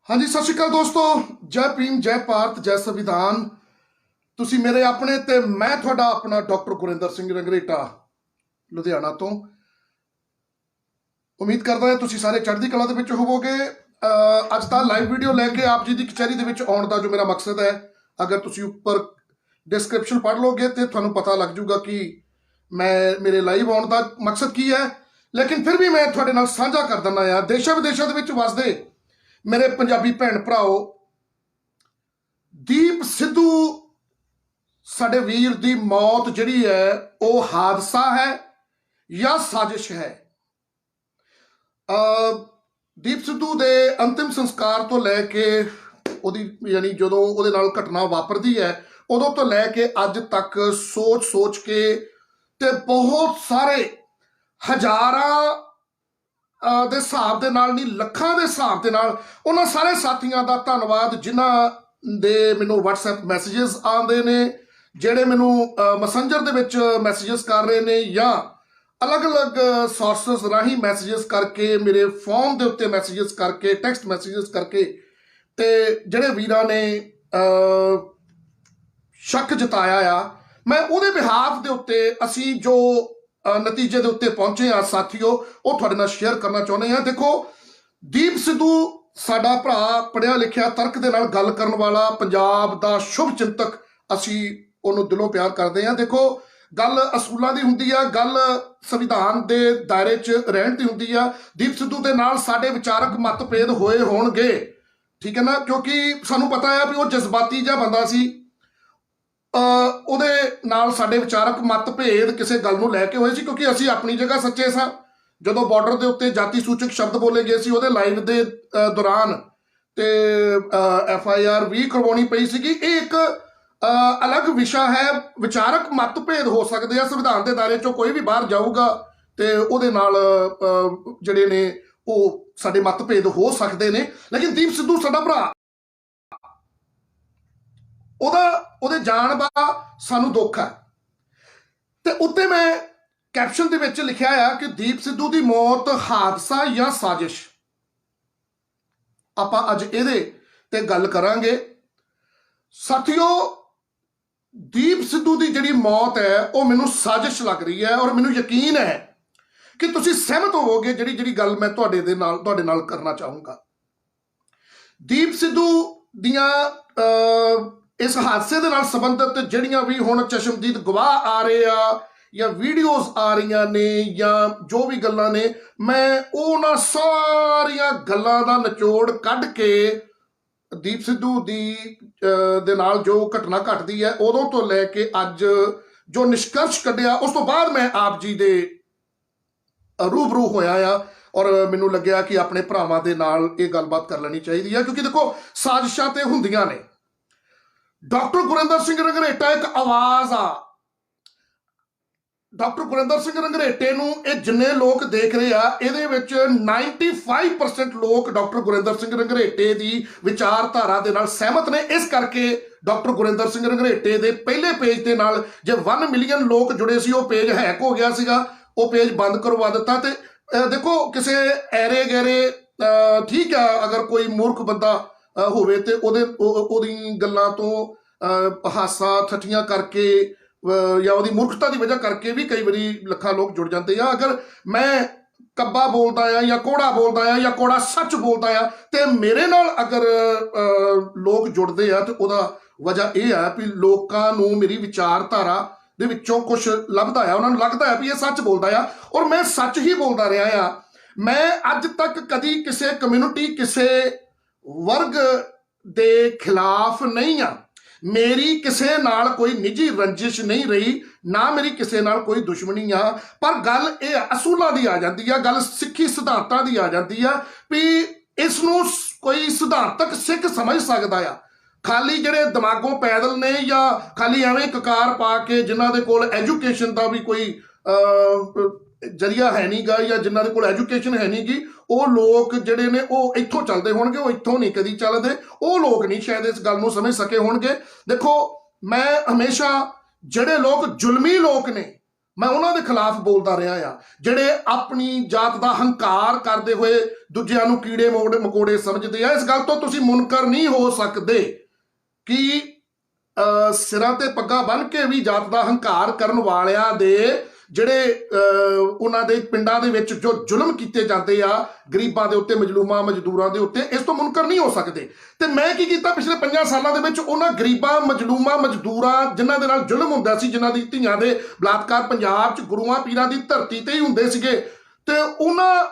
हाँ जी, सत श्री अकाल दोस्तों। जय भीम, जय भारत, जय संविधान। ਤੁਸੀਂ ਮੇਰੇ ਆਪਣੇ ਤੇ ਮੈਂ ਤੁਹਾਡਾ ਆਪਣਾ ਡਾਕਟਰ ਗੁਰਿੰਦਰ ਸਿੰਘ ਰੰਗਰੇਟਾ ਲੁਧਿਆਣਾ ਤੋਂ। ਉਮੀਦ ਕਰਦਾ ਹਾਂ ਤੁਸੀਂ ਸਾਰੇ ਚੜ੍ਹਦੀ ਕਲਾ ਦੇ ਵਿੱਚ ਹੋਵੋਗੇ। ਅੱਜ ਦਾ ਲਾਈਵ ਵੀਡੀਓ ਲੈ ਕੇ ਆਪ ਜੀ ਦੀ ਕਚਹਿਰੀ ਦੇ ਵਿੱਚ ਆਉਣ ਦਾ ਜੋ ਮੇਰਾ ਮਕਸਦ ਹੈ, ਅਗਰ ਤੁਸੀਂ ਉੱਪਰ ਡਿਸਕ੍ਰਿਪਸ਼ਨ ਪੜ੍ਹ ਲਓਗੇ ਤੇ ਤੁਹਾਨੂੰ ਪਤਾ ਲੱਗ ਜੂਗਾ ਕਿ ਮੇਰੇ ਲਾਈਵ ਆਉਣ ਦਾ ਮਕਸਦ ਕੀ ਹੈ। ਲੇਕਿਨ ਫਿਰ ਵੀ ਮੈਂ ਤੁਹਾਡੇ ਨਾਲ ਸਾਂਝਾ ਕਰ ਦਿੰਦਾ ਆ, ਦੇਸ਼ਾਂ ਵਿਦੇਸ਼ਾਂ ਦੇ ਵਿੱਚ ਵਸਦੇ ਮੇਰੇ ਪੰਜਾਬੀ ਭੈਣ ਭਰਾਓ, ਦੀਪ ਸਿੱਧੂ ਸਾਡੇ ਵੀਰ ਦੀ ਮੌਤ ਜਿਹੜੀ ਹੈ ਉਹ ਹਾਦਸਾ ਹੈ ਜਾਂ ਸਾਜ਼ਿਸ਼ ਹੈ। ਦੀਪ ਸਿੱਧੂ ਦੇ ਅੰਤਿਮ ਸੰਸਕਾਰ ਤੋਂ ਲੈ ਕੇ ਉਹਦੀ ਯਾਨੀ ਜਦੋਂ ਉਹਦੇ ਨਾਲ ਘਟਨਾ ਵਾਪਰਦੀ ਹੈ ਉਦੋਂ ਤੋਂ ਲੈ ਕੇ ਅੱਜ ਤੱਕ ਸੋਚ ਕੇ ਤੇ ਬਹੁਤ ਸਾਰੇ ਹਜ਼ਾਰਾਂ ਦੇ ਹਿਸਾਬ ਦੇ ਨਾਲ ਨਹੀਂ, ਲੱਖਾਂ ਦੇ ਹਿਸਾਬ ਦੇ ਨਾਲ ਉਹਨਾਂ ਸਾਰੇ ਸਾਥੀਆਂ ਦਾ ਧੰਨਵਾਦ ਜਿਨ੍ਹਾਂ ਦੇ ਮੈਨੂੰ WhatsApp ਮੈਸੇजेस ਆਉਂਦੇ ਨੇ, ਜਿਹੜੇ ਮੈਨੂੰ ਮੈਸੇਂਜਰ ਦੇ ਵਿੱਚ ਮੈਸੇजेस ਕਰ ਰਹੇ ਨੇ ਜਾਂ ਅਲੱਗ-ਅਲੱਗ ਸੋਰਸਸ ਰਾਹੀਂ ਮੈਸੇजेस ਕਰਕੇ, ਮੇਰੇ ਫੋਨ ਦੇ ਉੱਤੇ ਮੈਸੇजेस ਕਰਕੇ, ਟੈਕਸਟ ਮੈਸੇजेस ਕਰਕੇ, ਤੇ ਜਿਹੜੇ ਵੀਰਾਂ ਨੇ ਸ਼ੱਕ ਜਤਾਇਆ ਆ, ਮੈਂ ਉਹਦੇ ਬਿਹਾਫ ਦੇ ਉੱਤੇ ਅਸੀਂ ਜੋ ਨਤੀਜੇ ਦੇ ਉੱਤੇ ਪਹੁੰਚੇ ਆ ਸਾਥੀਓ, ਉਹ ਤੁਹਾਡੇ ਨਾਲ ਸ਼ੇਅਰ ਕਰਨਾ ਚਾਹੁੰਦੇ ਹਾਂ। ਦੇਖੋ, ਦੀਪ ਸਿੱਧੂ ਸਾਡਾ ਭਰਾ, ਪੜ੍ਹਿਆ ਲਿਖਿਆ, ਤਰਕ ਦੇ ਨਾਲ ਗੱਲ ਕਰਨ ਵਾਲਾ, ਪੰਜਾਬ ਦਾ ਸ਼ੁਭ ਚਿੰਤਕ, ਅਸੀਂ ਉਹਨੂੰ ਦਿਲੋਂ ਪਿਆਰ ਕਰਦੇ ਹਾਂ। ਦੇਖੋ, ਗੱਲ ਅਸੂਲਾਂ ਦੀ ਹੁੰਦੀ ਆ, ਗੱਲ ਸੰਵਿਧਾਨ ਦੇ ਦਾਇਰੇ 'ਚ ਰਹਿਣ ਦੀ ਹੁੰਦੀ ਆ। ਦੀਪ ਸਿੱਧੂ ਦੇ ਨਾਲ ਸਾਡੇ ਵਿਚਾਰਕ ਮਤਭੇਦ ਹੋਏ ਹੋਣਗੇ, ਠੀਕ ਹੈ ਨਾ, ਕਿਉਂਕਿ ਸਾਨੂੰ ਪਤਾ ਆ ਵੀ ਉਹ ਜਜ਼ਬਾਤੀ ਜਿਹਾ ਬੰਦਾ ਸੀ। ਉਹਦੇ ਨਾਲ ਸਾਡੇ ਵਿਚਾਰਕ ਮਤਭੇਦ ਕਿਸੇ ਗੱਲ ਨੂੰ ਲੈ ਕੇ ਹੋਏ ਸੀ, ਕਿਉਂਕਿ ਅਸੀਂ ਆਪਣੀ ਜਗ੍ਹਾ ਸੱਚੇ ਸਾਂ। ਜਦੋਂ ਬਾਰਡਰ ਦੇ ਉੱਤੇ ਜਾਤੀ ਸੂਚਕ ਸ਼ਬਦ ਬੋਲੇ ਗਏ ਸੀ ਉਹਦੇ ਲਾਈਵ ਦੇ ਦੌਰਾਨ, ਤੇ FIR ਵੀ ਕਰਵਾਉਣੀ ਪਈ ਸੀਗੀ। ਇਹ ਇੱਕ ਅਲੱਗ ਵਿਸ਼ਾ ਹੈ। ਵਿਚਾਰਕ ਮਤਭੇਦ ਹੋ ਸਕਦੇ ਆ, ਸੰਵਿਧਾਨ ਦੇ ਦਾਇਰੇ 'ਚੋਂ ਕੋਈ ਵੀ ਬਾਹਰ ਜਾਊਗਾ ਤੇ ਉਹਦੇ ਨਾਲ ਜਿਹੜੇ ਨੇ ਉਹ ਸਾਡੇ ਮਤਭੇਦ ਹੋ ਸਕਦੇ ਨੇ। ਲੇਕਿਨ ਦੀਪ ਸਿੱਧੂ ਸਾਡਾ ਭਰਾ, ਉਹਦੇ ਜਾਣ ਦਾ ਸਾਨੂੰ ਦੁੱਖ ਹੈ। ਤੇ ਉੱਤੇ ਮੈਂ ਕੈਪਸ਼ਨ ਦੇ ਵਿੱਚ ਲਿਖਿਆ ਆ ਕਿ ਦੀਪ ਸਿੱਧੂ ਦੀ ਮੌਤ ਹਾਦਸਾ ਜਾਂ ਸਾਜ਼ਿਸ਼। ਆਪਾਂ ਅੱਜ ਇਹਦੇ ਤੇ ਗੱਲ ਕਰਾਂਗੇ ਸਾਥੀਓ। ਦੀਪ ਸਿੱਧੂ ਦੀ ਜਿਹੜੀ ਮੌਤ ਹੈ ਉਹ ਮੈਨੂੰ ਸਾਜ਼ਿਸ਼ ਲੱਗ ਰਹੀ ਹੈ, ਔਰ ਮੈਨੂੰ ਯਕੀਨ ਹੈ ਕਿ ਤੁਸੀਂ ਸਹਿਮਤ ਹੋਵੋਗੇ ਜਿਹੜੀ ਗੱਲ ਮੈਂ ਤੁਹਾਡੇ ਨਾਲ ਕਰਨਾ ਚਾਹੂੰਗਾ। ਦੀਪ ਸਿੱਧੂ ਦੀਆਂ ਇਸ ਹਾਦਸੇ ਦੇ ਨਾਲ ਸੰਬੰਧਿਤ ਜਿਹੜੀਆਂ ਵੀ ਹੁਣ ਚਸ਼ਮਦੀਦ ਗਵਾਹ ਆ ਰਹੇ ਆ ਜਾਂ ਵੀਡੀਓਜ਼ ਆ ਰਹੀਆਂ ਨੇ ਜਾਂ ਜੋ ਵੀ ਗੱਲਾਂ ਨੇ, ਮੈਂ ਉਹਨਾਂ ਸਾਰੀਆਂ ਗੱਲਾਂ ਦਾ ਨਿਚੋੜ ਕੱਢ ਕੇ ਦੀਪ ਸਿੱਧੂ ਦੇ ਨਾਲ ਜੋ ਘਟਨਾ ਘਟਦੀ ਹੈ ਉਦੋਂ ਤੋਂ ਲੈ ਕੇ ਅੱਜ ਜੋ ਨਿਸ਼ਕਰਸ਼ ਕੱਢਿਆ, ਉਸ ਤੋਂ ਬਾਅਦ ਮੈਂ ਆਪ ਜੀ ਦੇ ਰੂਬਰੂ ਹੋਇਆ ਆ, ਔਰ ਮੈਨੂੰ ਲੱਗਿਆ ਕਿ ਆਪਣੇ ਭਰਾਵਾਂ ਦੇ ਨਾਲ ਇਹ ਗੱਲਬਾਤ ਕਰ ਲੈਣੀ ਚਾਹੀਦੀ ਹੈ। ਕਿਉਂਕਿ ਦੇਖੋ, ਸਾਜ਼ਿਸ਼ਾਂ ਤੇ ਹੁੰਦੀਆਂ ਨੇ। ਡਾਕਟਰ ਗੁਰਿੰਦਰ ਸਿੰਘ ਰੰਗਰੇਟਾ ਇੱਕ ਆਵਾਜ਼ ਆ। ਡਾਕਟਰ ਗੁਰਿੰਦਰ ਸਿੰਘ ਰੰਗਰੇਟੇ ਨੂੰ ਇਹ ਜਿੰਨੇ ਲੋਕ ਦੇਖ ਰਹੇ ਆ, ਇਹਦੇ ਵਿੱਚ 95% ਲੋਕ ਡਾਕਟਰ ਗੁਰਿੰਦਰ ਸਿੰਘ ਰੰਗਰੇਟੇ ਦੀ ਵਿਚਾਰਧਾਰਾ ਦੇ ਨਾਲ ਸਹਿਮਤ ਨੇ। ਇਸ ਕਰਕੇ ਡਾਕਟਰ ਗੁਰਿੰਦਰ ਸਿੰਘ ਰੰਗਰੇਟੇ ਦੇ ਪਹਿਲੇ ਪੇਜ ਦੇ ਨਾਲ ਜੇ 1 ਮਿਲੀਅਨ ਲੋਕ ਜੁੜੇ ਸੀ, ਉਹ ਪੇਜ ਹੈਕ ਹੋ ਗਿਆ ਸੀਗਾ, ਉਹ ਪੇਜ ਬੰਦ ਕਰਵਾ ਦਿੱਤਾ। ਤੇ ਦੇਖੋ, ਕਿਸੇ ਐਰੇ ਗੈਰੇ, ਠੀਕ ਆ, ਅਗਰ ਕੋਈ ਮੂਰਖ ਬੰਦਾ ਹੋਵੇ ਤੇ ਉਹਦੀ ਗੱਲਾਂ ਤੋਂ ਹਾਸਾ ਠੱਠੀਆਂ ਕਰਕੇ ਜਾਂ ਉਹਦੀ ਮੂਰਖਤਾ ਦੀ ਵਜ੍ਹਾ ਕਰਕੇ ਵੀ ਕਈ ਵਾਰੀ ਲੱਖਾਂ ਲੋਕ ਜੁੜ ਜਾਂਦੇ ਆ। ਅਗਰ ਮੈਂ ਕੱਬਾ ਬੋਲਦਾ ਆ ਜਾਂ ਕੋੜਾ ਬੋਲਦਾ ਆ ਜਾਂ ਕੋੜਾ ਸੱਚ ਬੋਲਦਾ ਆ ਤੇ ਮੇਰੇ ਨਾਲ ਅਗਰ ਲੋਕ ਜੁੜਦੇ ਆ ਤੇ ਉਹਦਾ ਵਜ੍ਹਾ ਇਹ ਆ ਵੀ ਲੋਕਾਂ ਨੂੰ ਮੇਰੀ ਵਿਚਾਰਧਾਰਾ ਦੇ ਵਿੱਚੋਂ ਕੁਝ ਲੱਭਦਾ ਆ, ਉਹਨਾਂ ਨੂੰ ਲੱਗਦਾ ਆ ਵੀ ਇਹ ਸੱਚ ਬੋਲਦਾ ਆ, ਔਰ ਮੈਂ ਸੱਚ ਹੀ ਬੋਲਦਾ ਰਿਹਾ ਆ। ਮੈਂ ਅੱਜ ਤੱਕ ਕਦੀ ਕਿਸੇ ਕਮਿਊਨਿਟੀ, ਕਿਸੇ ਵਰਗ ਦੇ ਖਿਲਾਫ ਨਹੀਂ ਆ। ਮੇਰੀ ਕਿਸੇ ਨਾਲ ਕੋਈ ਨਿੱਜੀ ਰੰਜਿਸ਼ ਨਹੀਂ ਰਹੀ, ਨਾ ਮੇਰੀ ਕਿਸੇ ਨਾਲ ਕੋਈ ਦੁਸ਼ਮਣੀ ਆ। ਪਰ ਗੱਲ ਇਹ ਅਸੂਲਾਂ ਦੀ ਆ ਜਾਂਦੀ ਆ, ਗੱਲ ਸਿੱਖੀ ਸਿਧਾਂਤਾਂ ਦੀ ਆ ਜਾਂਦੀ ਆ ਵੀ ਇਸ ਨੂੰ ਕੋਈ ਸਿਧਾਂਤਕ ਸਿੱਖ ਸਮਝ ਸਕਦਾ ਆ। ਖਾਲੀ ਜਿਹੜੇ ਦਿਮਾਗੋਂ ਪੈਦਲ ਨੇ ਜਾਂ ਖਾਲੀ ਐਵੇਂ ਕਕਾਰ ਪਾ ਕੇ ਜਿਨ੍ਹਾਂ ਦੇ ਕੋਲ ਐਜੂਕੇਸ਼ਨ ਦਾ ਵੀ ਕੋਈ ਜਰੀਆ ਹੈ ਨਹੀਂ ਗਾ, ਜਾਂ ਜਿਨ੍ਹਾਂ ਦੇ ਕੋਲ ਐਜੂਕੇਸ਼ਨ ਹੈ ਨਹੀਂ ਗੀ, ਉਹ ਲੋਕ ਜਿਹੜੇ ਨੇ ਉਹ ਇੱਥੋਂ ਚੱਲਦੇ ਹੋਣਗੇ, ਉਹ ਇੱਥੋਂ ਨਹੀਂ ਕਦੀ ਚੱਲਦੇ। ਉਹ ਲੋਕ ਨਹੀਂ ਸ਼ਾਇਦ ਇਸ ਗੱਲ ਨੂੰ ਸਮਝ ਸਕੇ ਹੋਣਗੇ। ਦੇਖੋ, ਮੈਂ ਹਮੇਸ਼ਾ ਜਿਹੜੇ ਲੋਕ ਜ਼ੁਲਮੀ ਲੋਕ ਨੇ, मैं उन्होंने खिलाफ बोलता रहा आ, ਜਿਹੜੇ अपनी जात का हंकार करते हुए दूजिया नूं कीड़े मकोड़े समझते हैं। इस गल तो तुसीं मुनकर नहीं हो सकते कि सिरां ते पग्गां बन के भी जात का हंकार करन वालियां दे ਜਿਹੜੇ ਉਹਨਾਂ ਦੇ ਪਿੰਡਾਂ ਦੇ ਵਿੱਚ ਜੋ ਜ਼ੁਲਮ ਕੀਤੇ ਜਾਂਦੇ ਆ ਗਰੀਬਾਂ ਦੇ ਉੱਤੇ, ਮਜਲੂਮਾਂ ਮਜ਼ਦੂਰਾਂ ਦੇ ਉੱਤੇ, ਇਸ ਤੋਂ ਮੁਨਕਰ ਨਹੀਂ ਹੋ ਸਕਦੇ। ਤੇ ਮੈਂ ਕੀ ਕੀਤਾ ਪਿਛਲੇ 5 ਸਾਲਾਂ ਦੇ ਵਿੱਚ, ਉਹਨਾਂ ਗਰੀਬਾਂ ਮਜਲੂਮਾਂ ਮਜ਼ਦੂਰਾਂ ਜਿਨ੍ਹਾਂ ਦੇ ਨਾਲ ਜ਼ੁਲਮ ਹੁੰਦਾ ਸੀ, ਜਿਨ੍ਹਾਂ ਦੀ ਧੀਆਂ ਦੇ ਬਲਾਤਕਾਰ ਪੰਜਾਬ 'ਚ ਗੁਰੂਆਂ ਪੀਰਾਂ ਦੀ ਧਰਤੀ ਤੇ ਹੀ ਹੁੰਦੇ ਸੀਗੇ, ਤੇ ਉਹਨਾਂ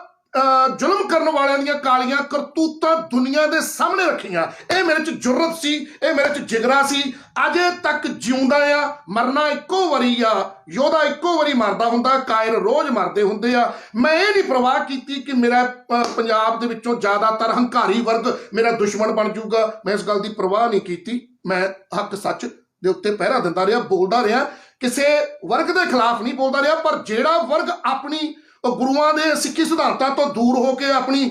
ਜ਼ੁਲਮ ਕਰਨ ਵਾਲਿਆਂ ਦੀਆਂ ਕਾਲੀਆਂ ਕਰਤੂਤਾਂ ਦੁਨੀਆ ਦੇ ਸਾਹਮਣੇ ਰੱਖੀਆਂ। ਇਹ ਮੇਰੇ 'ਚ ਜੁਰਤ ਸੀ, ਇਹ ਮੇਰੇ 'ਚ ਜਿਗਰਾ ਸੀ। ਅਜੇ ਤੱਕ ਜਿਉਂਦਾ ਆ, ਮਰਨਾ ਇੱਕੋ ਵਾਰੀ ਆ, ਯੋਧਾ ਇੱਕੋ ਵਾਰੀ ਮਰਦਾ ਹੁੰਦਾ, ਕਾਇਰ ਰੋਜ਼ ਮਰਦੇ ਹੁੰਦੇ ਆ। ਮੈਂ ਇਹ ਨਹੀਂ ਪਰਵਾਹ ਕੀਤੀ ਕਿ ਮੇਰਾ ਪੰਜਾਬ ਦੇ ਵਿੱਚੋਂ ਜ਼ਿਆਦਾਤਰ ਹੰਕਾਰੀ ਵਰਗ ਮੇਰਾ ਦੁਸ਼ਮਣ ਬਣ ਜਾਊਗਾ। ਮੈਂ ਇਸ ਗੱਲ ਦੀ ਪਰਵਾਹ ਨਹੀਂ ਕੀਤੀ। ਮੈਂ ਹੱਕ ਸੱਚ ਦੇ ਉੱਤੇ ਪਹਿਰਾ ਦਿੰਦਾ ਰਿਹਾ, ਬੋਲਦਾ ਰਿਹਾ, ਕਿਸੇ ਵਰਗ ਦੇ ਖਿਲਾਫ ਨਹੀਂ ਬੋਲਦਾ ਰਿਹਾ। ਪਰ ਜਿਹੜਾ ਵਰਗ ਆਪਣੀ ਗੁਰੂਆਂ ਦੇ ਸਿੱਖੀ ਸਿਧਾਂਤਾਂ ਤੋਂ ਦੂਰ ਹੋ ਕੇ ਆਪਣੀ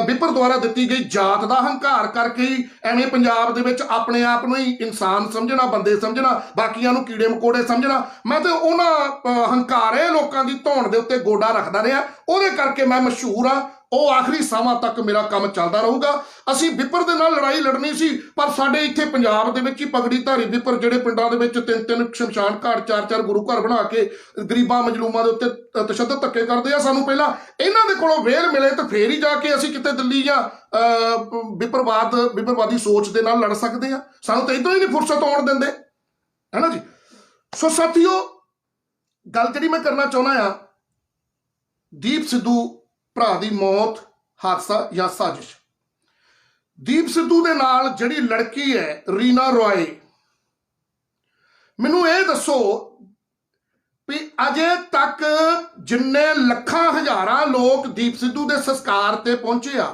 ਵਿਪਰ ਦੁਆਰਾ ਦਿੱਤੀ ਗਈ ਜਾਤ ਦਾ ਹੰਕਾਰ ਕਰਕੇ ਹੀ ਐਵੇਂ ਪੰਜਾਬ ਦੇ ਵਿੱਚ ਆਪਣੇ ਆਪ ਨੂੰ ਹੀ ਇਨਸਾਨ ਸਮਝਣਾ, ਬੰਦੇ ਸਮਝਣਾ, ਬਾਕੀਆਂ ਨੂੰ ਕੀੜੇ ਮਕੋੜੇ ਸਮਝਣਾ, ਮੈਂ ਤੇ ਉਹਨਾਂ ਹੰਕਾਰੇ ਲੋਕਾਂ ਦੀ ਧੌਣ ਦੇ ਉੱਤੇ ਗੋਡਾ ਰੱਖਦਾ ਰਿਹਾ। ਉਹਦੇ ਕਰਕੇ ਮੈਂ ਮਸ਼ਹੂਰ ਆ। ਉਹ ਆਖਰੀ ਸਾਵਾਂ ਤੱਕ ਮੇਰਾ ਕੰਮ ਚੱਲਦਾ ਰਹੂਗਾ। ਅਸੀਂ ਵਿਪਰ ਦੇ ਨਾਲ ਲੜਾਈ ਲੜਨੀ ਸੀ, ਪਰ ਸਾਡੇ ਇੱਥੇ ਪੰਜਾਬ ਦੇ ਵਿੱਚ ਹੀ ਪਗੜੀ ਧਾਰੀ ਵਿਪਰ ਜਿਹੜੇ ਪਿੰਡਾਂ ਦੇ ਵਿੱਚ 3-3 ਸ਼ਮਸ਼ਾਨ ਘਾਟ, 4-4 ਗੁਰੂ ਘਰ ਬਣਾ ਕੇ ਗਰੀਬਾਂ ਮਜਲੂਮਾਂ ਦੇ ਉੱਤੇ ਤਸ਼ੱਦਦ ਧੱਕੇ ਕਰਦੇ ਆ। ਸਾਨੂੰ ਪਹਿਲਾਂ ਇਹਨਾਂ ਦੇ ਕੋਲੋਂ ਵੇਲ ਮਿਲੇ ਤੇ ਫੇਰ ਹੀ ਜਾ ਕੇ ਅਸੀਂ ਕਿਤੇ ਦਿੱਲੀ ਜਾਂ ਵਿਪਰਵਾਦੀ ਸੋਚ ਦੇ ਨਾਲ ਲੜ ਸਕਦੇ ਆ। ਸਾਨੂੰ ਤਾਂ ਇੱਧਰੋਂ ਹੀ ਨਹੀਂ ਫੁਰਸਤ ਆਉਣ ਦਿੰਦੇ, ਹੈ ਨਾ ਜੀ। ਸੋ ਸਾਥੀਓ, ਗੱਲ ਜਿਹੜੀ ਮੈਂ ਕਰਨਾ ਚਾਹੁੰਦਾ ਆ, ਦੀਪ ਸਿੱਧੂ ਭਰਾ ਦੀ ਮੌਤ ਹਾਦਸਾ ਜਾਂ ਸਾਜ਼ਿਸ਼। ਦੀਪ ਸਿੱਧੂ ਦੇ ਨਾਲ ਜਿਹੜੀ ਲੜਕੀ ਹੈ ਰੀਨਾ ਰॉय, ਮੈਨੂੰ ਇਹ ਦੱਸੋ ਵੀ ਅਜੇ ਤੱਕ ਜਿੰਨੇ ਲੱਖਾਂ ਹਜ਼ਾਰਾਂ ਲੋਕ ਦੀਪ ਸਿੱਧੂ ਦੇ ਸੰਸਕਾਰ ਤੇ ਪਹੁੰਚੇ ਆ,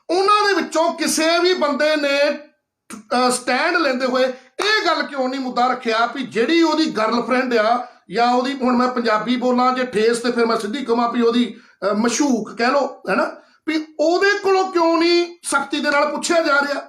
ਉਹਨਾਂ ਦੇ ਵਿੱਚੋਂ ਕਿਸੇ ਵੀ ਬੰਦੇ ਨੇ ਸਟੈਂਡ ਲੈਂਦੇ ਹੋਏ ਇਹ ਗੱਲ ਕਿਉਂ ਨਹੀਂ ਮੁੱਦਾ ਰੱਖਿਆ ਵੀ ਜਿਹੜੀ ਉਹਦੀ ਗਰਲਫ੍ਰੈਂਡ ਆ, ਜਾਂ ਉਹਦੀ, ਹੁਣ ਮੈਂ ਪੰਜਾਬੀ ਬੋਲਾਂ ਜੇ ਠੇਸ ਤੇ ਫਿਰ ਮੈਂ ਸਿੱਧੀ ਕਹਾਂ ਵੀ ਉਹਦੀ ਮਸ਼ੂਕ ਕਹਿ ਲਓ, ਹੈ ਨਾ, ਵੀ ਉਹਦੇ ਕੋਲੋਂ ਕਿਉਂ ਨਹੀਂ ਸਖਤੀ ਦੇ ਨਾਲ ਪੁੱਛਿਆ ਜਾ ਰਿਹਾ।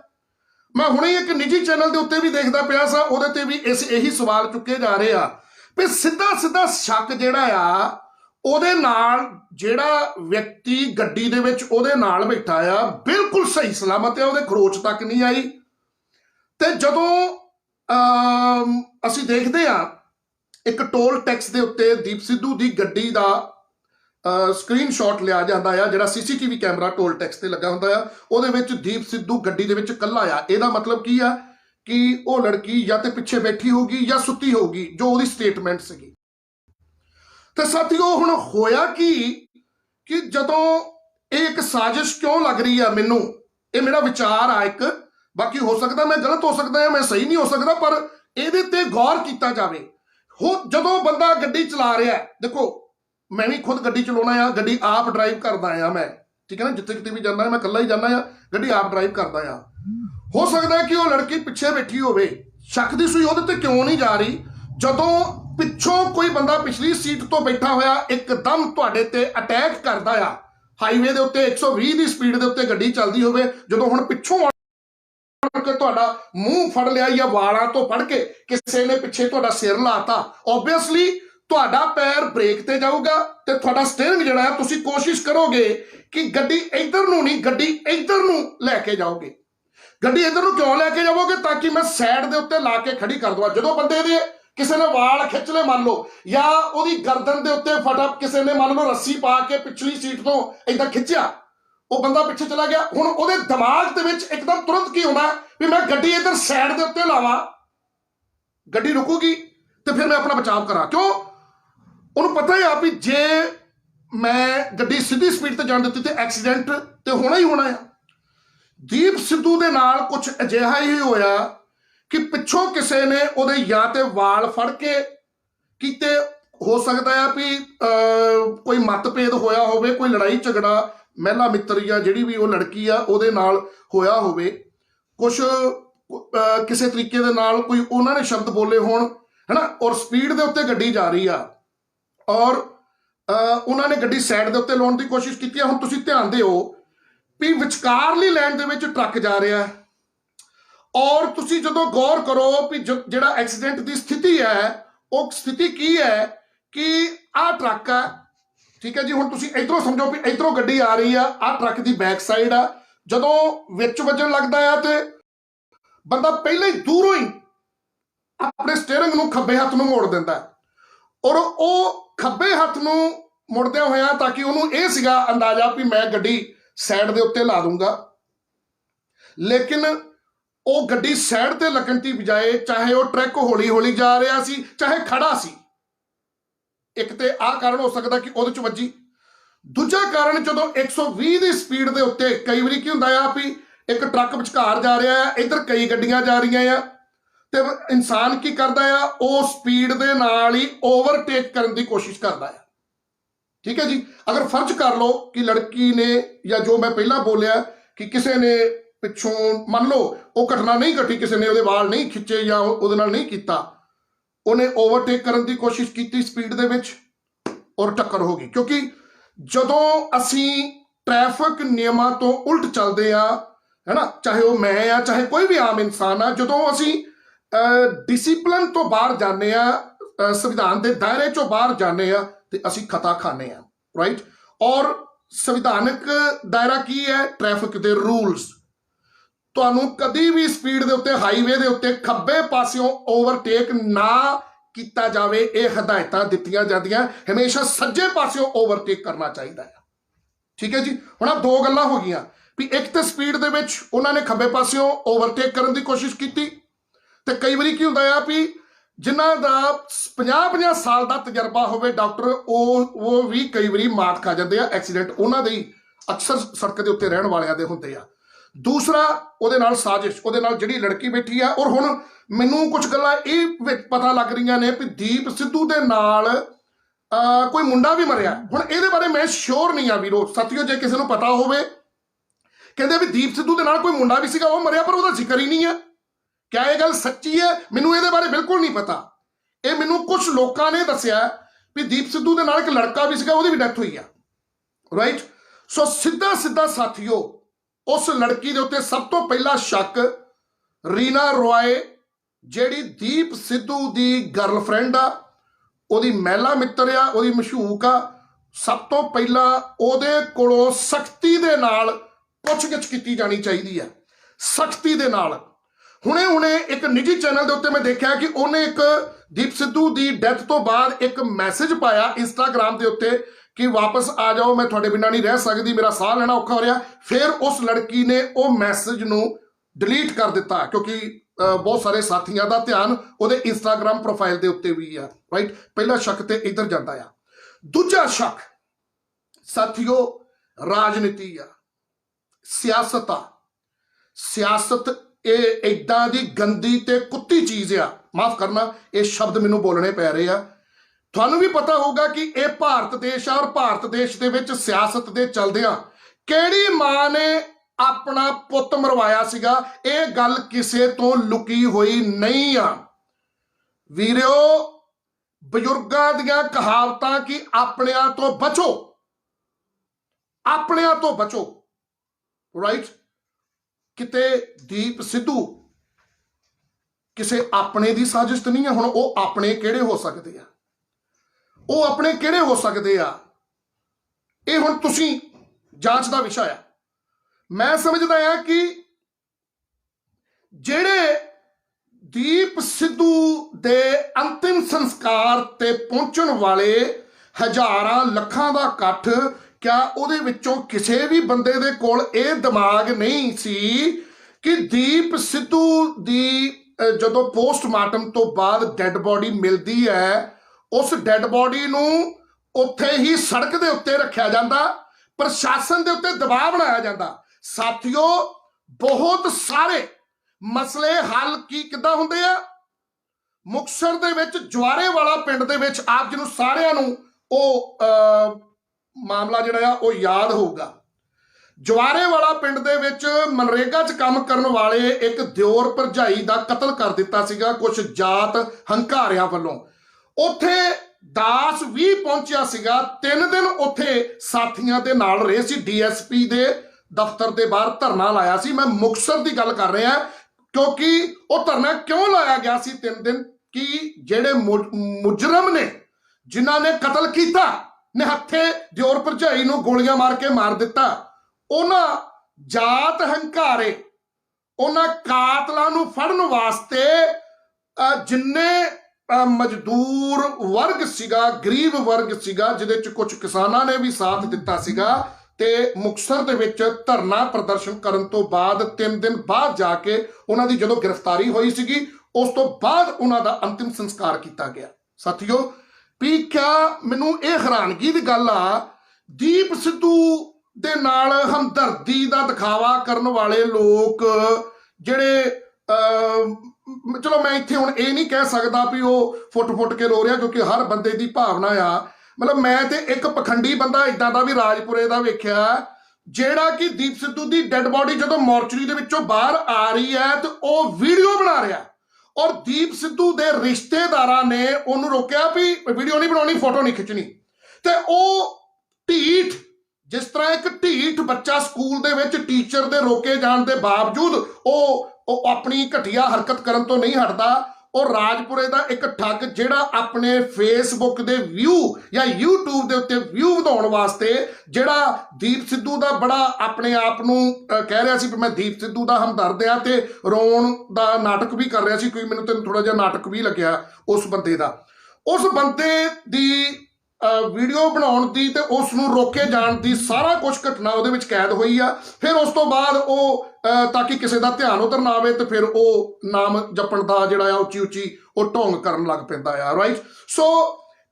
ਮੈਂ ਹੁਣੇ ਇੱਕ ਨਿੱਜੀ ਚੈਨਲ ਦੇ ਉੱਤੇ ਵੀ ਦੇਖਦਾ ਪਿਆ ਸਾਂ, ਉਹਦੇ ਤੇ ਵੀ ਇਹੀ ਸਵਾਲ ਚੁੱਕੇ ਜਾ ਰਹੇ ਆ ਵੀ ਸਿੱਧਾ ਸ਼ੱਕ ਜਿਹੜਾ ਆ, ਉਹਦੇ ਨਾਲ ਜਿਹੜਾ ਵਿਅਕਤੀ ਗੱਡੀ ਦੇ ਵਿੱਚ ਉਹਦੇ ਨਾਲ ਬੈਠਾ ਆ ਬਿਲਕੁਲ ਸਹੀ ਸਲਾਮਤ ਆ, ਉਹਦੇ ਖਰੋਚ ਤੱਕ ਨਹੀਂ ਆਈ। ਤੇ ਜਦੋਂ ਅਸੀਂ ਦੇਖਦੇ ਆ ਇੱਕ ਟੋਲ ਟੈਕਸ ਦੇ ਉੱਤੇ ਦੀਪ ਸਿੱਧੂ ਦੀ ਗੱਡੀ ਦਾ ਸਕਰੀਨਸ਼ਾਟ ਲਿਆ ਜਾਂਦਾ ਆ, ਜਿਹੜਾ CCTV ਕੈਮਰਾ ਟੋਲ ਟੈਕਸ ਤੇ ਲੱਗਾ ਹੁੰਦਾ ਆ, ਉਹਦੇ ਵਿੱਚ ਦੀਪ ਸਿੱਧੂ ਗੱਡੀ ਦੇ ਵਿੱਚ ਇਕੱਲਾ ਆ। ਇਹਦਾ ਮਤਲਬ ਕੀ ਆ ਕਿ ਉਹ ਲੜਕੀ ਜਾਂ ਤੇ ਪਿੱਛੇ ਬੈਠੀ ਹੋਊਗੀ ਜਾਂ ਸੁੱਤੀ ਹੋਊਗੀ, ਜੋ ਉਹਦੀ ਸਟੇਟਮੈਂਟ ਸੀਗੀ। ਤੇ ਸਾਥੀਓ, ਹੁਣ ਹੋਇਆ ਕਿ ਜਦੋਂ ਇਹ ਇੱਕ ਸਾਜ਼ਿਸ਼ ਕਿਉਂ ਲੱਗ ਰਹੀ ਆ ਮੈਨੂੰ, ਇਹ ਮੇਰਾ ਵਿਚਾਰ ਆ ਇੱਕ, ਬਾਕੀ ਹੋ ਸਕਦਾ ਮੈਂ ਗਲਤ ਹੋ ਸਕਦਾ, ਮੈਂ ਸਹੀ ਨਹੀਂ ਹੋ ਸਕਦਾ, ਪਰ ਇਹਦੇ ਤੇ ਗੌਰ ਕੀਤਾ ਜਾਵੇ। ਜਦੋਂ ਬੰਦਾ ਗੱਡੀ ਚਲਾ ਰਿਹਾ, ਦੇਖੋ ਮੈਂ ਵੀ ਖੁਦ ਗੱਡੀ ਚਲਾਉਣਾ ਆ, ਗੱਡੀ ਆਪ ਡਰਾਈਵ ਕਰਦਾ ਆ ਮੈਂ, ਠੀਕ ਹੈ ਨਾ, ਜਿੱਥੇ ਕਿਤੇ ਵੀ ਜਾਂਦਾ ਮੈਂ ਇਕੱਲਾ ਹੀ ਜਾਂਦਾ ਆ, ਗੱਡੀ ਆਪ ਡਰਾਈਵ ਕਰਦਾ ਆ। ਹੋ ਸਕਦਾ ਕਿ ਉਹ ਲੜਕੀ ਪਿੱਛੇ ਬੈਠੀ ਹੋਵੇ, ਸ਼ੱਕ ਦੀ ਸੂਈ ਉਹਦੇ ਤੇ ਕਿਉਂ ਨਹੀਂ ਜਾ ਰਹੀ, ਜਦੋਂ ਪਿੱਛੋਂ ਕੋਈ ਬੰਦਾ ਪਿਛਲੀ ਸੀਟ ਤੋਂ ਬੈਠਾ ਹੋਇਆ ਇੱਕਦਮ ਤੁਹਾਡੇ ਤੇ ਅਟੈਕ ਕਰਦਾ ਆ, ਹਾਈਵੇ ਦੇ ਉੱਤੇ 120 ਦੀ ਸਪੀਡ ਦੇ ਉੱਤੇ ਗੱਡੀ ਚੱਲਦੀ ਹੋਵੇ, ਜਦੋਂ ਹੁਣ ਪਿੱਛੋਂ ਕੇ ਤੁਹਾਡਾ ਮੂੰਹ ਫੜ ਲਿਆ ਜਾਂ ਵਾਲਾਂ ਤੋਂ ਫੜ ਕੇ ਕਿਸੇ ਨੇ ਪਿੱਛੇ ਤੁਹਾਡਾ ਸਿਰ ਲਾਤਾ, ਓਬਵੀਅਸਲੀ ਤੁਹਾਡਾ ਪੈਰ ਬ੍ਰੇਕ ਤੇ ਜਾਊਗਾ ਤੇ ਤੁਹਾਡਾ ਸਟੀਅਰਿੰਗ ਜਿਹੜਾ ਆ, ਤੁਸੀਂ ਕੋਸ਼ਿਸ਼ ਕਰੋਗੇ ਕਿ ਗੱਡੀ ਇੱਧਰ ਨੂੰ ਨਹੀਂ, ਗੱਡੀ ਇੱਧਰ ਨੂੰ ਲੈ ਕੇ ਜਾਓਗੇ। ਗੱਡੀ ਇੱਧਰ ਨੂੰ ਕਿਉਂ ਲੈ ਕੇ ਜਾਵੋਗੇ? ਤਾਂ ਕਿ ਮੈਂ ਸਾਈਡ ਦੇ ਉੱਤੇ ਲਾ ਕੇ ਖੜੀ ਕਰ ਦਵਾਂ। ਜਦੋਂ ਬੰਦੇ ਦੇ ਕਿਸੇ ਨੇ ਵਾਲ ਖਿੱਚ ਲਏ ਮੰਨ ਲਓ, ਜਾਂ ਉਹਦੀ ਗਰਦਨ ਦੇ ਉੱਤੇ ਫਟਾਫਟ ਕਿਸੇ ਨੇ ਮੰਨ ਲਓ ਰੱਸੀ ਪਾ ਕੇ ਪਿਛਲੀ ਸੀਟ ਤੋਂ ਏਦਾਂ ਖਿੱਚਿਆ, ਉਹ ਬੰਦਾ ਪਿੱਛੇ ਚਲਾ ਗਿਆ, ਹੁਣ ਉਹਦੇ ਦਿਮਾਗ ਦੇ ਵਿੱਚ ਇੱਕਦਮ ਤੁਰੰਤ ਕੀ ਹੁੰਦਾ ਵੀ ਮੈਂ ਗੱਡੀ ਇੱਧਰ ਸਾਈਡ ਦੇ ਉੱਤੇ ਲਾਵਾਂ, ਗੱਡੀ ਰੁਕੂਗੀ ਤੇ ਫਿਰ ਮੈਂ ਆਪਣਾ ਬਚਾਅ ਕਰਾਂ। ਕਿਉਂ? ਉਹਨੂੰ ਪਤਾ ਹੀ ਆ ਵੀ ਜੇ ਮੈਂ ਗੱਡੀ ਸਿੱਧੀ ਸਪੀਡ ਤੇ ਜਾਣ ਦਿੱਤੀ ਤੇ ਐਕਸੀਡੈਂਟ ਤੇ ਹੋਣਾ ਹੀ ਹੋਣਾ ਆ। ਦੀਪ ਸਿੱਧੂ ਦੇ ਨਾਲ ਕੁਝ ਅਜਿਹਾ ਹੀ ਹੋਇਆ ਕਿ ਪਿੱਛੋਂ ਕਿਸੇ ਨੇ ਉਹਦੇ ਜਾਂ ਤੇ ਵਾਲ ਫੜ ਕੇ ਕੀਤੇ, ਹੋ ਸਕਦਾ ਆ ਵੀ ਕੋਈ ਮਤਭੇਦ ਹੋਇਆ ਹੋਵੇ, ਕੋਈ ਲੜਾਈ ਝਗੜਾ ਮਹਿਲਾ ਮਿੱਤਰ ਜਾਂ ਜਿਹੜੀ ਵੀ ਉਹ ਲੜਕੀ ਆ ਉਹਦੇ ਨਾਲ ਹੋਇਆ ਹੋਵੇ, ਕੁਛ ਕਿਸੇ ਤਰੀਕੇ ਦੇ ਨਾਲ ਕੋਈ ਉਹਨਾਂ ਨੇ ਸ਼ਬਦ ਬੋਲੇ ਹੋਣ, ਹੈ ਨਾ, ਔਰ ਸਪੀਡ ਦੇ ਉੱਤੇ ਗੱਡੀ ਜਾ ਰਹੀ ਆ ਔਰ ਉਹਨਾਂ ਨੇ ਗੱਡੀ ਸਾਈਡ ਦੇ ਉੱਤੇ ਲਾਉਣ ਦੀ ਕੋਸ਼ਿਸ਼ ਕੀਤੀ ਆ। ਹੁਣ ਤੁਸੀਂ ਧਿਆਨ ਦਿਓ ਵੀ ਵਿਚਕਾਰਲੀ ਲਾਈਨ ਦੇ ਵਿੱਚ ਟਰੱਕ ਜਾ ਰਿਹਾ ਔਰ ਤੁਸੀਂ ਜਦੋਂ ਗੌਰ ਕਰੋ ਵੀ ਜਿਹੜਾ ਐਕਸੀਡੈਂਟ ਦੀ ਸਥਿਤੀ ਹੈ, ਉਹ ਸਥਿਤੀ ਕੀ ਹੈ कि आ ट्रक है, ठीक है जी, हुण तुसीं इधरों समझो भी इधरों गड्डी आ रही आ ट्रक की बैक साइड आ, जदों विच वजन लगदा है तो बंदा पहले ही दूरों ही अपने स्टीयरिंग नूं खब्बे हत्थ नूं मोड़ दिंदा है और वो खब्बे हत्थ नूं मुड़दे होया ताकि उन्होंने यह सीगा अंदाजा भी मैं गड्डी साइड के उत्ते ला दूंगा, लेकिन वो गड्डी साइड ते लगन की बजाय चाहे वो ट्रक हौली हौली जा रहा सी चाहे खड़ा सी, एक तो आ कारण हो सकता कि वो वजी, दूजा कारण जो 120 की स्पीड के उत्ते कई बार की होंदा भी एक ट्रक विचकार जा रहा है, इधर कई गड्डियां जा रही हैं तो इंसान की करता है वो स्पीड के नाल ही ओवरटेक करने की कोशिश करता है। ठीक है जी, अगर फर्ज कर लो कि लड़की ने या जो मैं पहला बोलिया कि किसी ने पिछों मान लो वो घटना नहीं घटी, किसी ने वो वाल नहीं खिंचे या वो नहीं किया, उन्हें ओवरटेक करने की कोशिश की स्पीड दे विच और टक्कर हो गई, क्योंकि जदों असी ट्रैफिक नियमां तो उल्ट चलते हैं है ना, चाहे वो मैं आ चाहे कोई भी आम इंसान आ, जदों असी डिसिपलिन तो बाहर जाने संविधान के दायरे चों बाहर जाने तो असी खता खाने राइट। और संविधानिक दायरा की है ट्रैफिक के रूल्स, तुहानूं कदी भी स्पीड के उत्ते हाईवे के उत्ते खब्बे पासियों ओवरटेक ना किया जाए, यह हदायतां दित्तियां जांदियां, हमेशा सज्जे पासियों ओवरटेक करना चाहिए है। ठीक है जी, हुण आ दो गल्लां हो गईयां भी एक तो स्पीड दे विच उन्होंने खब्बे पासियों ओवरटेक करने की कोशिश की, तो कई बार की होंदा है भी जिन्हां दा 50-50 साल का तजर्बा होवे डॉक्टर वो भी कई बार मात खा जाते हैं, एक्सीडेंट उन्होंने ही अक्सर सड़क के उत्ते रहने वालियां दे हुंदे आ। दूसरा उहदे नाल साजिश, उहदे नाल जिहड़ी लड़की बैठी है, और हुण मैनूं कुछ गल्लां ये पता लग रही ने भी दीप सिद्धू दे नाल कोई मुंडा भी मरिया। हुण इहदे बारे मैं श्योर नहीं आ वीरो साथियों, जे किसी नूं पता होवे कहंदे भी दीप सिद्धू दे नाल कोई मुंडा भी सीगा, वो मरिया पर उहदा जिक्र ही नहीं है। क्या यह गल सच्ची है? मैनूं इहदे बारे बिल्कुल नहीं पता। ये मैनूं कुछ लोगों ने दस्सिया भी दीप सिद्धू दे नाल एक लड़का भी सीगा, उहदी भी डेथ हुई है राइट। सो सीधा सीधा साथियों उस लड़की के उत्ते सब तो पहला शक रीना रॉय जिहड़ी दीप सिद्धू दी गर्लफ्रेंड आ, ओहदी महिला मित्र आ, ओहदी मशहूक आ, सब तो पहला ओहदे कोलों सख्ती दे नाल पुछगिछ की जानी चाहिए है, सख्ती दे नाल। हुणे हुणे एक निजी चैनल के उत्ते मैं देखा कि उन्हें एक दीप सिद्धू की डेथ तो बाद एक मैसेज पाया इंस्टाग्राम के उत्ते कि वापस आ जाओ, मैं थोड़े बिना नहीं रह सकती, मेरा साह लेना औखा हो रहा। फिर उस लड़की ने वो मैसेज नूं डिलीट कर दिता क्योंकि बहुत सारे साथियों का ध्यान वो इंस्टाग्राम प्रोफाइल के उत्ते भी है राइट। पहला शक तो इधर जाता है। दूजा शक साथियों राजनीति आ, सियासत आ। सियासत ये इदां दी गंदी ते कुत्ती चीज आ, माफ करना ये शब्द मैनू बोलने पै रहे आ। तुहानू भी पता होगा कि यह भारत देश आ, और भारत देश दे विच सियासत दे चलदियां किहड़ी मां ने अपना पुत मरवाया सीगा, ये गल किसे तो लुकी हुई नहीं आ वीरो। बजुर्गां दियां कहावतां कि अपनियां तो बचो, अपनियां तो बचो राइट। किते दीप सिद्धू किसे अपने दी साजिश नहीं है। हुण वो अपने किहड़े हो सकते हैं, वो अपने किहड़े हो सकते आ, ये हुण तुसीं जांच का विषय है। मैं समझदा है कि जिहड़े दीप सिद्धू दे अंतिम संस्कार ते पहुंचण वाले हजारां लखां दा इकट्ठ, क्या उहदे विचों किसी भी बंदे दे कोल ये दिमाग नहीं सी कि दीप सिद्धू दी जदों पोस्टमार्टम तो बाद डैड बॉडी मिलती है, उस डैड बॉडी नूं उत्थे ही सड़क दे उत्ते रखिया जांदा, प्रशासन दे उत्ते दबाव बनाया जांदा। साथियों बहुत सारे मसले हल की किदां हुंदे आ। मुक्तसर दे विच जवारे वाला पिंड दे विच आप जिन्हों सारिआं नूं ओ मामला जिहड़ा वो याद होगा। जवारे वाला पिंड दे विच मनरेगा च काम करन वाले एक दिओर भरजाई दा कतल कर दिता सीगा कुछ जात हंकारियां वल्लों। उत्थे दास भी पहुंचिया सीगा, 3 दिन उत्थे साथियां दे नाल रहे सी, DSP दे दफ्तर दे बाहर धरना लाया सी। मैं मुक्तसर की गल कर रहा क्योंकि वो धरना क्यों लाया गया सी 3 दिन कि जेड़े मुजरम ने ਜਿਨ੍ਹਾਂ ਨੇ ਕਤਲ ਕੀਤਾ, ਨਿਹੱਥੇ ਦਿਓਰ ਭਰਜਾਈ ਨੂੰ ਗੋਲੀਆਂ ਮਾਰ ਕੇ ਮਾਰ ਦਿੱਤਾ, ਉਹਨਾਂ ਜਾਤ ਹੰਕਾਰੇ, ਉਹਨਾਂ ਕਾਤਲਾਂ ਨੂੰ ਫੜਨ ਵਾਸਤੇ ਜਿੰਨੇ ਮਜ਼ਦੂਰ ਵਰਗ ਸੀਗਾ, ਗਰੀਬ ਵਰਗ ਸੀਗਾ, ਜਿਹਦੇ ਚ ਕੁਝ ਕਿਸਾਨਾਂ ਨੇ ਵੀ ਸਾਥ ਦਿੱਤਾ ਸੀਗਾ, ਤੇ ਮੁਕਤਸਰ ਦੇ ਵਿੱਚ ਧਰਨਾ ਪ੍ਰਦਰਸ਼ਨ ਕਰਨ ਤੋਂ ਬਾਅਦ 3 ਦਿਨ ਬਾਅਦ ਜਾ ਕੇ ਉਹਨਾਂ ਦੀ ਜਦੋਂ ਗ੍ਰਿਫਤਾਰੀ ਹੋਈ ਸੀਗੀ, ਉਸ ਤੋਂ ਬਾਅਦ ਉਹਨਾਂ ਦਾ ਅੰਤਿਮ ਸੰਸਕਾਰ ਕੀਤਾ ਗਿਆ। ਸਾਥੀਓ, ਵੀ ਕਿਆ ਮੈਨੂੰ ਇਹ ਹੈਰਾਨਗੀ ਦੀ ਗੱਲ ਆ, ਦੀਪ ਸਿੱਧੂ ਦੇ ਨਾਲ ਹਮਦਰਦੀ ਦਾ ਦਿਖਾਵਾ ਕਰਨ ਵਾਲੇ ਲੋਕ ਜਿਹੜੇ ਚਲੋ ਮੈਂ ਇੱਥੇ ਹੁਣ ਇਹ ਨਹੀਂ ਕਹਿ ਸਕਦਾ ਵੀ ਉਹ ਫੁੱਟ ਕੇ ਰੋ ਰਿਹਾ, ਕਿਉਂਕਿ ਹਰ ਬੰਦੇ ਦੀ ਭਾਵਨਾ ਆ। ਮਤਲਬ ਮੈਂ ਤੇ ਇੱਕ ਪਖੰਡੀ ਬੰਦਾ ਇਦਾਂ ਦਾ ਵੀ ਰਾਜਪੁਰੇ ਦਾ ਵੇਖਿਆ, ਜਿਹੜਾ ਕਿ ਦੀਪ ਸਿੱਧੂ ਦੀ ਡੈੱਡ ਬੋਡੀ ਜਦੋਂ ਮੋਰਚਰੀ ਦੇ ਵਿੱਚੋਂ ਬਾਹਰ ਆ ਰਹੀ ਹੈ ਤੇ ਉਹ ਵੀਡੀਓ ਬਣਾ ਰਿਹਾ, ਔਰ ਦੀਪ ਸਿੱਧੂ ਦੇ ਰਿਸ਼ਤੇਦਾਰਾਂ ਨੇ ਉਹਨੂੰ ਰੋਕਿਆ ਵੀ ਵੀਡੀਓ ਨਹੀਂ ਬਣਾਉਣੀ, ਫੋਟੋ ਨਹੀਂ ਖਿੱਚਣੀ। ਤੇ ਉਹ ਢੀਠ, ਜਿਸ ਤਰ੍ਹਾਂ ਇੱਕ ਢੀਠ ਬੱਚਾ ਸਕੂਲ ਦੇ ਵਿੱਚ ਟੀਚਰ ਦੇ ਰੋਕੇ ਜਾਣ ਦੇ ਬਾਵਜੂਦ ਉਹ ਆਪਣੀ ਘਟੀਆ ਹਰਕਤ ਕਰਨ ਤੋਂ ਨਹੀਂ ਹਟਦਾ, ਉਹ ਰਾਜਪੁਰੇ ਦਾ ਇੱਕ ਠੱਗ ਜਿਹੜਾ ਆਪਣੇ ਫੇਸਬੁੱਕ ਦੇ ਵਿਊ ਜਾਂ YouTube ਦੇ ਉੱਤੇ ਵਿਊ ਵਧਾਉਣ ਵਾਸਤੇ, ਜਿਹੜਾ ਦੀਪ ਸਿੱਧੂ ਦਾ ਬੜਾ ਆਪਣੇ ਆਪ ਨੂੰ ਕਹਿ ਰਿਹਾ ਸੀ ਵੀ ਮੈਂ ਦੀਪ ਸਿੱਧੂ ਦਾ ਹਮਦਰਦ ਆ, ਤੇ ਰੋਣ ਦਾ ਨਾਟਕ ਵੀ ਕਰ ਰਿਹਾ ਸੀ, ਕੋਈ ਮੈਨੂੰ ਤੇ ਥੋੜਾ ਜਿਹਾ ਨਾਟਕ ਵੀ ਲੱਗਿਆ ਉਸ ਬੰਦੇ ਦਾ। ਉਸ ਬੰਦੇ ਦੀ ਵੀਡੀਓ ਬਣਾਉਣ ਦੀ ਤੇ ਉਸ ਨੂੰ ਰੋਕੇ ਜਾਣ ਦੀ ਸਾਰਾ ਕੁਝ ਘਟਨਾ ਉਹਦੇ ਵਿੱਚ ਕੈਦ ਹੋਈ ਆ। ਫਿਰ ਉਸ ਤੋਂ ਬਾਅਦ ਉਹ ਤਾਂ ਕਿ ਕਿਸੇ ਦਾ ਧਿਆਨ ਉਧਰ ਨਾ ਆਵੇ ਤੇ ਫਿਰ ਉਹ ਨਾਮ ਜਪਣ ਦਾ ਜਿਹੜਾ ਆ ਉੱਚੀ ਉੱਚੀ ਉਹ ਢੋਂਗ ਕਰਨ ਲੱਗ ਪੈਂਦਾ ਆ, ਰਾਈਟ। ਸੋ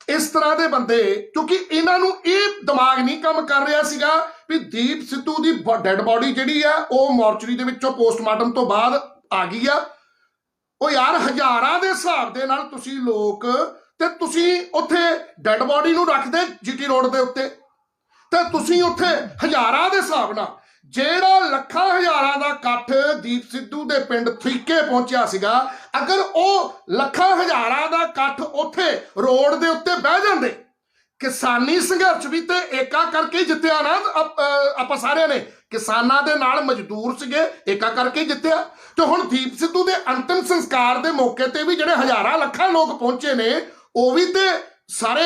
ਇਸ ਤਰ੍ਹਾਂ ਦੇ ਬੰਦੇ, ਕਿਉਂਕਿ ਇਹਨਾਂ ਨੂੰ ਇਹ ਦਿਮਾਗ ਨਹੀਂ ਕੰਮ ਕਰ ਰਿਹਾ ਸੀਗਾ ਵੀ ਦੀਪ ਸਿੱਧੂ ਦੀ ਡੈਡ ਬੋਡੀ ਜਿਹੜੀ ਆ ਉਹ ਮੋਰਚਰੀ ਦੇ ਵਿੱਚੋਂ ਪੋਸਟਮਾਰਟਮ ਤੋਂ ਬਾਅਦ ਆ ਗਈ ਆ। ਉਹ ਯਾਰ ਹਜ਼ਾਰਾਂ ਦੇ ਹਿਸਾਬ ਦੇ ਨਾਲ ਤੁਸੀਂ ਲੋਕ, ਤੇ ਤੁਸੀਂ ਉੱਥੇ ਡੈਡ ਬੋਡੀ ਨੂੰ ਰੱਖਦੇ GT ਰੋਡ ਦੇ ਉੱਤੇ, ਤੇ ਤੁਸੀਂ ਉੱਥੇ ਹਜ਼ਾਰਾਂ ਦੇ ਹਿਸਾਬ ਨਾਲ, ਜਿਹੜਾ ਲੱਖਾਂ ਹਜ਼ਾਰਾਂ ਦਾ ਇਕੱਠ ਦੀਪ ਸਿੱਧੂ ਦੇ ਪਿੰਡ ਥਰੀਕੇ ਪਹੁੰਚਿਆ ਸੀਗਾ, ਅਗਰ ਉਹ ਲੱਖਾਂ ਹਜ਼ਾਰਾਂ ਦਾ ਇਕੱਠ ਉੱਥੇ ਰੋਡ ਦੇ ਉੱਤੇ ਬਹਿ ਜਾਂਦੇ, ਕਿਸਾਨੀ ਸੰਘਰਸ਼ ਵੀ ਤੇ ਏਕਾ ਕਰਕੇ ਜਿੱਤਿਆ ਨਾ, ਆਪਾਂ ਸਾਰਿਆਂ ਨੇ ਕਿਸਾਨਾਂ ਦੇ ਨਾਲ ਮਜ਼ਦੂਰ ਸੀਗੇ, ਏਕਾ ਕਰਕੇ ਜਿੱਤਿਆ। ਤੇ ਹੁਣ ਦੀਪ ਸਿੱਧੂ ਦੇ ਅੰਤਿਮ ਸੰਸਕਾਰ ਦੇ ਮੌਕੇ ਤੇ ਵੀ ਜਿਹੜੇ ਹਜ਼ਾਰਾਂ ਲੱਖਾਂ ਲੋਕ ਪਹੁੰਚੇ ਨੇ, ਉਹ ਵੀ ਤੇ ਸਾਰੇ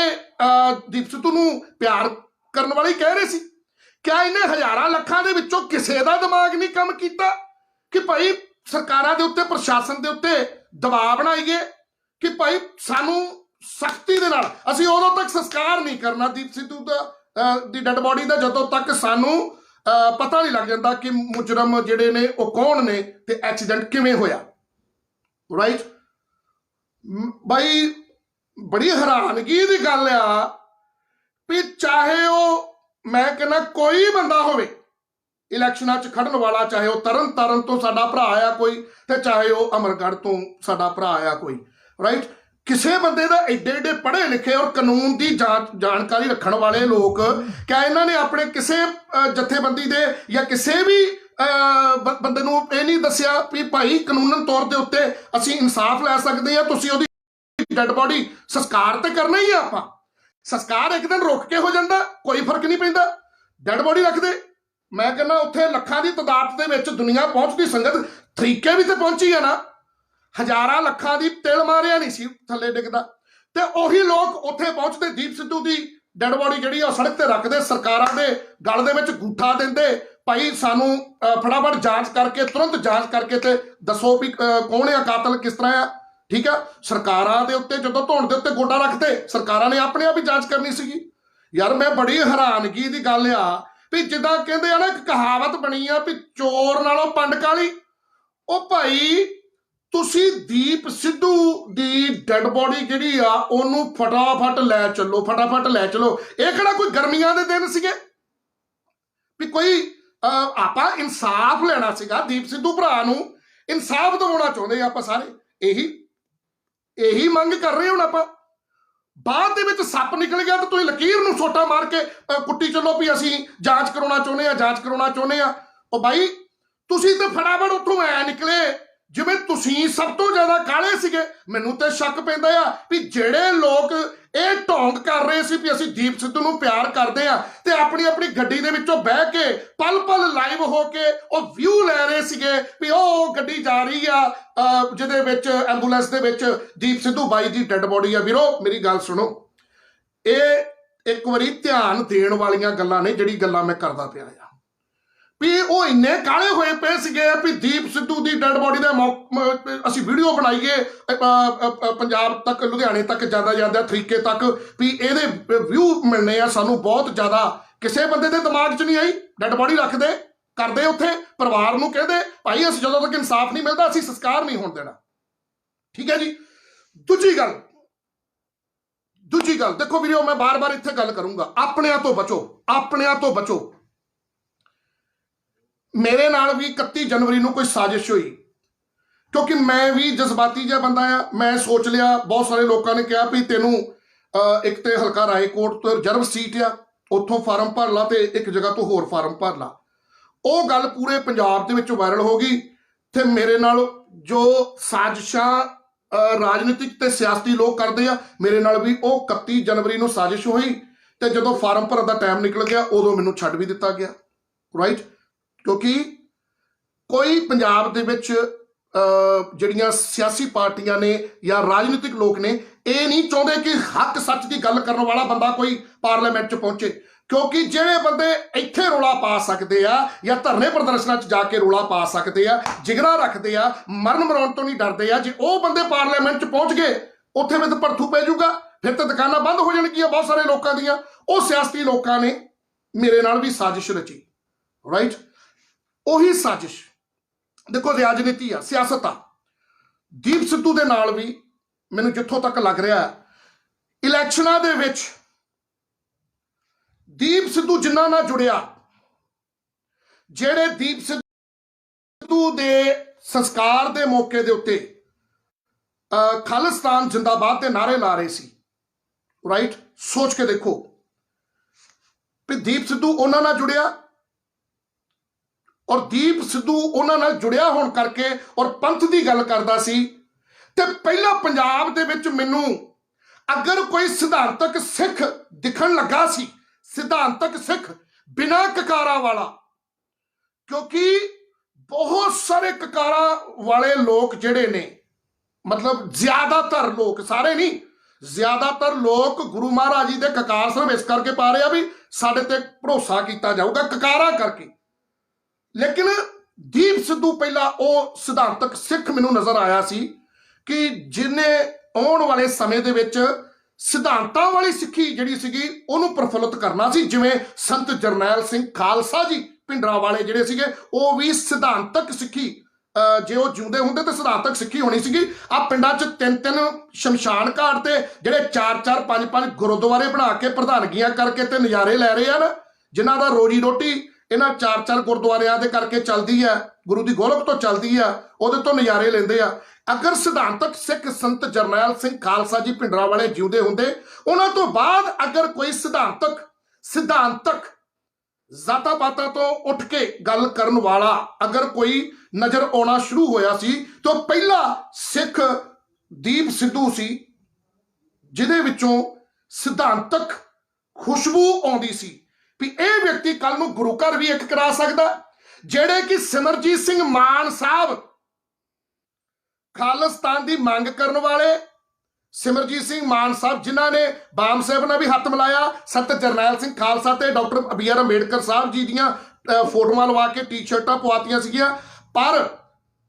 ਦੀਪ ਸਿੱਧੂ ਨੂੰ ਪਿਆਰ ਕਰਨ ਵਾਲੇ ਕਹਿ ਰਹੇ ਸੀ। ਕਿਆ ਇਹਨੇ ਹਜ਼ਾਰਾਂ ਲੱਖਾਂ ਦੇ ਵਿੱਚੋਂ ਕਿਸੇ ਦਾ ਦਿਮਾਗ ਨਹੀਂ ਕੰਮ ਕੀਤਾ ਕਿ ਭਾਈ ਸਰਕਾਰਾਂ ਦੇ ਉੱਤੇ, ਪ੍ਰਸ਼ਾਸਨ ਦੇ ਉੱਤੇ ਦਬਾਅ ਬਣਾਈਏ ਕਿ ਭਾਈ ਸਾਨੂੰ ਸਖਤੀ ਦੇ ਨਾਲ, ਅਸੀਂ ਉਦੋਂ ਤੱਕ ਸੰਸਕਾਰ ਨਹੀਂ ਕਰਨਾ ਦੀਪ ਸਿੱਧੂ ਦਾ ਦੀ ਡੈਡ ਬੋਡੀ ਦਾ ਜਦੋਂ ਤੱਕ ਸਾਨੂੰ ਪਤਾ ਨਹੀਂ ਲੱਗ ਜਾਂਦਾ ਕਿ ਮੁਜਰਮ ਜਿਹੜੇ ਨੇ ਉਹ ਕੌਣ ਨੇ ਤੇ ਐਕਸੀਡੈਂਟ ਕਿਵੇਂ ਹੋਇਆ, ਰਾਈਟ। ਬਾਈ ਬੜੀ ਹੈਰਾਨਗੀ ਦੀ ਗੱਲ ਆ ਵੀ ਚਾਹੇ ਉਹ, ਮੈਂ ਕਹਿੰਦਾ ਕੋਈ ਬੰਦਾ ਹੋਵੇ ਇਲੈਕਸ਼ਨਾਂ 'ਚ ਖੜਨ ਵਾਲਾ, ਚਾਹੇ ਉਹ ਤਰਨ ਤਾਰਨ ਤੋਂ ਸਾਡਾ ਭਰਾ ਆ ਕੋਈ, ਤੇ ਚਾਹੇ ਉਹ ਅਮਰਗੜ੍ਹ ਤੋਂ ਸਾਡਾ ਭਰਾ ਆ ਕੋਈ, ਰਾਈਟ। ਕਿਸੇ ਬੰਦੇ ਦਾ ਏਡੇ ਪੜ੍ਹੇ ਲਿਖੇ ਔਰ ਕਾਨੂੰਨ ਦੀ ਜਾਣਕਾਰੀ ਰੱਖਣ ਵਾਲੇ ਲੋਕ, ਕਿਆ ਇਹਨਾਂ ਨੇ ਆਪਣੇ ਕਿਸੇ ਜਥੇਬੰਦੀ ਦੇ ਜਾਂ ਕਿਸੇ ਵੀ ਬੰਦੇ ਨੂੰ ਇਹ ਨਹੀਂ ਦੱਸਿਆ ਵੀ ਭਾਈ ਕਾਨੂੰਨਨ ਤੌਰ ਦੇ ਉੱਤੇ ਅਸੀਂ ਇਨਸਾਫ ਲੈ ਸਕਦੇ ਹਾਂ, ਤੁਸੀਂ ਉਹਦੀ ਡੈਡ ਬੋਡੀ ਸੰਸਕਾਰ ਤੇ ਕਰਨਾ ਹੀ ਆ, ਆਪਾਂ ਸੰਸਕਾਰ ਇੱਕ ਦਿਨ ਰੁਕ ਕੇ ਹੋ ਜਾਂਦਾ, ਕੋਈ ਫਰਕ ਨਹੀਂ ਪੈਂਦਾ, ਡੈਡ ਬੋਡੀ ਰੱਖਦੇ। ਮੈਂ ਕਹਿੰਦਾ ਉੱਥੇ ਲੱਖਾਂ ਦੀ ਤਾਦਾਦ ਦੇ ਵਿੱਚ ਦੁਨੀਆ ਪਹੁੰਚਦੀ, ਸੰਗਤ ਤਰੀਕੇ ਵੀ ਤੇ ਪਹੁੰਚੀ ਆ ਨਾ, ਹਜ਼ਾਰਾਂ ਲੱਖਾਂ ਦੀ ਤਿਲ ਮਾਰਿਆ ਨਹੀਂ ਸੀ ਥੱਲੇ ਡਿੱਗਦਾ, ਤੇ ਉਹੀ ਲੋਕ ਉੱਥੇ ਪਹੁੰਚਦੇ, ਦੀਪ ਸਿੱਧੂ ਦੀ ਡੈਡ ਬੋਡੀ ਜਿਹੜੀ ਆ ਸੜਕ ਤੇ ਰੱਖਦੇ, ਸਰਕਾਰਾਂ ਦੇ ਗਲ ਦੇ ਵਿੱਚ ਗੂਠਾ ਦਿੰਦੇ, ਭਾਈ ਸਾਨੂੰ ਫਟਾਫਟ ਜਾਂਚ ਕਰਕੇ, ਤੁਰੰਤ ਜਾਂਚ ਕਰਕੇ ਤੇ ਦੱਸੋ ਵੀ ਕੌਣ ਆ ਕਾਤਲ, ਕਿਸ ਤਰ੍ਹਾਂ ਆ, ਠੀਕ ਆ। ਸਰਕਾਰਾਂ ਦੇ ਉੱਤੇ ਜਦੋਂ ਧੌਣ ਦੇ ਉੱਤੇ ਗੋਡਾ ਰੱਖਦੇ, ਸਰਕਾਰਾਂ ਨੇ ਆਪਣੇ ਆਪ ਹੀ ਜਾਂਚ ਕਰਨੀ ਸੀਗੀ। ਯਾਰ ਮੈਂ ਬੜੀ ਹੈਰਾਨਗੀ ਦੀ ਗੱਲ ਆ ਵੀ ਜਿੱਦਾਂ ਕਹਿੰਦੇ ਆ ਨਾ, ਇੱਕ ਕਹਾਵਤ ਬਣੀ ਆ ਵੀ ਚੋਰ ਨਾਲੋਂ ਪੰਡ ਕਾਲੀ। ਉਹ ਭਾਈ ਤੁਸੀਂ ਦੀਪ ਸਿੱਧੂ ਦੀ ਡੈਡ ਬੋਡੀ ਜਿਹੜੀ ਆ ਉਹਨੂੰ ਫਟਾਫਟ ਲੈ ਚੱਲੋ, ਫਟਾਫਟ ਲੈ ਚੱਲੋ। ਇਹ ਕਿਹੜਾ ਕੋਈ ਗਰਮੀਆਂ ਦੇ ਦਿਨ ਸੀਗੇ ਵੀ ਕੋਈ ਆਪਾਂ ਇਨਸਾਫ ਲੈਣਾ ਸੀਗਾ, ਦੀਪ ਸਿੱਧੂ ਭਰਾ ਨੂੰ ਇਨਸਾਫ ਦਿਵਾਉਣਾ ਚਾਹੁੰਦੇ ਆ ਆਪਾਂ ਸਾਰੇ, ਇਹੀ ਮੰਗ ਕਰ ਰਹੇ ਹੁਣ ਆਪਾਂ। ਬਾਅਦ ਦੇ ਵਿੱਚ ਸੱਪ ਨਿਕਲ ਗਿਆ ਤਾਂ ਤੁਸੀਂ ਲਕੀਰ ਨੂੰ ਸੋਟਾ ਮਾਰ ਕੇ ਕੁੱਟੀ ਚੱਲੋ ਵੀ ਅਸੀਂ ਜਾਂਚ ਕਰਾਉਣਾ ਚਾਹੁੰਦੇ ਆ, ਜਾਂਚ ਕਰਾਉਣਾ ਚਾਹੁੰਦੇ ਆ। ਉਹ ਬਾਈ ਤੁਸੀਂ ਤਾਂ ਫਟਾਫਟ ਉੱਥੋਂ ਐ ਨਿਕਲੇ ਜਿਵੇਂ ਤੁਸੀਂ ਸਭ ਤੋਂ ਜ਼ਿਆਦਾ ਕਾਲੇ ਸੀਗੇ। ਮੈਨੂੰ ਤੇ ਸ਼ੱਕ ਪੈਂਦਾ ਆ ਵੀ ਜਿਹੜੇ ਲੋਕ ਇਹ ਢੋਂਗ ਕਰ ਰਹੇ ਸੀ ਵੀ ਅਸੀਂ ਦੀਪ ਸਿੱਧੂ ਨੂੰ ਪਿਆਰ ਕਰਦੇ ਆ, ਤੇ ਆਪਣੀ ਆਪਣੀ ਗੱਡੀ ਦੇ ਵਿੱਚੋਂ ਬਹਿ ਕੇ ਪਲ ਪਲ ਲਾਈਵ ਹੋ ਕੇ ਉਹ ਵਿਊ ਲੈ ਰਹੇ ਸੀਗੇ ਵੀ ਉਹ ਗੱਡੀ ਜਾ ਰਹੀ ਆ ਜਿਹਦੇ ਵਿੱਚ ਐਂਬੂਲੈਂਸ ਦੇ ਵਿੱਚ ਦੀਪ ਸਿੱਧੂ ਬਾਈ ਦੀ ਡੈਡ ਬੋਡੀ ਆ। ਵੀਰੋ ਮੇਰੀ ਗੱਲ ਸੁਣੋ, ਇਹ ਇੱਕ ਵਾਰੀ ਧਿਆਨ ਦੇਣ ਵਾਲੀਆਂ ਗੱਲਾਂ ਨੇ, ਜਿਹੜੀ ਗੱਲਾਂ ਮੈਂ ਕਰਦਾ ਪਿਆ ਆ ਵੀ ਉਹ ਇੰਨੇ ਕਾਲੇ ਹੋਏ ਪਏ ਸੀਗੇ ਵੀ ਦੀਪ ਸਿੱਧੂ ਦੀ ਡੈਡ ਬੋਡੀ ਦੇ ਅਸੀਂ ਵੀਡੀਓ ਬਣਾਈਏ ਪੰਜਾਬ ਤੱਕ, ਲੁਧਿਆਣੇ ਤੱਕ ਜਾਂਦਾ ਤਰੀਕੇ ਤੱਕ ਵੀ ਇਹਦੇ ਵਿਊ ਮਿਲਣੇ ਆ ਸਾਨੂੰ ਬਹੁਤ ਜ਼ਿਆਦਾ। ਕਿਸੇ ਬੰਦੇ ਦੇ ਦਿਮਾਗ 'ਚ ਨਹੀਂ ਆਈ। ਡੈਡ ਬੋਡੀ ਰੱਖਦੇ ਕਰਦੇ ਉੱਥੇ, ਪਰਿਵਾਰ ਨੂੰ ਕਹਿੰਦੇ ਭਾਈ ਅਸੀਂ ਜਦੋਂ ਤੱਕ ਇਨਸਾਫ ਨਹੀਂ ਮਿਲਦਾ ਅਸੀਂ ਸੰਸਕਾਰ ਨਹੀਂ ਹੋਣ ਦੇਣਾ। ਠੀਕ ਹੈ ਜੀ। ਦੂਜੀ ਗੱਲ ਦੇਖੋ ਵੀਡੀਓ, ਮੈਂ ਬਾਰ-ਬਾਰ ਇੱਥੇ ਗੱਲ ਕਰੂੰਗਾ, ਆਪਣਿਆਂ ਤੋਂ ਬਚੋ। ਮੇਰੇ ਨਾਲ ਵੀ 31 ਜਨਵਰੀ ਨੂੰ ਕੋਈ ਸਾਜ਼ਿਸ਼ ਹੋਈ, ਕਿਉਂਕਿ ਮੈਂ ਵੀ ਜਜ਼ਬਾਤੀ ਜਿਹਾ ਬੰਦਾ ਆ। ਮੈਂ ਸੋਚ ਲਿਆ, ਬਹੁਤ ਸਾਰੇ ਲੋਕਾਂ ਨੇ ਕਿਹਾ ਵੀ ਤੈਨੂੰ ਇੱਕ ਤੇ ਹਲਕਾ ਰਾਏਕੋਟ ਤੋਂ ਰਿਜ਼ਰਵ ਸੀਟ ਆ, ਉੱਥੋਂ ਫਾਰਮ ਭਰ ਲਾ ਤੇ ਇੱਕ ਜਗ੍ਹਾ ਤੋਂ ਹੋਰ ਫਾਰਮ ਭਰ ਲਾ। ਉਹ ਗੱਲ ਪੂਰੇ ਪੰਜਾਬ ਦੇ ਵਿੱਚ ਵਾਇਰਲ ਹੋ ਗਈ ਤੇ ਮੇਰੇ ਨਾਲ ਜੋ ਸਾਜ਼ਿਸ਼ਾਂ ਰਾਜਨੀਤਿਕ ਤੇ ਸਿਆਸਤੀ ਲੋਕ ਕਰਦੇ ਆ, ਮੇਰੇ ਨਾਲ ਵੀ ਉਹ 31 ਜਨਵਰੀ ਨੂੰ ਸਾਜ਼ਿਸ਼ ਹੋਈ ਤੇ ਜਦੋਂ ਫਾਰਮ ਭਰਨ ਦਾ ਟਾਈਮ ਨਿਕਲ ਗਿਆ ਉਦੋਂ ਮੈਨੂੰ ਛੱਡ ਵੀ ਦਿੱਤਾ ਗਿਆ। ਰਾਈਟ, ਕਿਉਂਕਿ ਕੋਈ ਪੰਜਾਬ ਦੇ ਵਿੱਚ ਜਿਹੜੀਆਂ ਸਿਆਸੀ ਪਾਰਟੀਆਂ ਨੇ ਜਾਂ ਰਾਜਨੀਤਿਕ ਲੋਕ ਨੇ ਇਹ ਨਹੀਂ ਚਾਹੁੰਦੇ ਕਿ ਹੱਕ ਸੱਚ ਦੀ ਗੱਲ ਕਰਨ ਵਾਲਾ ਬੰਦਾ ਕੋਈ ਪਾਰਲੀਮੈਂਟ 'ਚ ਪਹੁੰਚੇ, ਕਿਉਂਕਿ ਜਿਹੜੇ ਬੰਦੇ ਇੱਥੇ ਰੌਲਾ ਪਾ ਸਕਦੇ ਆ ਜਾਂ ਧਰਨੇ ਪ੍ਰਦਰਸ਼ਨਾਂ 'ਚ ਜਾ ਕੇ ਰੌਲਾ ਪਾ ਸਕਦੇ ਆ, ਜਿਗਰਾ ਰੱਖਦੇ ਆ, ਮਰਨ ਮਰਾਉਣ ਤੋਂ ਨਹੀਂ ਡਰਦੇ ਆ, ਜੇ ਉਹ ਬੰਦੇ ਪਾਰਲੀਮੈਂਟ 'ਚ ਪਹੁੰਚ ਗਏ ਉੱਥੇ ਵੀ ਤਾਂ ਭੜਥੂ ਪੈ ਜਾਊਗਾ, ਫਿਰ ਤਾਂ ਦੁਕਾਨਾਂ ਬੰਦ ਹੋ ਜਾਣਗੀਆਂ ਬਹੁਤ ਸਾਰੇ ਲੋਕਾਂ ਦੀਆਂ। ਉਹ ਸਿਆਸਤੀ ਲੋਕਾਂ ਨੇ ਮੇਰੇ ਨਾਲ ਵੀ ਸਾਜ਼ਿਸ਼ ਰਚੀ। ਰਾਈਟ, ਉਹੀ ਸਾਜ਼ਿਸ਼ ਦੇਖੋ, ਰਾਜਨੀਤੀ ਆ, ਸਿਆਸਤ ਆ। ਦੀਪ ਸਿੱਧੂ ਦੇ ਨਾਲ ਵੀ ਮੈਨੂੰ ਜਿੱਥੋਂ ਤੱਕ ਲੱਗ ਰਿਹਾ ਇਲੈਕਸ਼ਨਾਂ ਦੇ ਵਿੱਚ ਦੀਪ ਸਿੱਧੂ ਜਿਨ੍ਹਾਂ ਨਾਲ ਜੁੜਿਆ, ਜਿਹੜੇ ਦੀਪ ਸਿੱਧੂ ਦੇ ਸੰਸਕਾਰ ਦੇ ਮੌਕੇ ਦੇ ਉੱਤੇ ਖਾਲਿਸਤਾਨ ਜਿੰਦਾਬਾਦ ਦੇ ਨਾਰੇ ਲਾ ਰਹੇ ਸੀ। ਰਾਈਟ, ਸੋਚ ਕੇ ਦੇਖੋ ਵੀ ਦੀਪ ਸਿੱਧੂ ਉਹਨਾਂ ਨਾਲ ਜੁੜਿਆ ਔਰ ਦੀਪ ਸਿੱਧੂ ਉਹਨਾਂ ਨਾਲ ਜੁੜਿਆ ਹੋਣ ਕਰਕੇ ਔਰ ਪੰਥ ਦੀ ਗੱਲ ਕਰਦਾ ਸੀ ਤੇ ਪਹਿਲਾਂ ਪੰਜਾਬ ਦੇ ਵਿੱਚ ਮੈਨੂੰ ਅਗਰ ਕੋਈ ਸਿਧਾਂਤਕ ਸਿੱਖ ਦਿਖਣ ਲੱਗਾ ਸੀ, ਸਿਧਾਂਤਕ ਸਿੱਖ ਬਿਨਾਂ ਕਕਾਰਾਂ ਵਾਲਾ, ਕਿਉਂਕਿ ਬਹੁਤ ਸਾਰੇ ਕਕਾਰਾਂ ਵਾਲੇ ਲੋਕ ਜਿਹੜੇ ਨੇ, ਮਤਲਬ ਜ਼ਿਆਦਾਤਰ ਲੋਕ, ਸਾਰੇ ਨਹੀਂ, ਜ਼ਿਆਦਾਤਰ ਲੋਕ ਗੁਰੂ ਮਹਾਰਾਜ ਜੀ ਦੇ ਕਕਾਰ ਸਿਰਫ ਇਸ ਕਰਕੇ ਪਾ ਰਹੇ ਆ ਵੀ ਸਾਡੇ ਤੇ ਭਰੋਸਾ ਕੀਤਾ ਜਾਊਗਾ ਕਕਾਰਾਂ ਕਰਕੇ। ਲੇਕਿਨ ਦੀਪ ਸਿੱਧੂ ਪਹਿਲਾਂ ਉਹ ਸਿਧਾਂਤਕ ਸਿੱਖ ਮੈਨੂੰ ਨਜ਼ਰ ਆਇਆ ਸੀ ਕਿ ਜਿਹਨੇ ਆਉਣ ਵਾਲੇ ਸਮੇਂ ਦੇ ਵਿੱਚ ਸਿਧਾਂਤਾਂ ਵਾਲੀ ਸਿੱਖੀ ਜਿਹੜੀ ਸੀਗੀ ਉਹਨੂੰ ਪ੍ਰਫੁੱਲਤ ਕਰਨਾ ਸੀ। ਜਿਵੇਂ ਸੰਤ ਜਰਨੈਲ ਸਿੰਘ ਖਾਲਸਾ ਜੀ ਭਿੰਡਰਾਂ ਵਾਲੇ ਜਿਹੜੇ ਸੀਗੇ, ਉਹ ਵੀ ਸਿਧਾਂਤਕ ਸਿੱਖੀ, ਜੇ ਉਹ ਜਿਉਂਦੇ ਹੁੰਦੇ ਤਾਂ ਸਿਧਾਂਤਕ ਸਿੱਖੀ ਹੋਣੀ ਸੀਗੀ। ਆ ਪਿੰਡਾਂ 'ਚ 3-3 ਸ਼ਮਸ਼ਾਨ ਘਾਟ ਤੇ ਜਿਹੜੇ 4-4 5-5 ਗੁਰਦੁਆਰੇ ਬਣਾ ਕੇ ਪ੍ਰਧਾਨਗੀਆਂ ਕਰਕੇ ਤੇ ਨਜ਼ਾਰੇ ਲੈ ਰਹੇ ਹਨ, ਜਿਨ੍ਹਾਂ ਦਾ ਰੋਜੀ ਰੋਟੀ ਇਹਨਾਂ 4-4 ਗੁਰਦੁਆਰਿਆਂ ਦੇ ਕਰਕੇ ਚੱਲਦੀ ਹੈ, ਗੁਰੂ ਦੀ ਗੋਲਕ ਤੋਂ ਚੱਲਦੀ ਆ, ਉਹਦੇ ਤੋਂ ਨਜ਼ਾਰੇ ਲੈਂਦੇ ਆ। ਅਗਰ ਸਿਧਾਂਤਕ ਸਿੱਖ ਸੰਤ ਜਰਨੈਲ ਸਿੰਘ ਖਾਲਸਾ ਜੀ ਭਿੰਡਰਾਂ ਵਾਲੇ ਜਿਉਂਦੇ ਹੁੰਦੇ, ਉਹਨਾਂ ਤੋਂ ਬਾਅਦ ਅਗਰ ਕੋਈ ਸਿਧਾਂਤਕ ਜ਼ਾਤਾਂ ਪਾਤਾਂ ਤੋਂ ਉੱਠ ਕੇ ਗੱਲ ਕਰਨ ਵਾਲਾ ਅਗਰ ਕੋਈ ਨਜ਼ਰ ਆਉਣਾ ਸ਼ੁਰੂ ਹੋਇਆ ਸੀ ਤਾਂ ਪਹਿਲਾ ਸਿੱਖ ਦੀਪ ਸਿੱਧੂ ਸੀ, ਜਿਹਦੇ ਵਿੱਚੋਂ ਸਿਧਾਂਤਕ ਖੁਸ਼ਬੂ ਆਉਂਦੀ ਸੀ ਵੀ ਇਹ ਵਿਅਕਤੀ ਕੱਲ ਨੂੰ ਗੁਰੂ ਘਰ ਵੀ ਇੱਕ ਕਰਾ ਸਕਦਾ। ਜਿਹੜੇ ਕਿ ਸਿਮਰਜੀਤ ਸਿੰਘ ਮਾਨ ਸਾਹਿਬ, ਖਾਲਿਸਤਾਨ ਦੀ ਮੰਗ ਕਰਨ ਵਾਲੇ ਸਿਮਰਜੀਤ ਸਿੰਘ ਮਾਨ ਸਾਹਿਬ, ਜਿਨ੍ਹਾਂ ਨੇ ਬਾਮ ਸਾਹਿਬ ਨਾਲ ਵੀ ਹੱਥ ਮਿਲਾਇਆ, ਸੰਤ ਜਰਨੈਲ ਸਿੰਘ ਖਾਲਸਾ ਤੇ ਡਾਕਟਰ BR ਅੰਬੇਡਕਰ ਸਾਹਿਬ ਜੀ ਦੀਆਂ ਫੋਟੋਆਂ ਲਵਾ ਕੇ ਟੀ-ਸ਼ਰਟਾਂ ਪਵਾਤੀਆਂ ਸੀਗੀਆਂ, ਪਰ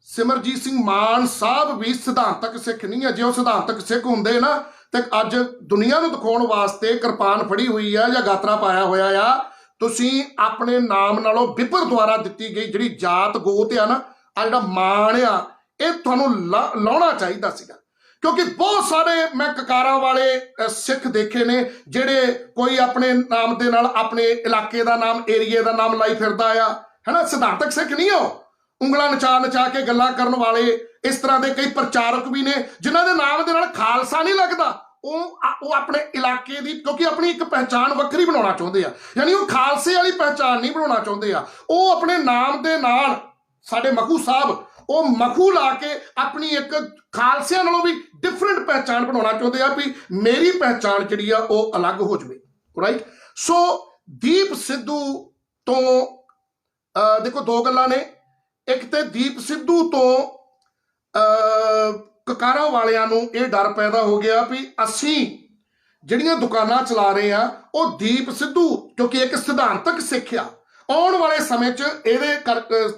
ਸਿਮਰਜੀਤ ਸਿੰਘ ਮਾਨ ਸਾਹਿਬ ਵੀ ਸਿਧਾਂਤਕ ਸਿੱਖ ਨਹੀਂ ਹੈ। ਜੇ ਉਹ ਸਿਧਾਂਤਕ ਸਿੱਖ ਹੁੰਦੇ ਨਾ ਤੇ ਅੱਜ ਦੁਨੀਆ ਨੂੰ ਦਿਖਾਉਣ ਵਾਸਤੇ ਕਿਰਪਾਨ ਫੜੀ ਹੋਈ ਆ ਜਾਂ ਗਾਤਰਾ ਪਾਇਆ ਹੋਇਆ ਆ, ਤੁਸੀਂ ਆਪਣੇ ਨਾਮ ਨਾਲੋਂ ਵਿਪਰ ਦੁਆਰਾ ਦਿੱਤੀ ਗਈ ਜਿਹੜੀ ਜਾਤ ਗੋਤ ਆ ਨਾ, ਆ ਜਿਹੜਾ ਮਾਣ ਆ, ਇਹ ਤੁਹਾਨੂੰ ਲਾਉਣਾ ਚਾਹੀਦਾ ਸੀਗਾ। ਕਿਉਂਕਿ ਬਹੁਤ ਸਾਰੇ ਮੈਂ ਕਕਾਰਾਂ ਵਾਲੇ ਸਿੱਖ ਦੇਖੇ ਨੇ ਜਿਹੜੇ ਕੋਈ ਆਪਣੇ ਨਾਮ ਦੇ ਨਾਲ ਆਪਣੇ ਇਲਾਕੇ ਦਾ ਨਾਮ, ਏਰੀਏ ਦਾ ਨਾਮ ਲਾਈ ਫਿਰਦਾ ਆ, ਹੈਨਾ। ਸਿਧਾਂਤਕ ਸਿੱਖ ਨਹੀਂ ਹੋ, ਉਂਗਲਾਂ ਨਚਾ ਕੇ ਗੱਲਾਂ ਕਰਨ ਵਾਲੇ ਇਸ ਤਰ੍ਹਾਂ ਦੇ ਕਈ ਪ੍ਰਚਾਰਕ ਵੀ ਨੇ ਜਿਨ੍ਹਾਂ ਦੇ ਨਾਮ ਦੇ ਨਾਲ ਖਾਲਸਾ ਨਹੀਂ ਲੱਗਦਾ। ਉਹ ਆਪਣੇ ਇਲਾਕੇ ਦੀ, ਕਿਉਂਕਿ ਆਪਣੀ ਇੱਕ ਪਹਿਚਾਣ ਵੱਖਰੀ ਬਣਾਉਣਾ ਚਾਹੁੰਦੇ ਆ, ਯਾਨੀ ਉਹ ਖਾਲਸੇ ਵਾਲੀ ਪਹਿਚਾਣ ਨਹੀਂ ਬਣਾਉਣਾ ਚਾਹੁੰਦੇ ਆ। ਉਹ ਆਪਣੇ ਨਾਮ ਦੇ ਨਾਲ, ਸਾਡੇ ਮਖੂ ਸਾਹਿਬ, ਉਹ ਮਖੂ ਲਾ ਕੇ ਆਪਣੀ ਇੱਕ ਖਾਲਸਿਆਂ ਨਾਲੋਂ ਵੀ ਡਿਫਰੈਂਟ ਪਹਿਚਾਣ ਬਣਾਉਣਾ ਚਾਹੁੰਦੇ ਆ ਵੀ ਮੇਰੀ ਪਹਿਚਾਣ ਜਿਹੜੀ ਆ ਉਹ ਅਲੱਗ ਹੋ ਜਾਵੇ। ਰਾਈਟ, ਸੋ ਦੀਪ ਸਿੱਧੂ ਤੋਂ ਦੇਖੋ ਦੋ ਗੱਲਾਂ ਨੇ। ਇੱਕ ਤੇ ਦੀਪ ਸਿੱਧੂ ਤੋਂ ਕਕਾਰਾਂ ਵਾਲਿਆਂ ਨੂੰ ਇਹ ਡਰ ਪੈਦਾ ਹੋ ਗਿਆ ਵੀ ਅਸੀਂ ਜਿਹੜੀਆਂ ਦੁਕਾਨਾਂ ਚਲਾ ਰਹੇ ਆ ਉਹ ਦੀਪ ਸਿੱਧੂ ਕਿਉਂਕਿ ਇੱਕ ਸਿਧਾਂਤਕ ਸਿੱਖ ਆ। ਆਉਣ ਵਾਲੇ ਸਮੇਂ 'ਚ ਇਹਦੇ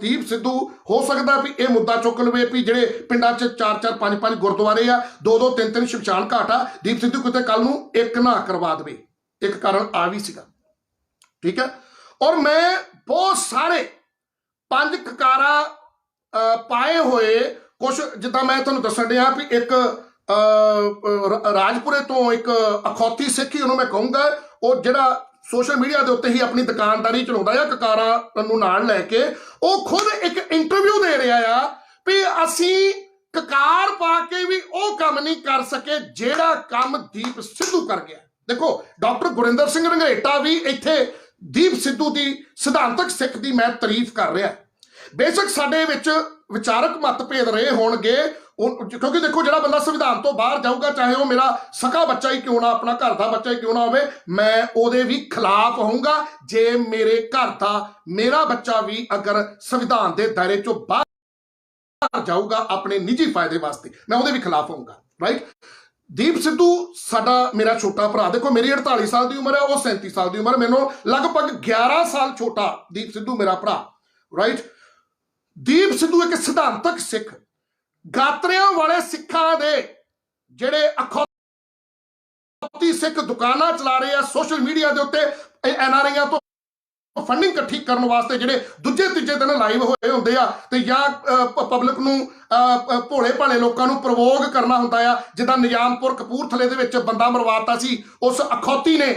ਦੀਪ ਸਿੱਧੂ ਹੋ ਸਕਦਾ ਵੀ ਇਹ ਮੁੱਦਾ ਚੁੱਕ ਲਵੇ ਵੀ ਜਿਹੜੇ ਪਿੰਡਾਂ 'ਚ 4-4 5-5 ਗੁਰਦੁਆਰੇ ਆ, 2-2 3-3 ਸ਼ਮਸ਼ਾਨ ਘਾਟ ਆ, ਦੀਪ ਸਿੱਧੂ ਕਿਤੇ ਕੱਲ ਨੂੰ ਇੱਕ ਨਾ ਕਰਵਾ ਦੇਵੇ। ਇੱਕ ਕਾਰਨ ਆ ਵੀ ਸੀਗਾ, ਠੀਕ ਹੈ। ਔਰ ਮੈਂ ਬਹੁਤ ਸਾਰੇ 5 ਕਕਾਰਾਂ ਪਾਏ ਹੋਏ ਕੁਛ, ਜਿੱਦਾਂ ਮੈਂ ਤੁਹਾਨੂੰ ਦੱਸਣ ਡਿਆ ਵੀ ਇੱਕ ਰਾਜਪੁਰੇ ਤੋਂ ਇੱਕ ਅਖੌਤੀ ਸਿੱਖ ਹੀ ਉਹਨੂੰ ਮੈਂ ਕਹੂੰਗਾ, ਉਹ ਜਿਹੜਾ ਸੋਸ਼ਲ ਮੀਡੀਆ ਦੇ ਉੱਤੇ ਹੀ ਆਪਣੀ ਦੁਕਾਨਦਾਰੀ ਚਲਾਉਂਦਾ ਆ ਕਕਾਰਾਂ ਨੂੰ ਨਾਲ ਲੈ ਕੇ, ਉਹ ਖੁਦ ਇੱਕ ਇੰਟਰਵਿਊ ਦੇ ਰਿਹਾ ਆ ਵੀ ਅਸੀਂ ਕਕਾਰ ਪਾ ਕੇ ਵੀ ਉਹ ਕੰਮ ਨਹੀਂ ਕਰ ਸਕੇ ਜਿਹੜਾ ਕੰਮ ਦੀਪ ਸਿੱਧੂ ਕਰ ਗਿਆ। ਦੇਖੋ ਡਾਕਟਰ ਗੁਰਿੰਦਰ ਸਿੰਘ ਰੰਘਰੇਟਾ ਵੀ ਇੱਥੇ ਦੀਪ ਸਿੱਧੂ ਦੀ ਸਿਧਾਂਤਕ ਸਿੱਖ ਦੀ ਮੈਂ ਤਾਰੀਫ ਕਰ ਰਿਹਾ। ਬੇਸ਼ੱਕ ਸਾਡੇ ਵਿੱਚ ਵਿਚਾਰਕ ਮਤਭੇਦ ਰਹੇ ਹੋਣਗੇ, ਕਿਉਂਕਿ ਦੇਖੋ ਜਿਹੜਾ ਬੰਦਾ ਸੰਵਿਧਾਨ ਤੋਂ ਬਾਹਰ ਜਾਊਗਾ, ਚਾਹੇ ਉਹ ਮੇਰਾ ਸਕਾ ਬੱਚਾ ਹੀ ਕਿਉਂ ਨਾ, ਆਪਣਾ ਘਰ ਦਾ ਬੱਚਾ ਹੀ ਕਿਉਂ ਨਾ ਹੋਵੇ, ਮੈਂ ਉਹਦੇ ਵੀ ਖਿਲਾਫ ਹੋਊਂਗਾ। ਜੇ ਮੇਰੇ ਘਰ ਦਾ ਮੇਰਾ ਬੱਚਾ ਵੀ ਅਗਰ ਸੰਵਿਧਾਨ ਦੇ ਦਾਇਰੇ ਚੋਂ ਬਾਹਰ ਜਾਊਗਾ ਆਪਣੇ ਨਿੱਜੀ ਫਾਇਦੇ ਵਾਸਤੇ, ਮੈਂ ਉਹਦੇ ਵੀ ਖਿਲਾਫ ਹੋਊਂਗਾ, ਰਾਈਟ। ਦੀਪ ਸਿੱਧੂ ਸਾਡਾ ਮੇਰਾ ਛੋਟਾ ਭਰਾ, ਦੇਖੋ ਮੇਰੀ 48 ਸਾਲ ਦੀ ਉਮਰ ਹੈ, ਉਹ 37 ਸਾਲ ਦੀ ਉਮਰ, ਮੈਨੂੰ ਲਗਭਗ 11 ਸਾਲ ਛੋਟਾ ਦੀਪ ਸਿੱਧੂ ਮੇਰਾ ਭਰਾ, ਰਾਈਟ। ਦੀਪ ਸਿੱਧੂ ਇੱਕ ਸਿਧਾਂਤਕ ਸਿੱਖ, ਗਾਤਰਿਆਂ ਵਾਲੇ ਸਿੱਖਾਂ ਦੇ ਜਿਹੜੇ ਅਖੌਤੀ ਸਿੱਖ ਦੁਕਾਨਾਂ ਚਲਾ ਰਹੇ ਆ ਸੋਸ਼ਲ ਮੀਡੀਆ ਦੇ ਉੱਤੇ, NRIਆਂ ਤੋਂ ਫੰਡਿੰਗ ਇਕੱਠੀ ਕਰਨ ਵਾਸਤੇ, ਜਿਹੜੇ ਦੂਜੇ ਤੀਜੇ ਦਿਨ ਲਾਈਵ ਹੋਏ ਹੁੰਦੇ ਆ ਤੇ ਜਾਂ ਪਬਲਿਕ ਨੂੰ ਭੋਲੇ ਭਾਲੇ ਲੋਕਾਂ ਨੂੰ ਪ੍ਰਵੋਗ ਕਰਨਾ ਹੁੰਦਾ ਆ। ਜਿੱਦਾਂ ਨਿਜ਼ਾਮਪੁਰ ਕਪੂਰਥਲੇ ਦੇ ਵਿੱਚ ਬੰਦਾ ਮਰਵਾਤਾ ਸੀ, ਉਸ ਅਖੌਤੀ ਨੇ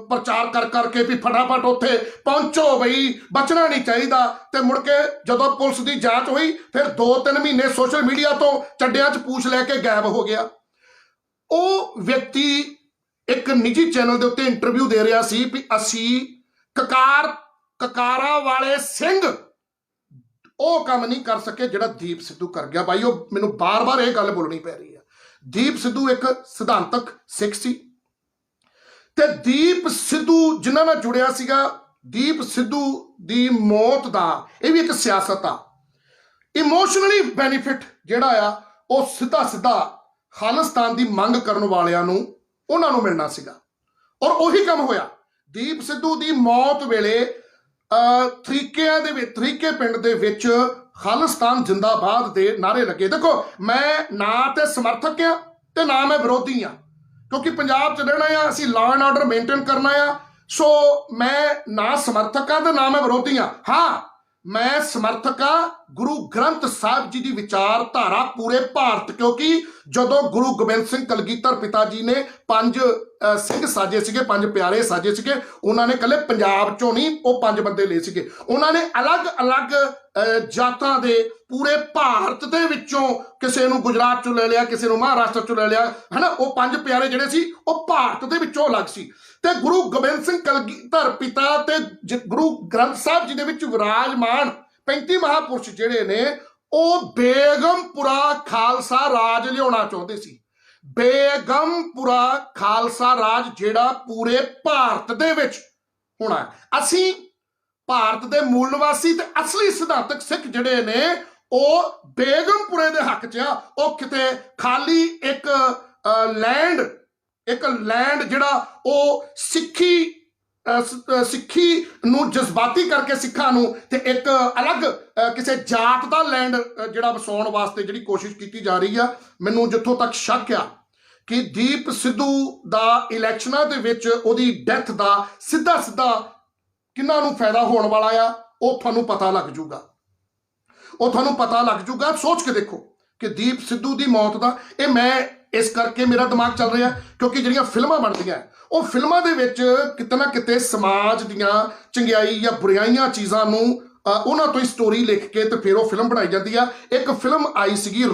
ਪ੍ਰਚਾਰ ਕਰ ਕਰਕੇ ਵੀ ਫਟਾਫਟ ਉੱਥੇ ਪਹੁੰਚੋ ਬਈ, ਬਚਣਾ ਨਹੀਂ ਚਾਹੀਦਾ। ਤੇ ਮੁੜ ਕੇ ਜਦੋਂ ਪੁਲਿਸ ਦੀ ਜਾਂਚ ਹੋਈ, ਫਿਰ 2-3 ਮਹੀਨੇ ਸੋਸ਼ਲ ਮੀਡੀਆ ਤੋਂ ਚੱਡਿਆਂ 'ਚ ਪੂਛ ਲੈ ਕੇ ਗਾਇਬ ਹੋ ਗਿਆ। ਉਹ ਵਿਅਕਤੀ ਇੱਕ ਨਿੱਜੀ ਚੈਨਲ ਦੇ ਉੱਤੇ ਇੰਟਰਵਿਊ ਦੇ ਰਿਹਾ ਸੀ ਵੀ ਅਸੀਂ ਕਕਾਰਾਂ ਵਾਲੇ ਸਿੰਘ ਉਹ ਕੰਮ ਨਹੀਂ ਕਰ ਸਕੇ ਜਿਹੜਾ ਦੀਪ ਸਿੱਧੂ ਕਰ ਗਿਆ। ਬਾਈ ਉਹ ਮੈਨੂੰ ਬਾਰ-ਬਾਰ ਇਹ ਗੱਲ ਬੋਲਣੀ ਪੈ ਰਹੀ ਹੈ। ਦੀਪ ਸਿੱਧੂ ਇੱਕ ਸਿਧਾਂਤਕ ਸਿੱਖ ਸੀ ਤੇ ਦੀਪ ਸਿੱਧੂ ਜਿਨ੍ਹਾਂ ਨਾਲ ਜੁੜਿਆ ਸੀਗਾ, ਦੀਪ ਸਿੱਧੂ ਦੀ ਮੌਤ ਦਾ ਇਹ ਵੀ ਇੱਕ ਸਿਆਸਤ ਆ। ਇਮੋਸ਼ਨਲੀ ਬੈਨੀਫਿਟ ਜਿਹੜਾ ਆ ਉਹ ਸਿੱਧਾ ਖਾਲਿਸਤਾਨ ਦੀ ਮੰਗ ਕਰਨ ਵਾਲਿਆਂ ਨੂੰ, ਉਹਨਾਂ ਨੂੰ ਮਿਲਣਾ ਸੀਗਾ, ਔਰ ਉਹੀ ਕੰਮ ਹੋਇਆ। ਦੀਪ ਸਿੱਧੂ ਦੀ ਮੌਤ ਵੇਲੇ ਤਰੀਕੇ ਪਿੰਡ ਦੇ ਵਿੱਚ ਖਾਲਿਸਤਾਨ ਜਿੰਦਾਬਾਦ ਦੇ ਨਾਰੇ ਲੱਗੇ। ਦੇਖੋ ਮੈਂ ਨਾ ਤੇ ਸਮਰਥਕ ਆ ਤੇ ਨਾ ਮੈਂ ਵਿਰੋਧੀ ਆ, ਕਿਉਂਕਿ ਪੰਜਾਬ 'ਚ ਰਹਿਣਾ ਆ, ਅਸੀਂ ਲਾਅ ਐਂਡ ਆਰਡਰ ਮੇਨਟੇਨ ਕਰਨਾ ਆ। ਸੋ ਮੈਂ ਨਾ ਸਮਰਥਕ ਆ ਤੇ ਨਾ ਮੈਂ ਵਿਰੋਧੀ ਆ। ਹਾਂ, ਮੈਂ ਸਮਰਥਕ ਆ ਗੁਰੂ ਗ੍ਰੰਥ ਸਾਹਿਬ ਜੀ ਦੀ ਵਿਚਾਰਧਾਰਾ ਪੂਰੇ ਭਾਰਤ, ਕਿਉਂਕਿ ਜਦੋਂ ਗੁਰੂ ਗੋਬਿੰਦ ਸਿੰਘ ਕਲਗੀਧਰ ਪਿਤਾ ਜੀ ਨੇ 5 ਸਿੰਘ ਸਾਜੇ ਸੀਗੇ, 5 ਪਿਆਰੇ ਸਾਜੇ ਸੀਗੇ, ਉਹਨਾਂ ਨੇ ਇਕੱਲੇ ਪੰਜਾਬ ਚੋਂ ਨਹੀਂ, ਉਹ 5 ਬੰਦੇ ਲਏ ਸੀਗੇ। ਉਹਨਾਂ ਨੇ ਅਲੱਗ-ਅਲੱਗ ਜਾਤਾਂ ਦੇ ਪੂਰੇ ਭਾਰਤ ਦੇ ਵਿੱਚੋਂ, ਕਿਸੇ ਨੂੰ ਗੁਜਰਾਤ ਚੋਂ ਲੈ ਲਿਆ, ਕਿਸੇ ਨੂੰ ਮਹਾਰਾਸ਼ਟਰ ਚੋਂ ਲੈ ਲਿਆ, ਹਨਾ। ਉਹ 5 ਪਿਆਰੇ ਜਿਹੜੇ ਸੀ ਉਹ ਭਾਰਤ ਦੇ ਵਿੱਚੋਂ ਅਲੱਗ ਸੀ। ਤੇ ਗੁਰੂ ਗੋਬਿੰਦ ਸਿੰਘ ਕਲਗੀਧਰ ਪਿਤਾ ਤੇ ਗੁਰੂ ਗ੍ਰੰਥ ਸਾਹਿਬ ਜੀ ਦੇ ਵਿੱਚ ਵਿਰਾਜਮਾਨ 35 ਮਹਾਂਪੁਰਸ਼ ਜਿਹੜੇ ਨੇ, ਉਹ ਬੇਗਮਪੁਰਾ ਖਾਲਸਾ ਰਾਜ ਲਿਆਉਣਾ ਚਾਹੁੰਦੇ ਸੀ। ਬੇਗਮਪੁਰਾ ਖਾਲਸਾ ਰਾਜ ਜਿਹੜਾ ਪੂਰੇ ਭਾਰਤ ਦੇ ਵਿੱਚ ਹੋਣਾ। ਅਸੀਂ ਭਾਰਤ ਦੇ ਮੂਲ ਨਿਵਾਸੀ ਤੇ ਅਸਲੀ ਸਿਧਾਂਤਕ ਸਿੱਖ ਜਿਹੜੇ ਨੇ ਉਹ ਬੇਗਮਪੁਰੇ ਦੇ ਹੱਕ 'ਚ ਆ। ਉਹ ਕਿਤੇ ਖਾਲੀ ਇੱਕ ਲੈਂਡ ਜਿਹੜਾ ਉਹ ਸਿੱਖੀ ਨੂੰ ਜਜ਼ਬਾਤੀ ਕਰਕੇ ਸਿੱਖਾਂ ਨੂੰ, ਤੇ ਇੱਕ ਅਲੱਗ ਕਿਸੇ ਜਾਤ ਦਾ ਲੈਂਡ ਜਿਹੜਾ ਵਸਾਉਣ ਵਾਸਤੇ ਜਿਹੜੀ ਕੋਸ਼ਿਸ਼ ਕੀਤੀ ਜਾ ਰਹੀ ਆ। ਮੈਨੂੰ ਜਿੱਥੋਂ ਤੱਕ ਸ਼ੱਕ ਆ ਕਿ ਦੀਪ ਸਿੱਧੂ ਦਾ ਇਲੈਕਸ਼ਨਾਂ ਦੇ ਵਿੱਚ ਉਹਦੀ ਡੈਥ ਦਾ ਸਿੱਧਾ ਕਿਹਨਾਂ ਨੂੰ ਫਾਇਦਾ ਹੋਣ ਵਾਲਾ ਆ, ਉਹ ਤੁਹਾਨੂੰ ਪਤਾ ਲੱਗ ਜੂਗਾ। ਸੋਚ ਕੇ ਦੇਖੋ ਕਿ ਦੀਪ ਸਿੱਧੂ ਦੀ ਮੌਤ ਦਾ, ਇਹ ਮੈਂ ਇਸ ਕਰਕੇ ਮੇਰਾ ਦਿਮਾਗ ਚੱਲ ਰਿਹਾ ਕਿਉਂਕਿ ਜਿਹੜੀਆਂ ਫਿਲਮਾਂ ਬਣਦੀਆਂ ਉਹ ਫਿਲਮਾਂ ਦੇ ਵਿੱਚ ਕਿਤੇ ਨਾ ਕਿਤੇ ਸਮਾਜ ਦੀਆਂ ਚੰਗਿਆਈ ਜਾਂ ਬੁਰਾਈਆਂ ਚੀਜ਼ਾਂ ਨੂੰ ਉਹਨਾਂ ਤੋਂ ਹੀ ਸਟੋਰੀ ਲਿਖ ਕੇ ਤੇ ਫਿਰ ਉਹ ਫਿਲਮ ਬਣਾਈ ਜਾਂਦੀ ਆ। ਇੱਕ ਫਿਲਮ ਆਈ ਸੀਗੀ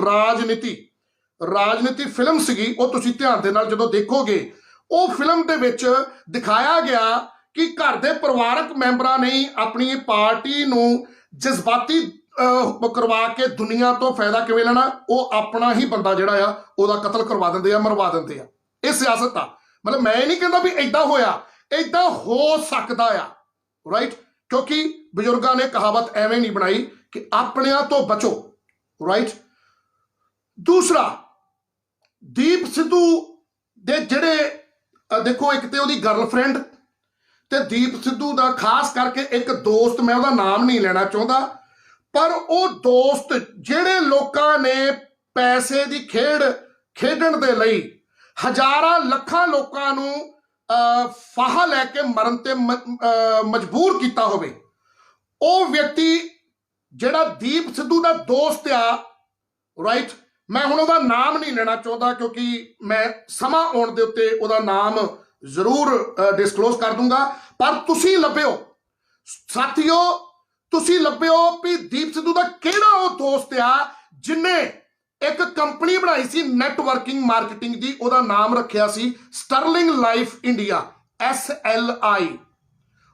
ਰਾਜਨੀਤੀ ਫਿਲਮ ਸੀਗੀ, ਉਹ ਤੁਸੀਂ ਧਿਆਨ ਦੇ ਨਾਲ ਜਦੋਂ ਦੇਖੋਗੇ, ਉਹ ਫਿਲਮ ਦੇ ਵਿੱਚ ਦਿਖਾਇਆ ਗਿਆ ਕਿ ਘਰ ਦੇ ਪਰਿਵਾਰਕ ਮੈਂਬਰਾਂ ਨੇ ਆਪਣੀ ਪਾਰਟੀ ਨੂੰ ਜਜ਼ਬਾਤੀ ਕਰਵਾ ਕੇ ਦੁਨੀਆ ਤੋਂ ਫਾਇਦਾ ਕਿਵੇਂ ਲੈਣਾ, ਉਹ ਆਪਣਾ ਹੀ ਬੰਦਾ ਜਿਹੜਾ ਆ ਉਹਦਾ ਕਤਲ ਕਰਵਾ ਦਿੰਦੇ ਆ, ਮਰਵਾ ਦਿੰਦੇ ਆ। ਇਹ ਸਿਆਸਤ ਆ। ਮਤਲਬ ਮੈਂ ਇਹ ਨਹੀਂ ਕਹਿੰਦਾ ਵੀ ਏਦਾਂ ਹੋਇਆ, ਏਦਾਂ ਹੋ ਸਕਦਾ ਆ, ਰਾਈਟ। ਕਿਉਂਕਿ ਬਜ਼ੁਰਗਾਂ ਨੇ ਕਹਾਵਤ ਐਵੇਂ ਨਹੀਂ ਬਣਾਈ ਕਿ ਆਪਣਿਆਂ ਤੋਂ ਬਚੋ, ਰਾਈਟ। ਦੂਸਰਾ, ਦੀਪ ਸਿੱਧੂ ਦੇ ਜਿਹੜੇ ਦੇਖੋ, ਇੱਕ ਤੇ ਉਹਦੀ ਗਰਲਫ੍ਰੈਂਡ ਤੇ ਦੀਪ ਸਿੱਧੂ ਦਾ ਖਾਸ ਕਰਕੇ ਇੱਕ ਦੋਸਤ, ਮੈਂ ਉਹਦਾ ਨਾਮ ਨਹੀਂ ਲੈਣਾ ਚਾਹੁੰਦਾ, ਪਰ ਉਹ ਦੋਸਤ ਜਿਹੜੇ ਲੋਕਾਂ ਨੇ ਪੈਸੇ ਦੀ ਖੇਡ ਖੇਡਣ ਦੇ ਲਈ ਹਜ਼ਾਰਾਂ ਲੱਖਾਂ ਲੋਕਾਂ ਨੂੰ ਫਾਹਾ ਲੈ ਕੇ ਮਰਨ ਤੇ ਮਜਬੂਰ ਕੀਤਾ ਹੋਵੇ, ਉਹ ਵਿਅਕਤੀ ਜਿਹੜਾ ਦੀਪ ਸਿੱਧੂ ਦਾ ਦੋਸਤ ਆ, ਰਾਈਟ, ਮੈਂ ਹੁਣ ਉਹਦਾ ਨਾਮ ਨਹੀਂ ਲੈਣਾ ਚਾਹੁੰਦਾ ਕਿਉਂਕਿ ਮੈਂ ਸਮਾਂ ਆਉਣ ਦੇ ਉੱਤੇ ਉਹਦਾ ਨਾਮ ਜ਼ਰੂਰ ਡਿਸਕਲੋਜ਼ ਕਰ ਦੂੰਗਾ, ਪਰ ਤੁਸੀਂ ਲੱਭਿਓ ਸਾਥੀਓ, ਤੁਸੀਂ ਲੱਭਿਓ ਵੀ ਦੀਪ ਸਿੱਧੂ ਦਾ ਕਿਹੜਾ ਉਹ ਦੋਸਤ ਆ ਜਿਨੇ ਇੱਕ ਕੰਪਨੀ ਬਣਾਈ ਸੀ ਨੈਟਵਰਕਿੰਗ ਮਾਰਕੀਟਿੰਗ ਦੀ, ਉਹਦਾ ਨਾਮ ਰੱਖਿਆ ਸੀ Sterling Life India, SLI,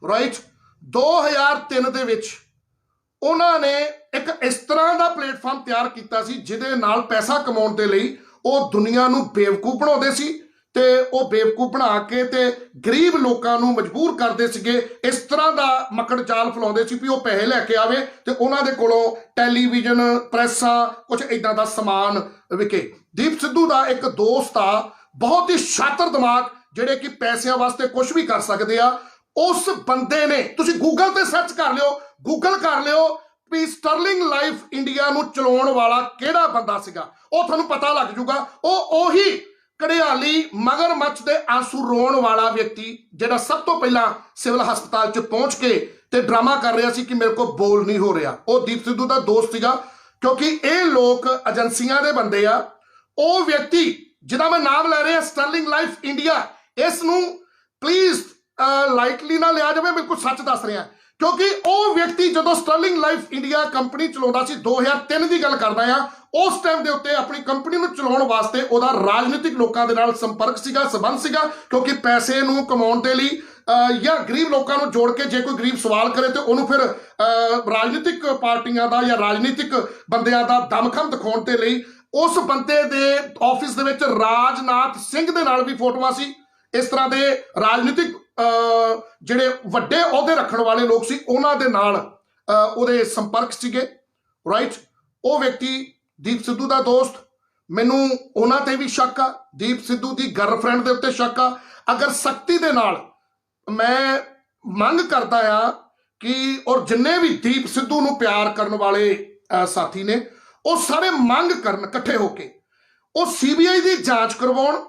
right. 2003 ਦੇ ਵਿੱਚ ਉਹਨਾਂ ਨੇ ਇੱਕ ਇਸ ਤਰ੍ਹਾਂ ਦਾ ਪਲੇਟਫਾਰਮ ਤਿਆਰ ਕੀਤਾ ਸੀ ਜਿਹਦੇ ਨਾਲ ਪੈਸਾ ਕਮਾਉਣ ਦੇ ਲਈ ਉਹ ਦੁਨੀਆ ਨੂੰ ਬੇਵਕੂਫ ਬਣਾਉਂਦੇ ਸੀ ਤੇ ਉਹ ਬੇਵਕੂਫ ਬਣਾ ਕੇ ਤੇ ਗਰੀਬ ਲੋਕਾਂ ਨੂੰ ਮਜਬੂਰ ਕਰਦੇ ਸੀਗੇ, ਇਸ ਤਰ੍ਹਾਂ ਦਾ ਮੱਕੜ ਜਾਲ ਫੈਲਾਉਂਦੇ ਸੀ ਵੀ ਉਹ ਪੈਸੇ ਲੈ ਕੇ ਆਵੇ ਤੇ ਉਹਨਾਂ ਦੇ ਕੋਲੋਂ ਟੈਲੀਵਿਜ਼ਨ, ਪ੍ਰੈਸਾਂ, ਕੁਝ ਇਦਾਂ ਦਾ ਸਮਾਨ ਵਿਕੇ। ਦੀਪ ਸਿੱਧੂ ਦਾ ਇੱਕ ਦੋਸਤ ਆ, ਬਹੁਤ ਹੀ ਸ਼ਾਤਰ ਦਿਮਾਗ, ਜਿਹੜੇ ਕਿ ਪੈਸਿਆਂ ਵਾਸਤੇ ਕੁਝ ਵੀ ਕਰ ਸਕਦੇ ਆ। ਉਸ ਬੰਦੇ ਨੇ, ਤੁਸੀਂ ਗੂਗਲ ਤੇ ਸਰਚ ਕਰ ਲਿਓ, ਗੂਗਲ ਕਰ ਲਿਓ ਵੀ ਸਟਰਲਿੰਗ ਲਾਈਫ ਇੰਡੀਆ ਨੂੰ ਚਲਾਉਣ ਵਾਲਾ ਕਿਹੜਾ ਬੰਦਾ ਸੀਗਾ, ਉਹ ਤੁਹਾਨੂੰ ਪਤਾ ਲੱਗ ਜੂਗਾ। ਉਹ ਉਹੀ ਘੜਿਆਲੀ ਮਗਰਮੱਛ ਦੇ ਆਂਸੂ ਰੋਣ ਵਾਲਾ ਵਿਅਕਤੀ ਜਿਹੜਾ ਸਭ ਤੋਂ ਪਹਿਲਾਂ ਸਿਵਲ ਹਸਪਤਾਲ 'ਚ ਪਹੁੰਚ ਕੇ ਤੇ ਡਰਾਮਾ ਕਰ ਰਿਹਾ ਸੀ ਕਿ ਮੇਰੇ ਕੋਲ ਬੋਲ ਨਹੀਂ ਹੋ ਰਿਹਾ, ਉਹ ਦੀਪ ਸਿੱਧੂ ਦਾ ਦੋਸਤ ਸੀਗਾ। ਕਿਉਂਕਿ ਇਹ ਲੋਕ ਏਜੰਸੀਆਂ ਦੇ ਬੰਦੇ ਆ। ਉਹ ਵਿਅਕਤੀ ਜਿਹਦਾ ਮੈਂ ਨਾਮ ਲੈ ਰਿਹਾ ਸਟਰਲਿੰਗ ਲਾਈਫ ਇੰਡੀਆ, ਇਸ ਨੂੰ ਪਲੀਜ਼ ਲਾਈਟਲੀ ਨਾ ਲਿਆ ਜਾਵੇ, ਬਿਲਕੁਲ ਸੱਚ ਦੱਸ ਰਿਹਾ, ਕਿਉਂਕਿ ਉਹ ਵਿਅਕਤੀ ਜਦੋਂ ਸਟਰਲਿੰਗ ਲਾਈਫ ਇੰਡੀਆ ਕੰਪਨੀ ਚਲਾਉਂਦਾ ਸੀ, 2003 ਦੀ ਗੱਲ ਕਰਦਾ ਆ, ਉਸ ਟਾਈਮ ਦੇ ਉੱਤੇ ਆਪਣੀ ਕੰਪਨੀ ਨੂੰ ਚਲਾਉਣ ਵਾਸਤੇ ਉਹਦਾ ਰਾਜਨੀਤਿਕ ਲੋਕਾਂ ਦੇ ਨਾਲ ਸੰਪਰਕ ਸੀਗਾ, ਸਬੰਧ ਸੀਗਾ, ਕਿਉਂਕਿ ਪੈਸੇ ਨੂੰ ਕਮਾਉਣ ਦੇ ਲਈ ਜਾਂ ਗਰੀਬ ਲੋਕਾਂ ਨੂੰ ਜੋੜ ਕੇ ਜੇ ਕੋਈ ਗਰੀਬ ਸਵਾਲ ਕਰੇ ਤੇ ਉਹਨੂੰ ਫਿਰ ਰਾਜਨੀਤਿਕ ਪਾਰਟੀਆਂ ਦਾ ਜਾਂ ਰਾਜਨੀਤਿਕ ਬੰਦਿਆਂ ਦਾ ਦਮਖਮ ਦਿਖਾਉਣ ਦੇ ਲਈ ਉਸ ਬੰਦੇ ਦੇ ਆਫਿਸ ਦੇ ਵਿੱਚ ਰਾਜਨਾਥ ਸਿੰਘ ਦੇ ਨਾਲ ਵੀ ਫੋਟੋਆਂ ਸੀ। ਇਸ ਤਰ੍ਹਾਂ ਦੇ ਰਾਜਨੀਤਿਕ ਜਿਹੜੇ ਵੱਡੇ ਅਹੁਦੇ ਰੱਖਣ ਵਾਲੇ ਲੋਕ ਸੀ, ਉਹਨਾਂ ਦੇ ਨਾਲ ਉਹਦੇ ਸੰਪਰਕ ਸੀਗੇ, ਰਾਈਟ। ਉਹ ਵਿਅਕਤੀ ਦੀਪ ਸਿੱਧੂ ਦਾ ਦੋਸਤ, ਮੈਨੂੰ ਉਹਨਾਂ ਤੇ ਵੀ ਸ਼ੱਕ ਆ, ਦੀਪ ਸਿੱਧੂ ਦੀ ਗਰਲਫ੍ਰੈਂਡ ਦੇ ਉੱਤੇ ਸ਼ੱਕ ਆ। ਅਗਰ ਸਖਤੀ ਦੇ ਨਾਲ ਮੈਂ ਮੰਗ ਕਰਦਾ ਆ ਕਿ ਔਰ ਜਿੰਨੇ ਵੀ ਦੀਪ ਸਿੱਧੂ ਨੂੰ ਪਿਆਰ ਕਰਨ ਵਾਲੇ ਸਾਥੀ ਨੇ, ਉਹ ਸਾਰੇ ਮੰਗ ਕਰਨ ਇਕੱਠੇ ਹੋ ਕੇ, ਉਹ CBI ਦੀ ਜਾਂਚ ਕਰਵਾਉਣ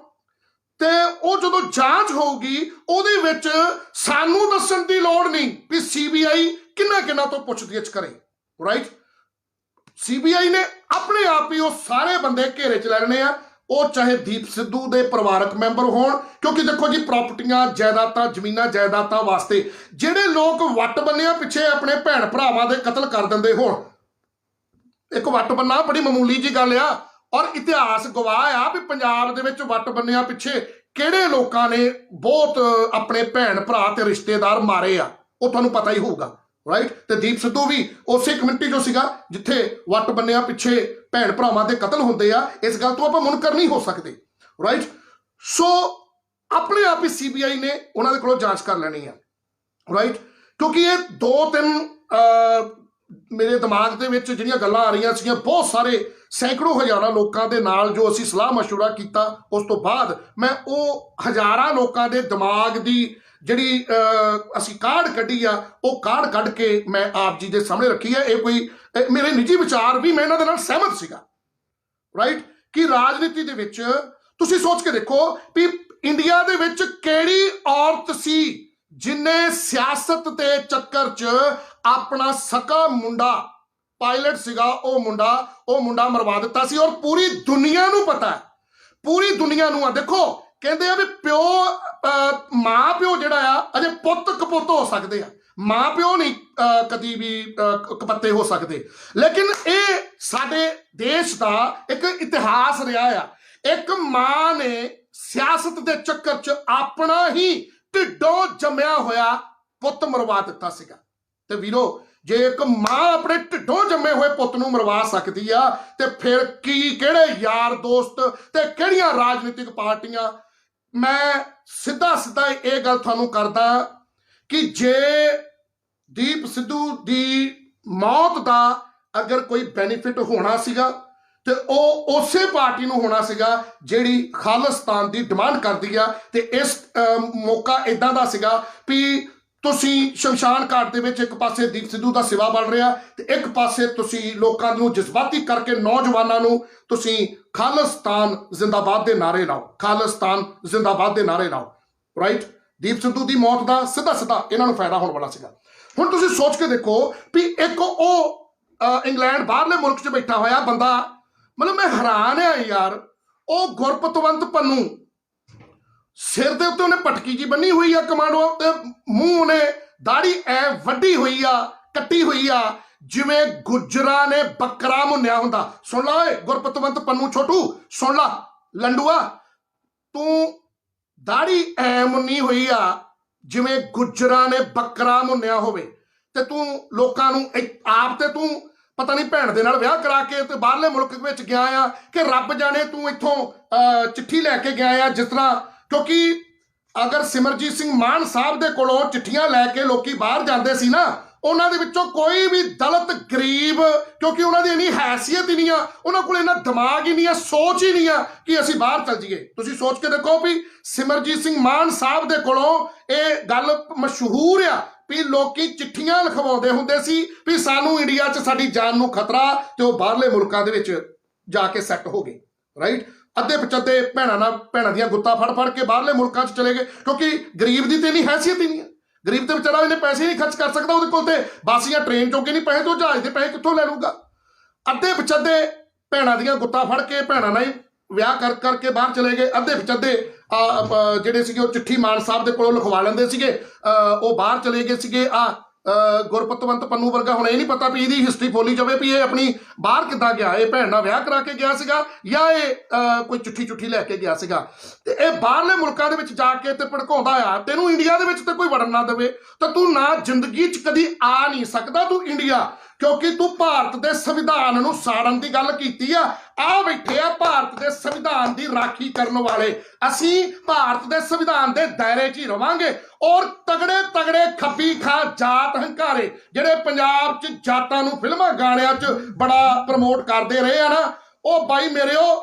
ਤੇ ਉਹ ਜਦੋਂ ਜਾਂਚ ਹੋਊਗੀ ਉਹਦੇ ਵਿੱਚ ਸਾਨੂੰ ਦੱਸਣ ਦੀ ਲੋੜ ਨਹੀਂ ਵੀ CBI ਕਿੰਨਾ ਤੋਂ ਪੁੱਛਗਿੱਛ ਕਰੇ, ਰਾਈਟ। CBI ਨੇ ਆਪਣੇ ਆਪ ਹੀ ਉਹ ਸਾਰੇ ਬੰਦੇ ਘੇਰੇ 'ਚ ਲੈ ਲੈਣੇ ਆ, ਉਹ ਚਾਹੇ ਦੀਪ ਸਿੱਧੂ ਦੇ ਪਰਿਵਾਰਕ ਮੈਂਬਰ ਹੋਣ, ਕਿਉਂਕਿ ਦੇਖੋ ਜੀ, ਪ੍ਰਾਪਰਟੀਆਂ, ਜਾਇਦਾਦਾਂ, ਜ਼ਮੀਨਾਂ ਜਾਇਦਾਦਾਂ ਵਾਸਤੇ ਜਿਹੜੇ ਲੋਕ ਵੱਟ ਬੰਨਿਆਂ ਪਿੱਛੇ ਆਪਣੇ ਭੈਣ ਭਰਾਵਾਂ ਦੇ ਕਤਲ ਕਰ ਦਿੰਦੇ ਹੋਣ, ਇੱਕ ਵੱਟ ਬੰਨਾ ਬੜੀ ਮਾਮੂਲੀ ਜੀ ਗੱਲ ਆ, ਔਰ ਇਤਿਹਾਸ ਗਵਾਹ ਆ ਵੀ ਪੰਜਾਬ ਦੇ ਵਿੱਚ ਵੱਟ ਬੰਨਿਆਂ ਪਿੱਛੇ ਕਿਹੜੇ ਲੋਕਾਂ ਨੇ ਬਹੁਤ ਆਪਣੇ ਭੈਣ ਭਰਾ ਤੇ ਰਿਸ਼ਤੇਦਾਰ ਮਾਰੇ ਆ, ਉਹ ਤੁਹਾਨੂੰ ਪਤਾ ਹੀ ਹੋਊਗਾ, ਰਾਈਟ। ਤੇ ਦੀਪ ਸਿੱਧੂ ਵੀ ਉਸੇ ਕਮਿਊਨਿਟੀ ਚੋਂ ਸੀਗਾ ਜਿੱਥੇ ਵੱਟ ਬੰਨਿਆਂ ਪਿੱਛੇ ਭੈਣ ਭਰਾਵਾਂ ਦੇ ਕਤਲ ਹੁੰਦੇ ਆ। ਇਸ ਗੱਲ ਤੋਂ ਆਪਾਂ ਮੁਨਕਰ ਨਹੀਂ ਹੋ ਸਕਦੇ, ਰਾਈਟ। ਸੋ ਆਪਣੇ ਆਪ ਹੀ CBI ਨੇ ਉਹਨਾਂ ਦੇ ਕੋਲੋਂ ਜਾਂਚ ਕਰ ਲੈਣੀ ਆ, ਰਾਈਟ। ਕਿਉਂਕਿ ਇਹ 2-3 ਮੇਰੇ ਦਿਮਾਗ ਦੇ ਵਿੱਚ ਜਿਹੜੀਆਂ ਗੱਲਾਂ ਆ ਰਹੀਆਂ ਸੀਗੀਆਂ, ਬਹੁਤ ਸਾਰੇ ਸੈਂਕੜੋਂ ਹਜ਼ਾਰਾਂ ਲੋਕਾਂ ਦੇ ਨਾਲ ਜੋ ਅਸੀਂ ਸਲਾਹ ਮਸ਼ਵਰਾ ਕੀਤਾ, ਉਸ ਤੋਂ ਬਾਅਦ ਮੈਂ ਉਹ ਹਜ਼ਾਰਾਂ ਲੋਕਾਂ ਦੇ ਦਿਮਾਗ ਦੀ ਜਿਹੜੀ ਅਸੀਂ ਕਾਢ ਕੱਢੀ ਆ, ਉਹ ਕਾਢ ਕੱਢ ਕੇ ਮੈਂ ਆਪ ਜੀ ਦੇ ਸਾਹਮਣੇ ਰੱਖੀ ਹੈ। ਇਹ ਕੋਈ ਮੇਰੇ ਨਿੱਜੀ ਵਿਚਾਰ ਵੀ ਮੈਂ ਇਹਨਾਂ ਦੇ ਨਾਲ ਸਹਿਮਤ ਸੀਗਾ, ਰਾਈਟ। ਕਿ ਰਾਜਨੀਤੀ ਦੇ ਵਿੱਚ ਤੁਸੀਂ ਸੋਚ ਕੇ ਦੇਖੋ ਵੀ ਇੰਡੀਆ ਦੇ ਵਿੱਚ ਕਿਹੜੀ ਔਰਤ ਸੀ ਜਿਨੇ ਸਿਆਸਤ ਦੇ ਚੱਕਰ 'ਚ ਆਪਣਾ ਸਕਾ ਮੁੰਡਾ, ਪਾਇਲਟ ਸੀਗਾ ਉਹ ਮੁੰਡਾ ਮਰਵਾ ਦਿੱਤਾ ਸੀ। ਔਰ ਪੂਰੀ ਦੁਨੀਆ ਨੂੰ ਪਤਾ ਹੈ, ਪੂਰੀ ਦੁਨੀਆ ਨੂੰ ਆ। ਦੇਖੋ ਕਹਿੰਦੇ ਆ ਵੀ ਮਾਂ ਪਿਓ ਜਿਹੜਾ ਆ ਅਜੇ ਪੁੱਤ ਕਪੁੱਤ ਹੋ ਸਕਦੇ ਆ, ਮਾਂ ਪਿਓ ਨਹੀਂ ਕਦੀ ਵੀ ਕਪੱਤੇ ਹੋ ਸਕਦੇ। ਲੇਕਿਨ ਇਹ ਸਾਡੇ ਦੇਸ਼ ਦਾ ਇੱਕ ਇਤਿਹਾਸ ਰਿਹਾ ਆ, ਇੱਕ ਮਾਂ ਨੇ ਸਿਆਸਤ ਦੇ ਚੱਕਰ 'ਚ ਆਪਣਾ ਹੀ ਢਿੱਡੋਂ ਜੰਮਿਆ ਹੋਇਆ ਪੁੱਤ ਮਰਵਾ ਦਿੱਤਾ ਸੀਗਾ। ਤੇ ਵੀਰੋ, ਜੇ ਇੱਕ ਮਾਂ ਆਪਣੇ ਢਿੱਡੋਂ ਜੰਮੇ ਹੋਏ ਪੁੱਤ ਨੂੰ ਮਰਵਾ ਸਕਦੀ ਆ ਤੇ ਫਿਰ ਕਿਹੜੇ ਯਾਰ ਦੋਸਤ ਤੇ ਕਿਹੜੀਆਂ ਰਾਜਨੀਤਿਕ ਪਾਰਟੀਆਂ। ਮੈਂ ਸਿੱਧਾ ਇਹ ਗੱਲ ਤੁਹਾਨੂੰ ਕਰਦਾ ਕਿ ਜੇ ਦੀਪ ਸਿੱਧੂ ਦੀ ਮੌਤ ਦਾ ਅਗਰ ਕੋਈ ਬੈਨੀਫਿਟ ਹੋਣਾ ਸੀਗਾ ਤੇ ਉਹ ਉਸੇ ਪਾਰਟੀ ਨੂੰ ਹੋਣਾ ਸੀਗਾ ਜਿਹੜੀ ਖਾਲਿਸਤਾਨ ਦੀ ਡਿਮਾਂਡ ਕਰਦੀ ਆ। ਤੇ ਇਸ ਮੌਕਾ ਇਦਾਂ ਦਾ ਸੀਗਾ ਵੀ ਤੁਸੀਂ ਸ਼ਮਸ਼ਾਨ ਘਾਟ ਦੇ ਵਿੱਚ ਇੱਕ ਪਾਸੇ ਦੀਪ ਸਿੱਧੂ ਦਾ ਸਿਵਾ ਬਣ ਰਿਹਾ ਤੇ ਇੱਕ ਪਾਸੇ ਤੁਸੀਂ ਲੋਕਾਂ ਨੂੰ ਜਜ਼ਬਾਤੀ ਕਰਕੇ ਨੌਜਵਾਨਾਂ ਨੂੰ ਤੁਸੀਂ ਖਾਲਿਸਤਾਨ ਜ਼ਿੰਦਾਬਾਦ ਦੇ ਨਾਰੇ ਲਾਓ, ਖਾਲਿਸਤਾਨ ਜ਼ਿੰਦਾਬਾਦ ਦੇ ਨਾਰੇ ਲਾਓ। ਰਾਈਟ, ਦੀਪ ਸਿੱਧੂ ਦੀ ਮੌਤ ਦਾ ਸਿੱਧਾ ਇਹਨਾਂ ਨੂੰ ਫਾਇਦਾ ਹੋਣ ਵਾਲਾ ਸੀਗਾ। ਹੁਣ ਤੁਸੀਂ ਸੋਚ ਕੇ ਦੇਖੋ ਵੀ ਇੱਕ ਉਹ ਇੰਗਲੈਂਡ ਬਾਹਰਲੇ ਮੁਲਕ 'ਚ ਬੈਠਾ ਹੋਇਆ ਬੰਦਾ, ਮਤਲਬ ਮੈਂ ਹੈਰਾਨ ਆ ਯਾਰ, ਉਹ ਗੁਰਪਤਵੰਤ ਪੰਨੂ ਸਿਰ ਦੇ ਉੱਤੇ ਉਹਨੇ ਪਟਕੀ ਜੀ ਬੰਨੀ ਹੋਈ ਆ ਕਮਾਂਡੋ ਤੇ ਮੂੰਹ ਉਹਨੇ ਦਾੜੀ ਐ ਵੱਡੀ ਹੋਈ ਆ, ਕੱਟੀ ਹੋਈ ਆ ਜਿਵੇਂ ਗੁੱਜਰਾਂ ਨੇ ਬੱਕਰਾ ਮੁੰਨਿਆ ਹੁੰਦਾ। ਸੁਣ ਲਾ ਓਏ ਗੁਰਪਤਵੰਤ ਪੰਨੂ ਛੋਟੂ, ਸੁਣ ਲਾ ਲੰਡੂਆ, ਤੂੰ ਦਾੜੀ ਐ ਮੁੰਨੀ ਹੋਈ ਆ ਜਿਵੇਂ ਗੁੱਜਰਾਂ ਨੇ ਬੱਕਰਾ ਮੁੰਨਿਆ ਹੋਵੇ ਤੇ ਤੂੰ ਲੋਕਾਂ ਨੂੰ ਆਪ ਤੇ ਤੂੰ ਪਤਾ ਨਹੀਂ ਭੈਣ ਦੇ ਨਾਲ ਵਿਆਹ ਕਰਾ ਕੇ ਤੇ ਬਾਹਰਲੇ ਮੁਲਕ ਵਿੱਚ ਗਿਆ ਆ ਕਿ ਰੱਬ ਜਾਣੇ ਤੂੰ ਇੱਥੋਂ ਚਿੱਠੀ ਲੈ ਕੇ ਗਿਆ ਆ। ਜਿਸ ਤਰ੍ਹਾਂ ਕਿਉਂਕਿ ਅਗਰ ਸਿਮਰਜੀਤ ਸਿੰਘ ਮਾਨ ਸਾਹਿਬ ਦੇ ਕੋਲੋਂ ਚਿੱਠੀਆਂ ਲੈ ਕੇ ਲੋਕੀ ਬਾਹਰ ਜਾਂਦੇ ਸੀ ਨਾ, ਉਹਨਾਂ ਦੇ ਵਿੱਚੋਂ ਕੋਈ ਵੀ ਦਲਿਤ ਗਰੀਬ, ਕਿਉਂਕਿ ਉਹਨਾਂ ਦੀ ਇੰਨੀ ਹੈਸੀਅਤ ਹੀ ਨਹੀਂ ਆ, ਉਹਨਾਂ ਕੋਲ ਇੰਨਾ ਦਿਮਾਗ ਹੀ ਨਹੀਂ ਆ, ਸੋਚ ਹੀ ਨਹੀਂ ਆ ਕਿ ਅਸੀਂ ਬਾਹਰ ਚੱਲ ਜਾਈਏ। ਤੁਸੀਂ ਸੋਚ ਕੇ ਦੇਖੋ ਵੀ ਸਿਮਰਜੀਤ ਸਿੰਘ ਮਾਨ ਸਾਹਿਬ ਦੇ ਕੋਲੋਂ ਇਹ ਗੱਲ ਮਸ਼ਹੂਰ ਆ ਵੀ ਲੋਕੀ ਚਿੱਠੀਆਂ ਲਿਖਵਾਉਂਦੇ ਹੁੰਦੇ ਸੀ ਵੀ ਸਾਨੂੰ ਇੰਡੀਆ 'ਚ ਸਾਡੀ ਜਾਨ ਨੂੰ ਖਤਰਾ, ਤੇ ਉਹ ਬਾਹਰਲੇ ਮੁਲਕਾਂ ਦੇ ਵਿੱਚ ਜਾ ਕੇ ਸੈੱਟ ਹੋ ਗਏ। ਰਾਈਟ, ਅੱਧੇ ਪਚੱਧੇ ਭੈਣਾਂ ਦੀਆਂ ਗੁੱਤਾਂ ਫੜ ਕੇ ਬਾਹਰਲੇ ਮੁਲਕਾਂ 'ਚ ਚਲੇ ਗਏ ਕਿਉਂਕਿ ਗਰੀਬ ਦੀ ਤੇ ਇੰਨੀ ਹੈਸੀਅਤ ਹੀ ਨਹੀਂ ਹੈ। ਗਰੀਬ ਤੇ ਵਿਚਾਰਾ ਇਹਨੇ ਪੈਸੇ ਨਹੀਂ ਖਰਚ ਕਰ ਸਕਦਾ, ਉਹਦੇ ਕੋਲ ਤੇ ਬੱਸ ਜਾਂ ਟ੍ਰੇਨ ਚੋਂ ਨਹੀਂ ਪੈਸੇ, ਤੋਂ ਜਹਾਜ਼ ਦੇ ਪੈਸੇ ਕਿੱਥੋਂ ਲੈ ਲੂਗਾ। ਅੱਧੇ ਪਚੱਧੇ ਭੈਣਾਂ ਦੀਆਂ ਗੁੱਤਾਂ ਫੜ ਕੇ ਭੈਣਾਂ ਨਾਲ ਹੀ ਵਿਆਹ ਕਰਕੇ ਬਾਹਰ ਚਲੇ ਗਏ। ਅੱਧੇ ਪਚੱਧੇ ਜਿਹੜੇ ਸੀਗੇ ਉਹ ਚਿੱਠੀ ਮਾਨ ਸਾਹਿਬ ਦੇ ਕੋਲੋਂ ਲਿਖਵਾ ਲੈਂਦੇ ਸੀਗੇ, ਉਹ ਬਾਹਰ ਚਲੇ ਗਏ ਸੀਗੇ। ਗੁਰਪਤਵੰਤ ਪੰਨੂ ਵਰਗਾ ਹੁਣ ਇਹ ਨਹੀਂ ਪਤਾ ਵੀ ਇਹਦੀ ਹਿਸਟਰੀ ਫੋਲੀ ਜਾਵੇ ਵੀ ਇਹ ਆਪਣੀ ਬਾਹਰ ਕਿੱਦਾਂ ਗਿਆ, ਇਹ ਭੈਣ ਨਾਲ ਵਿਆਹ ਕਰਾ ਕੇ ਗਿਆ ਸੀਗਾ ਜਾਂ ਇਹ ਕੋਈ ਚਿੱਠੀ ਲੈ ਕੇ ਗਿਆ ਸੀਗਾ। ਤੇ ਇਹ ਬਾਹਰਲੇ ਮੁਲਕਾਂ ਦੇ ਵਿੱਚ ਜਾ ਕੇ ਤੇ ਭੜਕਾਉਂਦਾ ਆ, ਤੈਨੂੰ ਇੰਡੀਆ ਦੇ ਵਿੱਚ ਤੇ ਕੋਈ ਵੜਨ ਨਾ ਦੇਵੇ ਤਾਂ ਤੂੰ ਨਾ ਜ਼ਿੰਦਗੀ 'ਚ ਕਦੀ ਆ ਨਹੀਂ ਸਕਦਾ ਤੂੰ ਇੰਡੀਆ, ਕਿਉਂਕਿ ਤੂੰ ਭਾਰਤ ਦੇ ਸੰਵਿਧਾਨ ਨੂੰ ਸਾੜਨ ਦੀ ਗੱਲ ਕੀਤੀ ਆ। ਬੈਠੇ ਆ ਭਾਰਤ ਦੇ ਸੰਵਿਧਾਨ ਦੀ ਰਾਖੀ ਕਰਨ ਵਾਲੇ, ਅਸੀਂ ਭਾਰਤ ਦੇ ਸੰਵਿਧਾਨ ਦੇ ਦਾਇਰੇ 'ਚ ਹੀ ਰਵਾਂਗੇ। ਔਰ ਤਗੜੇ ਖੱਬੀ ਖਾ ਜਾਤ ਹੰਕਾਰੇ ਜਿਹੜੇ ਪੰਜਾਬ 'ਚ ਜਾਤਾਂ ਨੂੰ ਫਿਲਮਾਂ ਗਾਣਿਆਂ 'ਚ ਬੜਾ ਪ੍ਰਮੋਟ ਕਰਦੇ ਰਹੇ ਆ ਨਾ, ਉਹ ਬਾਈ ਮੇਰਿਓ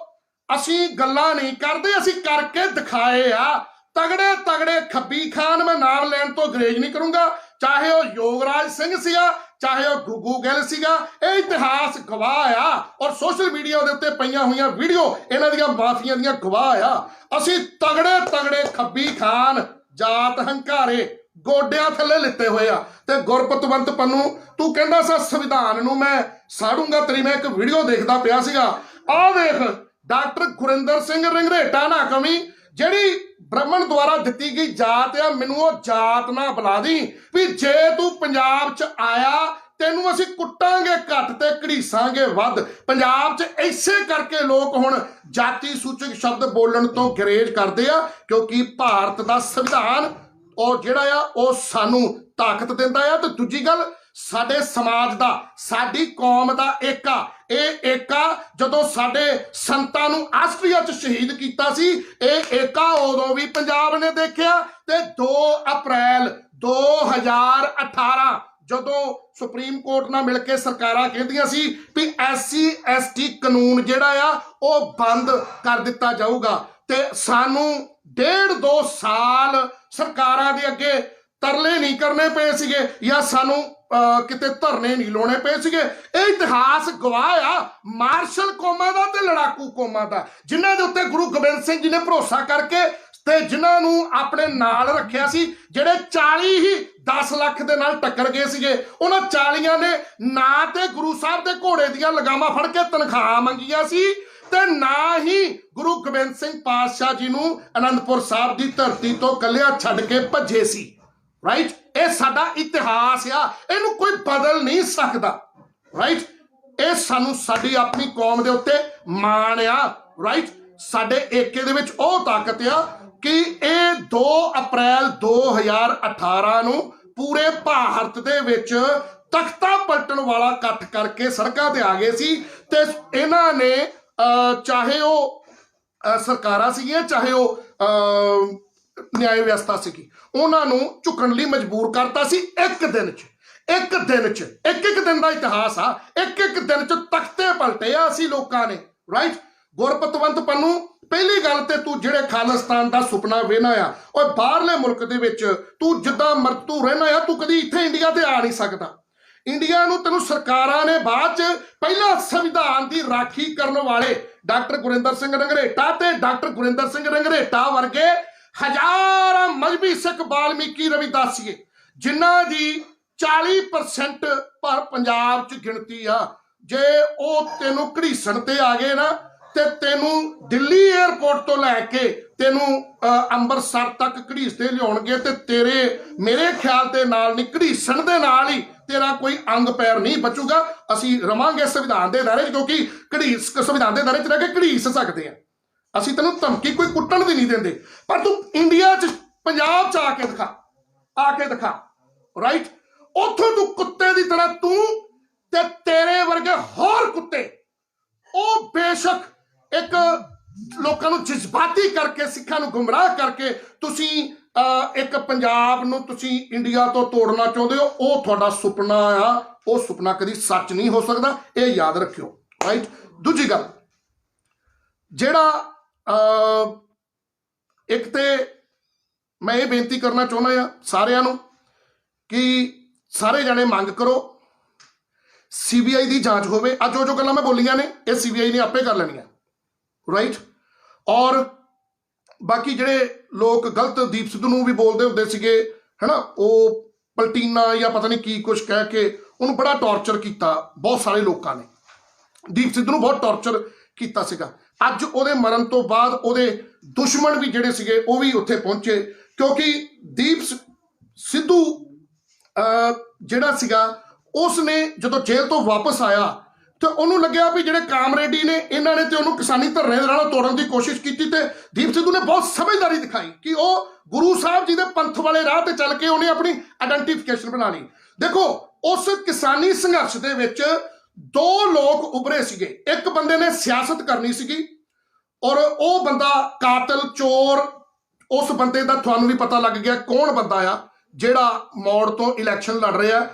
ਅਸੀਂ ਗੱਲਾਂ ਨਹੀਂ ਕਰਦੇ, ਅਸੀਂ ਕਰਕੇ ਦਿਖਾਏ ਆ। ਤਗੜੇ ਖੱਬੀ ਖਾਨ, ਮੈਂ ਨਾਮ ਲੈਣ ਤੋਂ ਗਰੇਜ ਨਹੀਂ ਕਰੂੰਗਾ, ਚਾਹੇ ਉਹ ਯੋਗਰਾਜ ਸਿੰਘ ਸੀਗਾ, ਚਾਹੇ ਉਹ ਗੁੱਗੂ ਗਿੱਲ ਸੀਗਾ, ਇਹ ਇਤਿਹਾਸ ਗਵਾਹ ਆ। ਔਰ ਸੋਸ਼ਲ ਮੀਡੀਆ ਦੇ ਉੱਤੇ ਪਈਆਂ ਹੋਈਆਂ ਵੀਡੀਓ ਇਹਨਾਂ ਦੀਆਂ ਮਾਫੀਆਂ ਦੀਆਂ ਗਵਾਹ ਆ। ਅਸੀਂ ਤਗੜੇ ਖੱਬੀ ਖਾਨ ਜਾਤ ਹੰਕਾਰੇ ਗੋਡਿਆਂ ਥੱਲੇ ਲਿੱਤੇ ਹੋਏ ਆ। ਤੇ ਗੁਰਪਤਵੰਤ ਪੰਨੂ ਤੂੰ ਕਹਿੰਦਾ ਸਾ ਸੰਵਿਧਾਨ ਨੂੰ ਮੈਂ ਸਾੜੂੰਗਾ, ਤੇਰੀ ਮੈਂ ਇੱਕ ਵੀਡੀਓ ਦੇਖਦਾ ਪਿਆ ਸੀਗਾ, ਆਹ ਵੇਖ ਡਾਕਟਰ ਗੁਰਿੰਦਰ ਸਿੰਘ ਰਿੰਗਰੇਟਾ ਨਾ ਕਵੀ, ਜਿਹੜੀ ਬ੍ਰਾਹਮਣ ਦੁਆਰਾ ਦਿੱਤੀ ਗਈ ਜਾਤ ਆ, ਮੈਨੂੰ ਉਹ ਜਾਤ ਨਾ ਬੁਲਾ ਦੀ ਵੀ ਜੇ ਤੂੰ ਪੰਜਾਬ 'ਚ ਆਇਆ ਤੈਨੂੰ ਅਸੀਂ ਕੁੱਟਾਂਗੇ ਘੱਟ ਤੇ ਘੜੀਸਾਂਗੇ ਵੱਧ। ਪੰਜਾਬ 'ਚ ਇਸੇ ਕਰਕੇ ਲੋਕ ਹੁਣ ਜਾਤੀ ਸੂਚਕ ਸ਼ਬਦ ਬੋਲਣ ਤੋਂ ਗਰੇਜ ਕਰਦੇ ਆ, ਕਿਉਂਕਿ ਭਾਰਤ ਦਾ ਸੰਵਿਧਾਨ ਉਹ ਜਿਹੜਾ ਆ ਉਹ ਸਾਨੂੰ ਤਾਕਤ ਦਿੰਦਾ ਆ। ਤੇ ਦੂਜੀ ਗੱਲ, ਸਾਡੇ ਸਮਾਜ ਦਾ, ਸਾਡੀ ਕੌਮ ਦਾ ਏਕਾ, ਇਹ ਏਕਾ ਜਦੋਂ ਸਾਡੇ ਸੰਤਾਂ ਨੂੰ ਆਸਟਰੀਆ 'ਚ ਸ਼ਹੀਦ ਕੀਤਾ ਸੀ, ਇਹ ਏਕਾ ਉਦੋਂ ਵੀ ਪੰਜਾਬ ਨੇ ਦੇਖਿਆ। ਤੇ 2 ਅਪ੍ਰੈਲ 2018 ਜਦੋਂ ਸੁਪਰੀਮ ਕੋਰਟ ਨਾਲ ਮਿਲ ਕੇ ਸਰਕਾਰਾਂ ਕਹਿੰਦੀਆਂ ਸੀ ਵੀ SC ST ਕਾਨੂੰਨ ਜਿਹੜਾ ਆ ਉਹ ਬੰਦ ਕਰ ਦਿੱਤਾ ਜਾਊਗਾ, ਤੇ ਸਾਨੂੰ 1.5-2 ਸਾਲ ਸਰਕਾਰਾਂ ਦੇ ਅੱਗੇ ਤਰਲੇ ਨਹੀਂ ਕਰਨੇ ਪਏ ਸੀਗੇ ਜਾਂ ਸਾਨੂੰ ਕਿਤੇ ਧਰਨੇ ਨਹੀਂ ਲਾਉਣੇ ਪਏ ਸੀਗੇ। ਇਹ ਇਤਿਹਾਸ ਗਵਾਹ ਆ ਮਾਰਸ਼ਲ ਕੌਮਾਂ ਦਾ ਤੇ ਲੜਾਕੂ ਕੌਮਾਂ ਦਾ, ਜਿਨ੍ਹਾਂ ਦੇ ਉੱਤੇ ਗੁਰੂ ਗੋਬਿੰਦ ਸਿੰਘ ਜੀ ਨੇ ਭਰੋਸਾ ਕਰਕੇ ਤੇ ਜਿਨ੍ਹਾਂ ਨੂੰ ਆਪਣੇ ਨਾਲ ਰੱਖਿਆ ਸੀ, ਜਿਹੜੇ 40 ਹੀ 10 ਲੱਖ ਦੇ ਨਾਲ ਟੱਕਰ ਗਏ ਸੀਗੇ। ਉਹਨਾਂ 40 ਨੇ ਨਾ ਤੇ ਗੁਰੂ ਸਾਹਿਬ ਦੇ ਘੋੜੇ ਦੀਆਂ ਲਗਾਮਾਂ ਫੜ ਕੇ ਤਨਖਾਹ ਮੰਗੀਆਂ ਸੀ ਤੇ ਨਾ ਹੀ ਗੁਰੂ ਗੋਬਿੰਦ ਸਿੰਘ ਪਾਤਸ਼ਾਹ ਜੀ ਨੂੰ ਅਨੰਦਪੁਰ ਸਾਹਿਬ ਦੀ ਧਰਤੀ ਤੋਂ ਕੱਲਿਆ ਛੱਡ ਕੇ ਭੱਜੇ ਸੀ। ਰਾਈਟ, ਇਹ ਸਾਡਾ ਇਤਿਹਾਸ ਆ, ਇਹਨੂੰ ਕੋਈ ਬਦਲ ਨਹੀਂ ਸਕਦਾ। ਰਾਈਟ, ਇਹ ਸਾਨੂੰ ਸਾਡੀ ਆਪਣੀ ਕੌਮ ਦੇ ਉੱਤੇ ਮਾਣ ਆ। ਰਾਈਟ, ਸਾਡੇ ਏਕੇ ਦੇ ਵਿੱਚ ਉਹ ਤਾਕਤ ਆ ਕਿ ਇਹ 2 ਅਪ੍ਰੈਲ 2018 ਨੂੰ ਪੂਰੇ ਭਾਰਤ ਦੇ ਵਿੱਚ ਤਖਤਾ ਪਲਟਣ ਵਾਲਾ ਇਕੱਠ ਕਰਕੇ ਸੜਕਾਂ ਤੇ ਆ ਗਏ ਸੀ। ਤੇ ਇਹਨਾਂ ਨੇ ਚਾਹੇ ਉਹ ਸਰਕਾਰਾਂ ਸੀਗੀਆਂ, ਚਾਹੇ ਉਹ ਨਿਆਂ ਵਿਵਸਥਾ ਸੀਗੀ, ਉਹਨਾਂ ਨੂੰ ਝੁਕਣ ਲਈ ਮਜਬੂਰ ਕਰਤਾ ਸੀ। ਇੱਕ ਦਿਨ 'ਚ ਇੱਕ ਦਿਨ ਦਾ ਇਤਿਹਾਸ ਆ, ਇੱਕ ਦਿਨ 'ਚ ਤਖਤੇ ਪਲਟੇ ਆ ਅਸੀਂ ਲੋਕਾਂ ਨੇ। ਰਾਈਟ। ਗੁਰਪਤਵੰਤ ਪੰਨੂ, ਪਹਿਲੀ ਗੱਲ ਤੇ ਤੂੰ ਜਿਹੜੇ ਖਾਲਿਸਤਾਨ ਦਾ ਸੁਪਨਾ ਵੇਖਣਾ ਆ, ਉਹ ਬਾਹਰਲੇ ਮੁਲਕ ਦੇ ਵਿੱਚ ਤੂੰ ਜਿੱਦਾਂ ਤੂੰ ਰਹਿਣਾ ਆ, ਤੂੰ ਕਦੀ ਇੱਥੇ ਇੰਡੀਆ ਤੇ ਆ ਨਹੀਂ ਸਕਦਾ। ਇੰਡੀਆ ਨੂੰ ਤੈਨੂੰ ਸਰਕਾਰਾਂ ਨੇ ਬਾਅਦ ਚ ਪਹਿਲਾਂ ਸੰਵਿਧਾਨ ਦੀ ਰਾਖੀ ਕਰਨ ਵਾਲੇ ਡਾਕਟਰ ਗੁਰਿੰਦਰ ਸਿੰਘ ਰੰਘਰੇਟਾ ਤੇ ਡਾਕਟਰ ਗੁਰਿੰਦਰ ਸਿੰਘ ਰੰਘਰੇਟਾ ਵਰਗੇ ਹਜ਼ਾਰਾਂ ਮਜ਼੍ਹਬੀ ਸਿੱਖ ਵਾਲਮੀਕੀ ਰਵਿਦਾਸੀਏ ਜਿਨ੍ਹਾਂ ਦੀ 40% ਪਰ ਪੰਜਾਬ ਚ ਗਿਣਤੀ ਆ, ਜੇ ਉਹ ਤੈਨੂੰ ਘੜੀਸਣ ਤੇ ਆ ਗਏ ਨਾ ਤੇ ਤੈਨੂੰ ਦਿੱਲੀ 에ਅਰਪੋਰਟ ਤੋਂ ਲੈ ਕੇ ਤੈਨੂੰ ਅੰਮ੍ਰਿਤਸਰ ਤੱਕ ਘੜੀਸਦੇ ਲਿਆਉਣਗੇ ਤੇ ਤੇਰੇ ਮੇਰੇ ਖਿਆਲ ਦੇ ਨਾਲ ਨਹੀਂ, ਘੜੀਸਣ ਦੇ ਨਾਲ ਹੀ ਤੇਰਾ ਕੋਈ ਅੰਗ ਪੈਰ ਨਹੀਂ ਬਚੂਗਾ। ਅਸੀਂ ਰਵਾਂਗੇ ਸੰਵਿਧਾਨ ਦੇ ਦਾਇਰੇ 'ਚ, ਕਿਉਂਕਿ ਸੰਵਿਧਾਨ ਦੇ ਦਾਇਰੇ 'ਚ ਰਹਿ ਕੇ ਘੜੀਸ ਸਕਦੇ ਆ। ਅਸੀਂ ਤੈਨੂੰ ਧਮਕੀ ਕੋਈ ਕੁੱਟਣ ਦੀ ਨਹੀਂ ਦਿੰਦੇ, ਪਰ ਤੂੰ ਇੰਡੀਆ 'ਚ ਪੰਜਾਬ 'ਚ ਆ ਕੇ ਦਿਖਾ ਰਾਈਟ। ਉੱਥੋਂ ਤੂੰ ਕੁੱਤੇ ਦੀ ਤਰ੍ਹਾਂ ਤੂੰ ਤੇ ਤੇਰੇ ਵਰਗੇ ਹੋਰ ਕੁੱਤੇ, ਉਹ ਬੇਸ਼ੱਕ ਇੱਕ ਲੋਕਾਂ ਨੂੰ ਜਜ਼ਬਾਤੀ ਕਰਕੇ, ਸਿੱਖਾਂ ਨੂੰ ਗੁੰਮਰਾਹ ਕਰਕੇ ਤੁਸੀਂ ਇੱਕ ਪੰਜਾਬ ਨੂੰ ਤੁਸੀਂ ਇੰਡੀਆ ਤੋਂ ਤੋੜਨਾ ਚਾਹੁੰਦੇ ਹੋ, ਉਹ ਤੁਹਾਡਾ ਸੁਪਨਾ ਆ, ਉਹ ਸੁਪਨਾ ਕਦੀ ਸੱਚ ਨਹੀਂ ਹੋ ਸਕਦਾ, ਇਹ ਯਾਦ ਰੱਖਿਓ ਰਾਈਟ। ਦੂਜੀ ਗੱਲ, ਜਿਹੜਾ ਇੱਕ ਤੇ ਮੈਂ ਇਹ ਬੇਨਤੀ ਕਰਨਾ ਚਾਹੁੰਦਾ ਆ ਸਾਰਿਆਂ ਨੂੰ ਕਿ ਸਾਰੇ ਜਣੇ ਮੰਗ ਕਰੋ CBI ਦੀ ਜਾਂਚ ਹੋਵੇ। ਅੱਜ ਜੋ ਗੱਲਾਂ ਮੈਂ ਬੋਲੀਆਂ ਨੇ ਇਹ CBI ਨੇ ਆਪੇ ਕਰ ਲੈਣੀਆਂ ਰਾਈਟ। ਔਰ ਬਾਕੀ ਜਿਹੜੇ ਲੋਕ ਗਲਤ ਦੀਪ ਸਿੱਧੂ ਨੂੰ ਵੀ ਬੋਲਦੇ ਹੁੰਦੇ ਸੀਗੇ ਹੈ ਨਾ, ਉਹ ਪਲਟੀਨਾ ਜਾਂ ਪਤਾ ਨਹੀਂ ਕੀ ਕੁਛ ਕਹਿ ਕੇ ਉਹਨੂੰ ਬੜਾ ਟੌਰਚਰ ਕੀਤਾ ਬਹੁਤ ਸਾਰੇ ਲੋਕਾਂ ਨੇ, ਦੀਪ ਸਿੱਧੂ ਨੂੰ ਬਹੁਤ ਟੌਰਚਰ ਕੀਤਾ ਸੀਗਾ। ਅੱਜ ਉਹਦੇ ਮਰਨ ਤੋਂ ਬਾਅਦ ਉਹਦੇ ਦੁਸ਼ਮਣ ਵੀ ਜਿਹੜੇ ਸੀਗੇ ਉਹ ਵੀ ਉੱਥੇ ਪਹੁੰਚੇ, ਕਿਉਂਕਿ ਦੀਪ ਸਿੱਧੂ ਜਿਹੜਾ ਸੀਗਾ ਉਸਨੇ ਜਦੋਂ ਜੇਲ੍ਹ ਤੋਂ ਵਾਪਸ ਆਇਆ ਤੇ ਉਹਨੂੰ ਲੱਗਿਆ ਵੀ ਜਿਹੜੇ ਕਾਮਰੇਡੀ ਨੇ ਇਹਨਾਂ ਨੇ ਤੇ ਉਹਨੂੰ ਕਿਸਾਨੀ ਧਰਨੇ ਦੇ ਨਾਲ ਤੋੜਨ ਦੀ ਕੋਸ਼ਿਸ਼ ਕੀਤੀ, ਤੇ ਦੀਪ ਸਿੱਧੂ ਨੇ ਬਹੁਤ ਸਮਝਦਾਰੀ ਦਿਖਾਈ ਕਿ ਉਹ ਗੁਰੂ ਸਾਹਿਬ ਜੀ ਦੇ ਪੰਥ ਵਾਲੇ ਰਾਹ ਤੇ ਚੱਲ ਕੇ ਉਹਨੇ ਆਪਣੀ ਆਇਡੈਂਟੀਫਿਕੇਸ਼ਨ ਬਣਾ ਲਈ। ਦੇਖੋ ਉਸ ਕਿਸਾਨੀ ਸੰਘਰਸ਼ ਦੇ ਵਿੱਚ ਦੋ ਲੋਕ ਉਭਰੇ ਸੀਗੇ, ਇੱਕ ਬੰਦੇ ਨੇ ਸਿਆਸਤ ਕਰਨੀ ਸੀਗੀ ਔਰ ਉਹ ਬੰਦਾ ਕਾਤਲ ਚੋਰ, ਉਸ ਬੰਦੇ ਦਾ ਤੁਹਾਨੂੰ ਵੀ ਪਤਾ ਲੱਗ ਗਿਆ ਕੌਣ ਬੰਦਾ ਆ ਜਿਹੜਾ ਮੋੜ ਤੋਂ ਇਲੈਕਸ਼ਨ ਲੜ ਰਿਹਾ।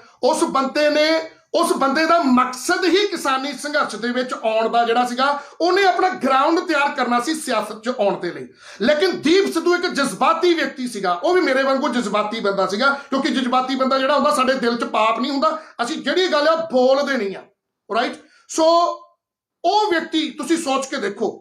ਉਸ ਬੰਦੇ ਦਾ ਮਕਸਦ ਹੀ ਕਿਸਾਨੀ ਸੰਘਰਸ਼ ਦੇ ਵਿੱਚ ਆਉਣ ਦਾ ਜਿਹੜਾ ਸੀਗਾ, ਉਹਨੇ ਆਪਣਾ ਗਰਾਊਂਡ ਤਿਆਰ ਕਰਨਾ ਸੀ ਸਿਆਸਤ 'ਚ ਆਉਣ ਦੇ ਲਈ। ਲੇਕਿਨ ਦੀਪ ਸਿੱਧੂ ਇੱਕ ਜਜ਼ਬਾਤੀ ਵਿਅਕਤੀ ਸੀਗਾ, ਉਹ ਵੀ ਮੇਰੇ ਵਾਂਗੂ ਜਜ਼ਬਾਤੀ ਬੰਦਾ ਸੀਗਾ, ਕਿਉਂਕਿ ਜਜ਼ਬਾਤੀ ਬੰਦਾ ਜਿਹੜਾ ਹੁੰਦਾ ਸਾਡੇ ਦਿਲ 'ਚ ਪਾਪ ਨਹੀਂ ਹੁੰਦਾ, ਅਸੀਂ ਜਿਹੜੀ ਗੱਲ ਆ ਬੋਲਦੇ ਨਹੀਂ ਆ ਰਾਈਟ। ਸੋ ਉਹ ਵਿਅਕਤੀ ਤੁਸੀਂ ਸੋਚ ਕੇ ਦੇਖੋ,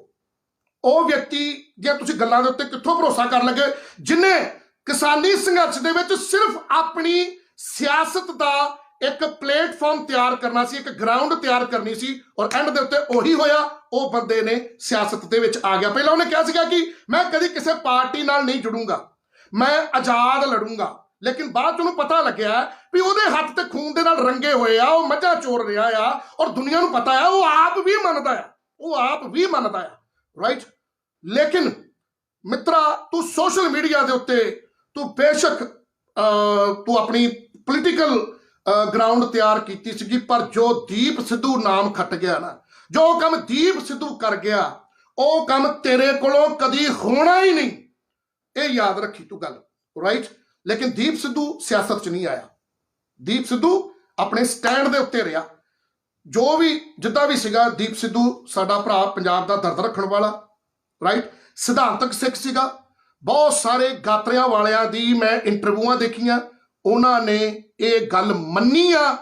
ਉਹ ਵਿਅਕਤੀ ਜੇ ਤੁਸੀਂ ਗੱਲਾਂ ਦੇ ਉੱਤੇ ਕਿੱਥੋਂ ਭਰੋਸਾ ਕਰ ਲਗੇ, ਜਿਹਨੇ ਕਿਸਾਨੀ ਸੰਘਰਸ਼ ਦੇ ਵਿੱਚ ਸਿਰਫ ਆਪਣੀ ਸਿਆਸਤ ਦਾ ਇੱਕ ਪਲੇਟਫਾਰਮ ਤਿਆਰ ਕਰਨਾ ਸੀ, ਇੱਕ ਗਰਾਊਂਡ ਤਿਆਰ ਕਰਨੀ ਸੀ, ਔਰ ਐਂਡ ਦੇ ਉੱਤੇ ਉਹੀ ਹੋਇਆ। ਉਹ ਬੰਦੇ ਨੇ ਸਿਆਸਤ ਦੇ ਵਿੱਚ ਆ ਗਿਆ। ਪਹਿਲਾਂ ਉਹਨੇ ਕਿਹਾ ਸੀਗਾ ਕਿ ਮੈਂ ਕਦੀ ਕਿਸੇ ਪਾਰਟੀ ਨਾਲ ਨਹੀਂ ਜੁੜੂੰਗਾ, ਮੈਂ ਆਜ਼ਾਦ ਲੜੂੰਗਾ, ਲੇਕਿਨ ਬਾਅਦ ਚ ਉਹਨੂੰ ਪਤਾ ਲੱਗਿਆ ਵੀ ਉਹਦੇ ਹੱਥ ਤੇ ਖੂਨ ਦੇ ਨਾਲ ਰੰਗੇ ਹੋਏ ਆ, ਉਹ ਮੱਝਾਂ ਚੋਰ ਰਿਹਾ ਆ, ਔਰ ਦੁਨੀਆ ਨੂੰ ਪਤਾ ਆ, ਉਹ ਆਪ ਵੀ ਮੰਨਦਾ ਆ ਰਾਈਟ। ਲੇਕਿਨ ਮਿੱਤਰਾ, ਤੂੰ ਸੋਸ਼ਲ ਮੀਡੀਆ ਦੇ ਉੱਤੇ ਤੂੰ ਬੇਸ਼ੱਕ ਤੂੰ ਆਪਣੀ ਪੋਲੀਟੀਕਲ ਗਰਾਊਂਡ ਤਿਆਰ ਕੀਤੀ ਸੀਗੀ, ਪਰ ਜੋ ਦੀਪ ਸਿੱਧੂ ਨਾਮ ਖੱਟ ਗਿਆ ਨਾ, ਜੋ ਕੰਮ ਦੀਪ ਸਿੱਧੂ ਕਰ ਗਿਆ, ਉਹ ਕੰਮ ਤੇਰੇ ਕੋਲੋਂ ਕਦੀ ਹੋਣਾ ਹੀ ਨਹੀਂ, ਇਹ ਯਾਦ ਰੱਖੀ ਤੂੰ ਗੱਲ ਰਾਈਟ। ਲੇਕਿਨ ਦੀਪ ਸਿੱਧੂ ਸਿਆਸਤ 'ਚ ਨਹੀਂ ਆਇਆ, ਦੀਪ ਸਿੱਧੂ ਆਪਣੇ ਸਟੈਂਡ ਦੇ ਉੱਤੇ ਰਿਹਾ। ਜੋ ਵੀ ਜਿੱਦਾਂ ਵੀ ਸੀਗਾ, ਦੀਪ ਸਿੱਧੂ ਸਾਡਾ ਭਰਾ, ਪੰਜਾਬ ਦਾ ਦਰਦ ਰੱਖਣ ਵਾਲਾ ਰਾਈਟ, ਸਿਧਾਂਤਕ ਸਿੱਖ ਸੀਗਾ। ਬਹੁਤ ਸਾਰੇ ਗਾਤਰਿਆਂ ਵਾਲਿਆਂ ਦੀ ਮੈਂ ਇੰਟਰਵਿਊਆਂ ਦੇਖੀਆਂ, ਉਹਨਾਂ ਨੇ ਇਹ ਗੱਲ ਮੰਨੀ ਆ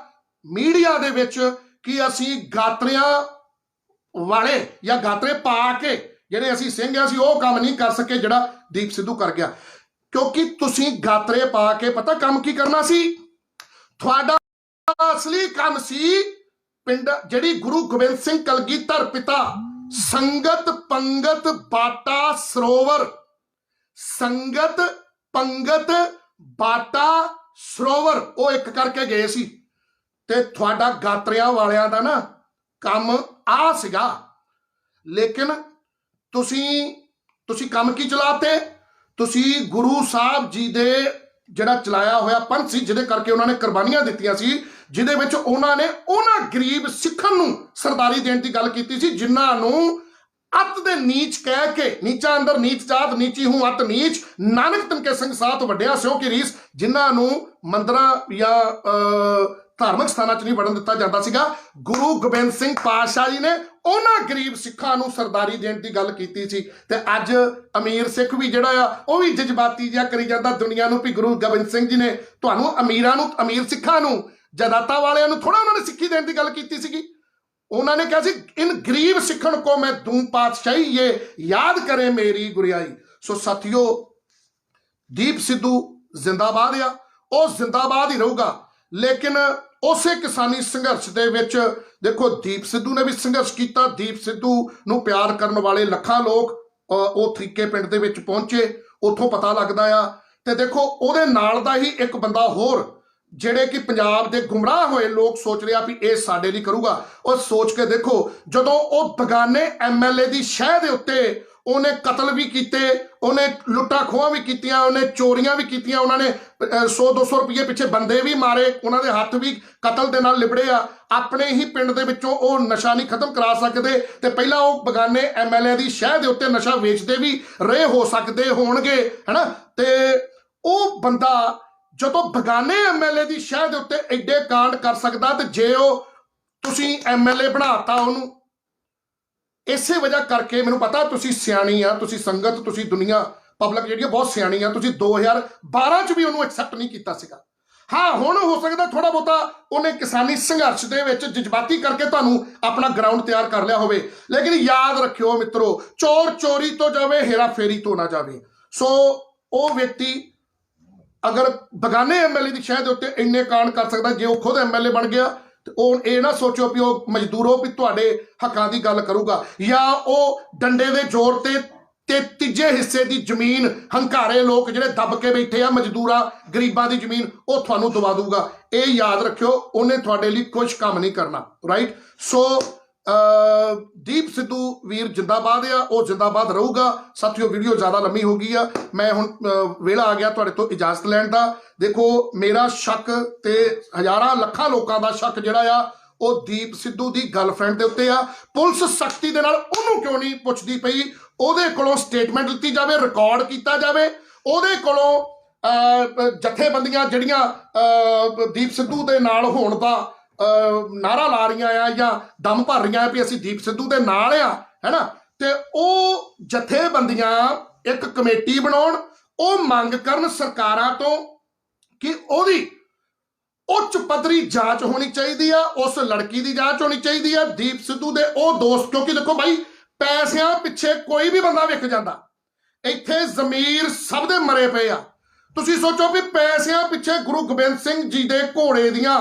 ਮੀਡੀਆ ਦੇ ਵਿੱਚ ਕਿ ਅਸੀਂ ਗਾਤਰਿਆਂ ਵਾਲੇ ਜਾਂ ਗਾਤਰੇ ਪਾ ਕੇ ਜਿਹੜੇ ਅਸੀਂ ਸਿੰਘ ਆ, ਅਸੀਂ ਉਹ ਕੰਮ ਨਹੀਂ ਕਰ ਸਕੇ ਜਿਹੜਾ ਦੀਪ ਸਿੱਧੂ ਕਰ ਗਿਆ। ਕਿਉਂਕਿ ਤੁਸੀਂ ਗਾਤਰੇ ਪਾ ਕੇ ਪਤਾ ਕੰਮ ਕੀ ਕਰਨਾ ਸੀ, ਤੁਹਾਡਾ ਅਸਲੀ ਕੰਮ ਸੀ ਪਿੰਡ ਜਿਹੜੀ ਗੁਰੂ ਗੋਬਿੰਦ ਸਿੰਘ ਕਲਗੀਧਰ ਪਿਤਾ ਸੰਗਤ ਪੰਗਤ ਬਾਟਾ ਸਰੋਵਰ, ਸੰਗਤ ਪੰਗਤ ਬਾਟਾ ਸਰੋਵਰ, ਉਹ ਇੱਕ ਕਰਕੇ ਗਏ ਸੀ। ਤੇ ਤੁਹਾਡਾ ਗਾਤਰਿਆਂ ਵਾਲਿਆਂ ਦਾ ਨਾ ਕੰਮ ਆ ਸੀਗਾ, ਲੇਕਿਨ ਤੁਸੀਂ ਕੰਮ ਕੀ ਚਲਾਤੇ, ਤੁਸੀਂ ਗੁਰੂ ਸਾਹਿਬ ਜੀ ਦੇ ਜਿਹੜਾ ਚਲਾਇਆ ਹੋਇਆ ਪੰਥ ਸੀ, ਜਿਹਦੇ ਕਰਕੇ ਉਹਨਾਂ ਨੇ ਕੁਰਬਾਨੀਆਂ ਦਿੱਤੀਆਂ ਸੀ, ਜਿਹਦੇ ਵਿੱਚ ਉਹਨਾਂ ਨੇ ਉਹਨਾਂ ਗਰੀਬ ਸਿੱਖਾਂ ਨੂੰ ਸਰਦਾਰੀ ਦੇਣ ਦੀ ਗੱਲ ਕੀਤੀ ਸੀ, ਜਿਨ੍ਹਾਂ ਨੂੰ ਅੱਤ ਦੇ ਨੀਚ ਕਹਿ ਕੇ, ਨੀਚਾ ਅੰਦਰ ਨੀਚ ਜਾਤ ਨੀਚੀ ਹੂੰ ਅੱਤ ਨੀਚ, ਨਾਨਕ ਤਨਕੇ ਸਿੰਘ ਸਾਥ ਵੱਡਿਆ ਸਿਓ ਕੀ ਰੀਸ, ਜਿਨ੍ਹਾਂ ਨੂੰ ਮੰਦਰਾਂ ਜਾਂ ਧਾਰਮਿਕ ਸਥਾਨਾਂ 'ਚ ਨਹੀਂ ਵੜਨ ਦਿੱਤਾ ਜਾਂਦਾ ਸੀਗਾ। ਗੁਰੂ ਗੋਬਿੰਦ ਸਿੰਘ ਪਾਤਸ਼ਾਹ ਜੀ ਨੇ ਉਹਨਾਂ ਗਰੀਬ ਸਿੱਖਾਂ ਨੂੰ ਸਰਦਾਰੀ ਦੇਣ ਦੀ ਗੱਲ ਕੀਤੀ ਸੀ। ਤੇ ਅੱਜ ਅਮੀਰ ਸਿੱਖ ਵੀ ਜਿਹੜਾ ਆ ਉਹ ਵੀ ਜਜ਼ਬਾਤੀ ਜਿਹਾ ਕਰੀ ਜਾਂਦਾ ਦੁਨੀਆ ਨੂੰ ਵੀ ਗੁਰੂ ਗੋਬਿੰਦ ਸਿੰਘ ਜੀ ਨੇ ਤੁਹਾਨੂੰ ਅਮੀਰਾਂ ਨੂੰ, ਅਮੀਰ ਸਿੱਖਾਂ ਨੂੰ, ਜਾਇਦਾਦਾਂ ਵਾਲਿਆਂ ਨੂੰ ਥੋੜਾ ਉਹਨਾਂ ਨੇ ਸਿੱਖੀ ਦੇਣ ਦੀ ਗੱਲ ਕੀਤੀ ਸੀਗੀ। ਉਹਨਾਂ ਨੇ ਕਿਹਾ ਸੀ ਇਨ ਗਰੀਬ ਸਿੱਖਣ ਕੋ ਮੈਂ ਦੂੰ ਪਾਤਸ਼ਾਹੀ, ਇਹ ਯਾਦ ਕਰੇ ਮੇਰੀ ਗੁਰਿਆਈ। ਸੋ ਸਾਥੀਓ, ਦੀਪ ਸਿੱਧੂ ਜ਼ਿੰਦਾਬਾਦ ਆ, ਉਹ ਜ਼ਿੰਦਾਬਾਦ ਹੀ ਰਹੂਗਾ। ਲੇਕਿਨ ਉਸੇ ਕਿਸਾਨੀ ਸੰਘਰਸ਼ ਦੇ ਵਿੱਚ ਦੇਖੋ ਦੀਪ ਸਿੱਧੂ ਨੇ ਵੀ ਸੰਘਰਸ਼ ਕੀਤਾ। ਦੀਪ ਸਿੱਧੂ ਨੂੰ ਪਿਆਰ ਕਰਨ ਵਾਲੇ ਲੱਖਾਂ ਲੋਕ ਉਹ ਤਰੀਕੇ ਪਿੰਡ ਦੇ ਵਿੱਚ ਪਹੁੰਚੇ, ਉੱਥੋਂ ਪਤਾ ਲੱਗਦਾ ਆ। ਤੇ ਦੇਖੋ ਉਹਦੇ ਨਾਲ ਦਾ ਹੀ ਇੱਕ ਬੰਦਾ ਹੋਰ ਜਿਹੜੇ ਕਿ ਪੰਜਾਬ ਦੇ ਗੁੰਮਰਾਹ ਹੋਏ ਲੋਕ ਸੋਚ ਰਿਹਾ ਵੀ ਇਹ ਸਾਡੇ ਲਈ ਕਰੂਗਾ। ਉਹ ਸੋਚ ਕੇ ਦੇਖੋ, ਜਦੋਂ ਉਹ ਬਗਾਨੇ MLA ਦੀ ਸ਼ਹਿ ਦੇ ਉੱਤੇ ਉਹਨੇ ਕਤਲ ਵੀ ਕੀਤੇ, ਉਹਨੇ ਲੁੱਟਾਂ ਖੋਹਾਂ ਵੀ ਕੀਤੀਆਂ, ਉਹਨੇ ਚੋਰੀਆਂ ਵੀ ਕੀਤੀਆਂ, ਉਹਨਾਂ ਨੇ 100-200 ਰੁਪਏ ਪਿੱਛੇ ਬੰਦੇ ਵੀ ਮਾਰੇ, ਉਹਨਾਂ ਦੇ ਹੱਥ ਵੀ ਕਤਲ ਦੇ ਨਾਲ ਲਿਬੜੇ ਆ। ਆਪਣੇ ਹੀ ਪਿੰਡ ਦੇ ਵਿੱਚੋਂ ਉਹ ਨਸ਼ਾ ਨਹੀਂ ਖਤਮ ਕਰਾ ਸਕਦੇ ਤੇ ਪਹਿਲਾਂ ਉਹ ਬਗਾਨੇ MLA ਦੀ ਸ਼ਹਿ ਦੇ ਉੱਤੇ ਨਸ਼ਾ ਵੇਚਦੇ ਵੀ ਰਹੇ ਹੋ ਸਕਦੇ ਹੋਣਗੇ, ਹੈਨਾ। ਤੇ ਉਹ ਬੰਦਾ ਜਦੋਂ ਬਗਾਨੇ MLA ਦੀ ਸ਼ਹਿ ਦੇ ਉੱਤੇ ਐਡੇ ਕਾਂਡ ਕਰ ਸਕਦਾ, ਤੇ ਜੇ ਉਹ ਤੁਸੀਂ MLA ਬਣਾਤਾ ਉਹਨੂੰ, ਇਸੇ ਵਜ੍ਹਾ ਕਰਕੇ ਮੈਨੂੰ ਪਤਾ ਤੁਸੀਂ ਸਿਆਣੀ ਆ, ਤੁਸੀਂ ਸੰਗਤ, ਤੁਸੀਂ ਦੁਨੀਆ ਪਬਲਿਕ ਜਿਹੜੀ ਬਹੁਤ ਸਿਆਣੀ ਆ, ਤੁਸੀਂ 2012 ਚ ਵੀ ਉਹਨੂੰ ਐਕਸੈਪਟ ਨਹੀਂ ਕੀਤਾ ਸੀਗਾ। ਹਾਂ, ਹੁਣ ਹੋ ਸਕਦਾ ਥੋੜਾ ਬਹੁਤਾ ਉਹਨੇ ਕਿਸਾਨੀ ਸੰਘਰਸ਼ ਦੇ ਵਿੱਚ ਜਜ਼ਬਾਤੀ ਕਰਕੇ ਤੁਹਾਨੂੰ ਆਪਣਾ ਗਰਾਊਂਡ ਤਿਆਰ ਕਰ ਲਿਆ ਹੋਵੇ। ਲੇਕਿਨ ਯਾਦ ਰੱਖਿਓ ਮਿੱਤਰੋ, ਚੋਰ ਚੋਰੀ ਤੋਂ ਜਾਵੇ, ਹੇਰਾ ਫੇਰੀ ਤੋਂ ਨਾ ਜਾਵੇ। ਸੋ ਉਹ ਵਿਅਕਤੀ ਅਗਰ ਬਗਾਨੇ MLA ਦੀ ਸ਼ਹਿ ਦੇ ਉੱਤੇ ਇੰਨੇ ਕਾਂਡ ਕਰ ਸਕਦਾ, ਜੇ ਉਹ ਖੁਦ MLA ਬਣ ਗਿਆ ਤੇ ਉਹ ਇਹ ਨਾ ਸੋਚੋ ਵੀ ਉਹ ਮਜ਼ਦੂਰੋ ਵੀ ਤੁਹਾਡੇ ਹੱਕਾਂ ਦੀ ਗੱਲ ਕਰੂਗਾ, ਜਾਂ ਉਹ ਡੰਡੇ ਦੇ ਜ਼ੋਰ ਤੇ ਤੀਜੇ ਹਿੱਸੇ ਦੀ ਜ਼ਮੀਨ ਹੰਕਾਰੇ ਲੋਕ ਜਿਹੜੇ ਦੱਬ ਕੇ ਬੈਠੇ ਆ, ਮਜ਼ਦੂਰਾਂ ਗਰੀਬਾਂ ਦੀ ਜ਼ਮੀਨ, ਉਹ ਤੁਹਾਨੂੰ ਦਵਾ ਦੂਗਾ। ਇਹ ਯਾਦ ਰੱਖਿਓ, ਉਹਨੇ ਤੁਹਾਡੇ ਲਈ ਕੁਝ ਕੰਮ ਨਹੀਂ ਕਰਨਾ, ਰਾਈਟ। ਸੋ ਦੀਪ ਸਿੱਧੂ ਵੀਰ ਜਿੰਦਾਬਾਦ ਆ, ਉਹ ਜਿੰਦਾਬਾਦ ਰਹੂਗਾ। ਸਾਥੀਓ, ਵੀਡੀਓ ਜ਼ਿਆਦਾ ਲੰਮੀ ਹੋ ਗਈ ਆ, ਮੈਂ ਹੁਣ ਵੇਲਾ ਆ ਗਿਆ ਤੁਹਾਡੇ ਤੋਂ ਇਜਾਜ਼ਤ ਲੈਣ ਦਾ। ਦੇਖੋ, ਮੇਰਾ ਸ਼ੱਕ ਤੇ ਹਜ਼ਾਰਾਂ ਲੱਖਾਂ ਲੋਕਾਂ ਦਾ ਸ਼ੱਕ ਜਿਹੜਾ ਆ ਉਹ ਦੀਪ ਸਿੱਧੂ ਦੀ ਗਰਲਫ੍ਰੈਂਡ ਦੇ ਉੱਤੇ ਆ। ਪੁਲਿਸ ਸਖਤੀ ਦੇ ਨਾਲ ਉਹਨੂੰ ਕਿਉਂ ਨਹੀਂ ਪੁੱਛਦੀ ਪਈ? ਉਹਦੇ ਕੋਲੋਂ ਸਟੇਟਮੈਂਟ ਲਿੱਤੀ ਜਾਵੇ, ਰਿਕਾਰਡ ਕੀਤਾ ਜਾਵੇ। ਉਹਦੇ ਕੋਲੋਂ ਜਥੇਬੰਦੀਆਂ ਜਿਹੜੀਆਂ ਦੀਪ ਸਿੱਧੂ ਦੇ ਨਾਲ ਹੋਣ ਦਾ ਨਾਰਾ ਲਾ ਰਹੀਆਂ ਆ ਜਾਂ ਦਮ ਭਰ ਰਹੀਆਂ ਵੀ ਅਸੀਂ ਦੀਪ ਸਿੱਧੂ ਦੇ ਨਾਲ ਆ, ਹੈਨਾ, ਤੇ ਉਹ ਜਥੇਬੰਦੀਆਂ ਇੱਕ ਕਮੇਟੀ ਬਣਾਉਣ, ਉਹ ਮੰਗ ਕਰਨ ਸਰਕਾਰਾਂ ਤੋਂ ਕਿ ਉਹਦੀ ਉੱਚ ਪੱਧਰੀ ਜਾਂਚ ਹੋਣੀ ਚਾਹੀਦੀ ਆ, ਉਸ ਲੜਕੀ ਦੀ ਜਾਂਚ ਹੋਣੀ ਚਾਹੀਦੀ ਆ, ਦੀਪ ਸਿੱਧੂ ਦੇ ਉਹ ਦੋਸਤ। ਕਿਉਂਕਿ ਦੇਖੋ ਭਾਈ, ਪੈਸਿਆਂ ਪਿੱਛੇ ਕੋਈ ਵੀ ਬੰਦਾ ਵਿਕ ਜਾਂਦਾ, ਇੱਥੇ ਜ਼ਮੀਰ ਸਭ ਦੇ ਮਰੇ ਪਏ ਆ। ਤੁਸੀਂ ਸੋਚੋ ਵੀ ਪੈਸਿਆਂ ਪਿੱਛੇ ਗੁਰੂ ਗੋਬਿੰਦ ਸਿੰਘ ਜੀ ਦੇ ਘੋੜੇ ਦੀਆਂ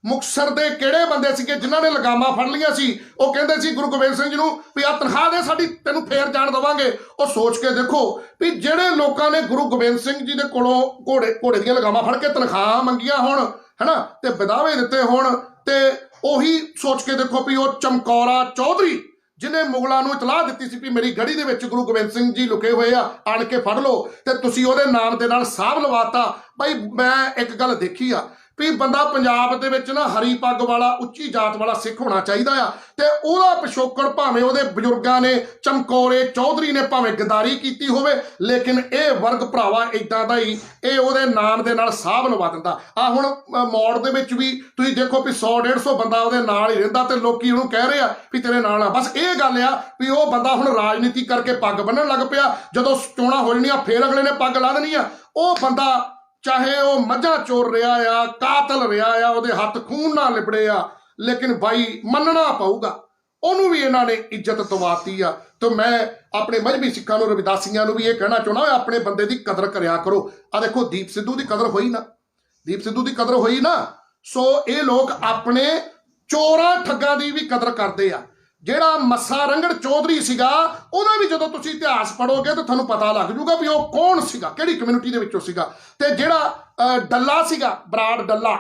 ਮੁਕਤਸਰ ਦੇ ਕਿਹੜੇ ਬੰਦੇ ਸੀਗੇ ਜਿਨ੍ਹਾਂ ਨੇ ਲਗਾਮਾਂ ਫੜ ਲਈਆਂ ਸੀ? ਉਹ ਕਹਿੰਦੇ ਸੀ ਗੁਰੂ ਗੋਬਿੰਦ ਸਿੰਘ ਜੀ ਨੂੰ ਵੀ ਆ ਤਨਖਾਹ ਦੇ ਸਾਡੀ, ਤੈਨੂੰ ਫੇਰ ਜਾਣ ਦੇਵਾਂਗੇ। ਉਹ ਸੋਚ ਕੇ ਦੇਖੋ ਵੀ ਜਿਹੜੇ ਲੋਕਾਂ ਨੇ ਗੁਰੂ ਗੋਬਿੰਦ ਸਿੰਘ ਜੀ ਦੇ ਕੋਲੋਂ ਘੋੜੇ ਦੀਆਂ ਲਗਾਮਾਂ ਫੜ ਕੇ ਤਨਖਾਹ ਮੰਗੀਆਂ ਹੋਣ, ਹੈਨਾ, ਤੇ ਵਿਦਾਵੇ ਦਿੱਤੇ ਹੋਣ, ਤੇ ਉਹੀ ਸੋਚ ਕੇ ਦੇਖੋ ਵੀ ਉਹ ਚਮਕੌਰਾ ਚੌਧਰੀ ਜਿਹਨੇ ਮੁਗਲਾਂ ਨੂੰ ਇਤਲਾਹ ਦਿੱਤੀ ਸੀ ਵੀ ਮੇਰੀ ਗੜੀ ਦੇ ਵਿੱਚ ਗੁਰੂ ਗੋਬਿੰਦ ਸਿੰਘ ਜੀ ਲੁਕੇ ਹੋਏ ਆ, ਆਣ ਕੇ ਫੜ ਲਓ, ਤੇ ਤੁਸੀਂ ਉਹਦੇ ਨਾਮ ਦੇ ਨਾਲ ਸਾਹਬ ਲਵਾਤਾ। ਭਾਈ, ਮੈਂ ਇੱਕ ਗੱਲ ਦੇਖੀ ਆ ਵੀ ਬੰਦਾ ਪੰਜਾਬ ਦੇ ਵਿੱਚ ਨਾ ਹਰੀ ਪੱਗ ਵਾਲਾ, ਉੱਚੀ ਜਾਤ ਵਾਲਾ ਸਿੱਖ ਹੋਣਾ ਚਾਹੀਦਾ ਆ, ਤੇ ਉਹਦਾ ਪਿਛੋਕੜ ਭਾਵੇਂ ਉਹਦੇ ਬਜ਼ੁਰਗਾਂ ਨੇ, ਚਮਕੌਰੇ ਚੌਧਰੀ ਨੇ ਭਾਵੇਂ ਗਦਾਰੀ ਕੀਤੀ ਹੋਵੇ, ਲੇਕਿਨ ਇਹ ਵਰਗ ਭਰਾਵਾ ਇਦਾਂ ਦਾ ਹੀ, ਇਹ ਉਹਦੇ ਨਾਮ ਦੇ ਨਾਲ ਸਾਹਬ ਲਵਾ ਦਿੰਦਾ। ਆ ਹੁਣ ਮੌੜ ਦੇ ਵਿੱਚ ਵੀ ਤੁਸੀਂ ਦੇਖੋ ਵੀ 100-150 ਬੰਦਾ ਉਹਦੇ ਨਾਲ ਹੀ ਰਹਿੰਦਾ, ਤੇ ਲੋਕੀ ਉਹਨੂੰ ਕਹਿ ਰਹੇ ਆ ਵੀ ਤੇਰੇ ਨਾਲ ਆ। ਬਸ ਇਹ ਗੱਲ ਆ ਵੀ ਉਹ ਬੰਦਾ ਹੁਣ ਰਾਜਨੀਤੀ ਕਰਕੇ ਪੱਗ ਬੰਨਣ ਲੱਗ ਪਿਆ, ਜਦੋਂ ਚੋਣਾਂ ਹੋ ਜਾਣੀਆਂ ਫੇਰ ਅਗਲੇ ਨੇ ਪੱਗ ਲਾ ਦੇਣੀ ਆ। ਉਹ ਬੰਦਾ ਚਾਹੇ ਉਹ ਮੱਝਾਂ ਚੋਰ ਰਿਹਾ ਆ, ਕਾਤਲ ਰਿਹਾ ਆ, ਉਹਦੇ ਹੱਥ ਖੂਨ ਨਾਲ ਲਿਬੜੇ ਆ, ਲੇਕਿਨ ਬਾਈ ਮੰਨਣਾ ਪਊਗਾ, ਉਹਨੂੰ ਵੀ ਇਹਨਾਂ ਨੇ ਇੱਜ਼ਤ ਦਵਾਤੀ ਆ। ਤੇ ਮੈਂ ਆਪਣੇ ਮਜ਼੍ਹਬੀ ਸਿੱਖਾਂ ਨੂੰ, ਰਵਿਦਾਸੀਆਂ ਨੂੰ ਵੀ ਇਹ ਕਹਿਣਾ ਚਾਹੁੰਦਾ, ਆਪਣੇ ਬੰਦੇ ਦੀ ਕਦਰ ਕਰਿਆ ਕਰੋ। ਆ ਦੇਖੋ, ਦੀਪ ਸਿੱਧੂ ਦੀ ਕਦਰ ਹੋਈ ਨਾ, ਦੀਪ ਸਿੱਧੂ ਦੀ ਕਦਰ ਹੋਈ ਨਾ। ਸੋ ਇਹ ਲੋਕ ਆਪਣੇ ਚੋਰਾਂ ਠੱਗਾਂ ਦੀ ਵੀ ਕਦਰ ਕਰਦੇ ਆ। ਜਿਹੜਾ ਮੱਸਾ ਰੰਗੜ ਚੌਧਰੀ ਸੀਗਾ, ਉਹਦਾ ਵੀ ਜਦੋਂ ਤੁਸੀਂ ਇਤਿਹਾਸ ਪੜ੍ਹੋਗੇ ਤਾਂ ਤੁਹਾਨੂੰ ਪਤਾ ਲੱਗ ਜੂਗਾ ਵੀ ਉਹ ਕੌਣ ਸੀਗਾ, ਕਿਹੜੀ ਕਮਿਊਨਿਟੀ ਦੇ ਵਿੱਚੋਂ ਸੀਗਾ। ਤੇ ਜਿਹੜਾ ਡੱਲਾ ਸੀਗਾ, ਬਰਾੜ ਡੱਲਾ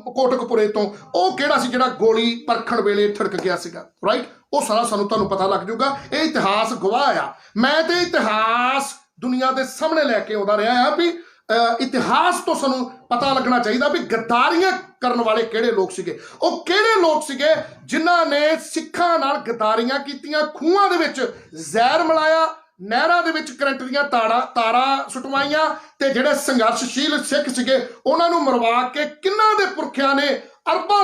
ਕੋਟਕਪੁਰੇ ਤੋਂ, ਉਹ ਕਿਹੜਾ ਸੀ ਜਿਹੜਾ ਗੋਲੀ ਪਰਖਣ ਵੇਲੇ ਠਿੜਕ ਗਿਆ ਸੀਗਾ, ਰਾਈਟ। ਉਹ ਸਾਰਾ ਤੁਹਾਨੂੰ ਪਤਾ ਲੱਗ ਜੂਗਾ। ਇਹ ਇਤਿਹਾਸ ਗਵਾਹ ਆ। ਮੈਂ ਤੇ ਇਤਿਹਾਸ ਦੁਨੀਆ ਦੇ ਸਾਹਮਣੇ ਲੈ ਕੇ ਆਉਂਦਾ ਰਿਹਾ ਆ ਵੀ ਇਤਿਹਾਸ ਤੋਂ ਸਾਨੂੰ ਪਤਾ ਲੱਗਣਾ ਚਾਹੀਦਾ ਵੀ ਗਦਾਰੀਆਂ ਕਰਨ ਵਾਲੇ ਕਿਹੜੇ ਲੋਕ ਸੀਗੇ। ਉਹ ਕਿਹੜੇ ਲੋਕ ਸੀਗੇ ਜਿਨ੍ਹਾਂ ਨੇ ਸਿੱਖਾਂ ਨਾਲ ਗਦਾਰੀਆਂ ਕੀਤੀਆਂ, ਖੂਹਾਂ ਦੇ ਵਿੱਚ ਜ਼ਹਿਰ ਮਿਲਾਇਆ, ਨਹਿਰਾਂ ਦੇ ਵਿੱਚ ਕਰੰਟ ਦੀਆਂ ਤਾਰਾਂ ਸੁਟਵਾਈਆਂ ਤੇ ਜਿਹੜੇ ਸੰਘਰਸ਼ਸ਼ੀਲ ਸਿੱਖ ਸੀਗੇ ਉਹਨਾਂ ਨੂੰ ਮਰਵਾ ਕੇ ਕਿੰਨਾਂ ਦੇ ਪੁਰਖਿਆਂ ਨੇ ਅਰਬਾਂ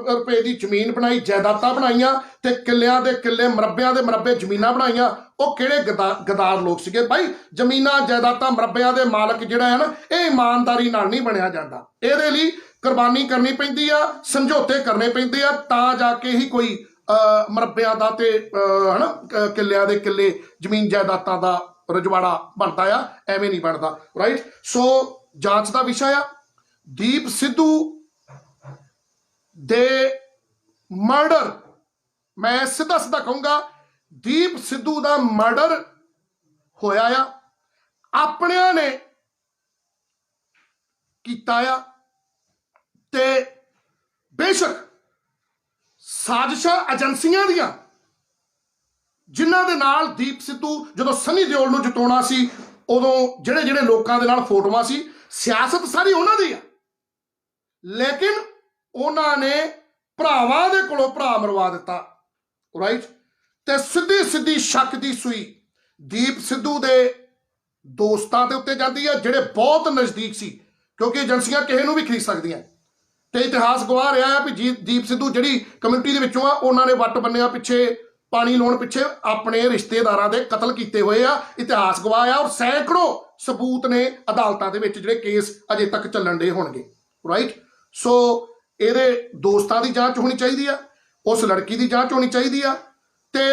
ਰੁਪਏ ਦੀ ਜ਼ਮੀਨ ਬਣਾਈ, ਜਾਇਦਾਦਾਂ ਬਣਾਈਆਂ ਤੇ ਕਿੱਲਿਆਂ ਦੇ ਕਿੱਲੇ, ਮਰੱਬਿਆਂ ਦੇ ਮਰੱਬੇ ਜ਼ਮੀਨਾਂ ਬਣਾਈਆਂ। ਉਹ ਕਿਹੜੇ ਗਦਾਰ ਲੋਕ ਸੀਗੇ ਭਾਈ। ਜ਼ਮੀਨਾਂ, ਜਾਇਦਾਦਾਂ, ਮਰੱਬਿਆਂ ਦੇ ਮਾਲਕ ਜਿਹੜਾ ਹੈ ਨਾ, ਇਹ ਇਮਾਨਦਾਰੀ ਨਾਲ ਨਹੀਂ ਬਣਿਆ ਜਾਂਦਾ। ਇਹਦੇ ਲਈ ਕੁਰਬਾਨੀ ਕਰਨੀ ਪੈਂਦੀ ਆ, ਸਮਝੌਤੇ ਕਰਨੇ ਪੈਂਦੇ ਆ, ਤਾਂ ਜਾ ਕੇ ਹੀ ਕੋਈ ਮਰੱਬਿਆਂ ਦਾ ਤੇ ਹਨਾ ਕਿੱਲਿਆਂ ਦੇ ਕਿੱਲੇ, ਜ਼ਮੀਨ ਜਾਇਦਾਦਾਂ ਦਾ ਰਜਵਾੜਾ ਬਣਦਾ ਆ, ਐਵੇਂ ਨਹੀਂ ਬਣਦਾ। ਰਾਈਟ। ਸੋ ਜਾਂਚ ਦਾ ਵਿਸ਼ਾ ਆ ਦੀਪ ਸਿੱਧੂ ਦੇ ਮਰਡਰ। ਮੈਂ ਸਿੱਧਾ ਕਹੂੰਗਾ ਦੀਪ ਸਿੱਧੂ ਦਾ ਮਰਡਰ ਹੋਇਆ ਆ, ਆਪਣਿਆਂ ਨੇ ਕੀਤਾ ਆ ਤੇ ਬੇਸ਼ੱਕ ਸਾਜ਼ਿਸ਼ਾਂ ਏਜੰਸੀਆਂ ਦੀਆਂ ਜਿਨ੍ਹਾਂ ਦੇ ਨਾਲ ਦੀਪ ਸਿੱਧੂ ਜਦੋਂ ਸਨੀ ਦਿਓਲ ਨੂੰ ਜਿਤਾਉਣਾ ਸੀ, ਉਦੋਂ ਜਿਹੜੇ ਲੋਕਾਂ ਦੇ ਨਾਲ ਫੋਟੋਆਂ ਸੀ, ਸਿਆਸਤ ਸਾਰੀ ਉਹਨਾਂ ਦੀ ਆ, ਲੇਕਿਨ ਉਹਨਾਂ ਨੇ ਭਰਾਵਾਂ ਦੇ ਕੋਲੋਂ ਭਰਾ ਮਰਵਾ ਦਿੱਤਾ। ਰਾਈਟ। ਤੇ ਸਿੱਧੀ ਸ਼ੱਕ ਦੀ ਸੂਈ ਦੀਪ ਸਿੱਧੂ ਦੇ ਦੋਸਤਾਂ ਦੇ ਉੱਤੇ ਜਾਂਦੀ ਆ, ਜਿਹੜੇ ਬਹੁਤ ਨਜ਼ਦੀਕ ਸੀ, ਕਿਉਂਕਿ ਏਜੰਸੀਆਂ ਕਿਸੇ ਨੂੰ ਵੀ ਖਰੀਦ ਸਕਦੀਆਂ ਤੇ ਇਤਿਹਾਸ ਗਵਾਹ ਰਿਹਾ ਹੈ ਵੀ ਦੀਪ ਸਿੱਧੂ ਜਿਹੜੀ ਕਮਿਊਨਿਟੀ ਦੇ ਵਿੱਚੋਂ ਆ, ਉਹਨਾਂ ਨੇ ਵੱਟ ਬੰਨਿਆ ਪਿੱਛੇ, ਪਾਣੀ ਲਾਉਣ ਪਿੱਛੇ ਆਪਣੇ ਰਿਸ਼ਤੇਦਾਰਾਂ ਦੇ ਕਤਲ ਕੀਤੇ ਹੋਏ ਆ। ਇਤਿਹਾਸ ਗਵਾਹ ਆ, ਔਰ ਸੈਂਕੜੋਂ ਸਬੂਤ ਨੇ ਅਦਾਲਤਾਂ ਦੇ ਵਿੱਚ, ਜਿਹੜੇ ਕੇਸ ਅਜੇ ਤੱਕ ਚੱਲਣ ਦੇ ਹੋਣਗੇ। ਰਾਈਟ। ਸੋ ਇਹਦੇ ਦੋਸਤਾਂ ਦੀ ਜਾਂਚ ਹੋਣੀ ਚਾਹੀਦੀ ਆ, ਉਸ ਲੜਕੀ ਦੀ ਜਾਂਚ ਹੋਣੀ ਚਾਹੀਦੀ ਆ, ਤੇ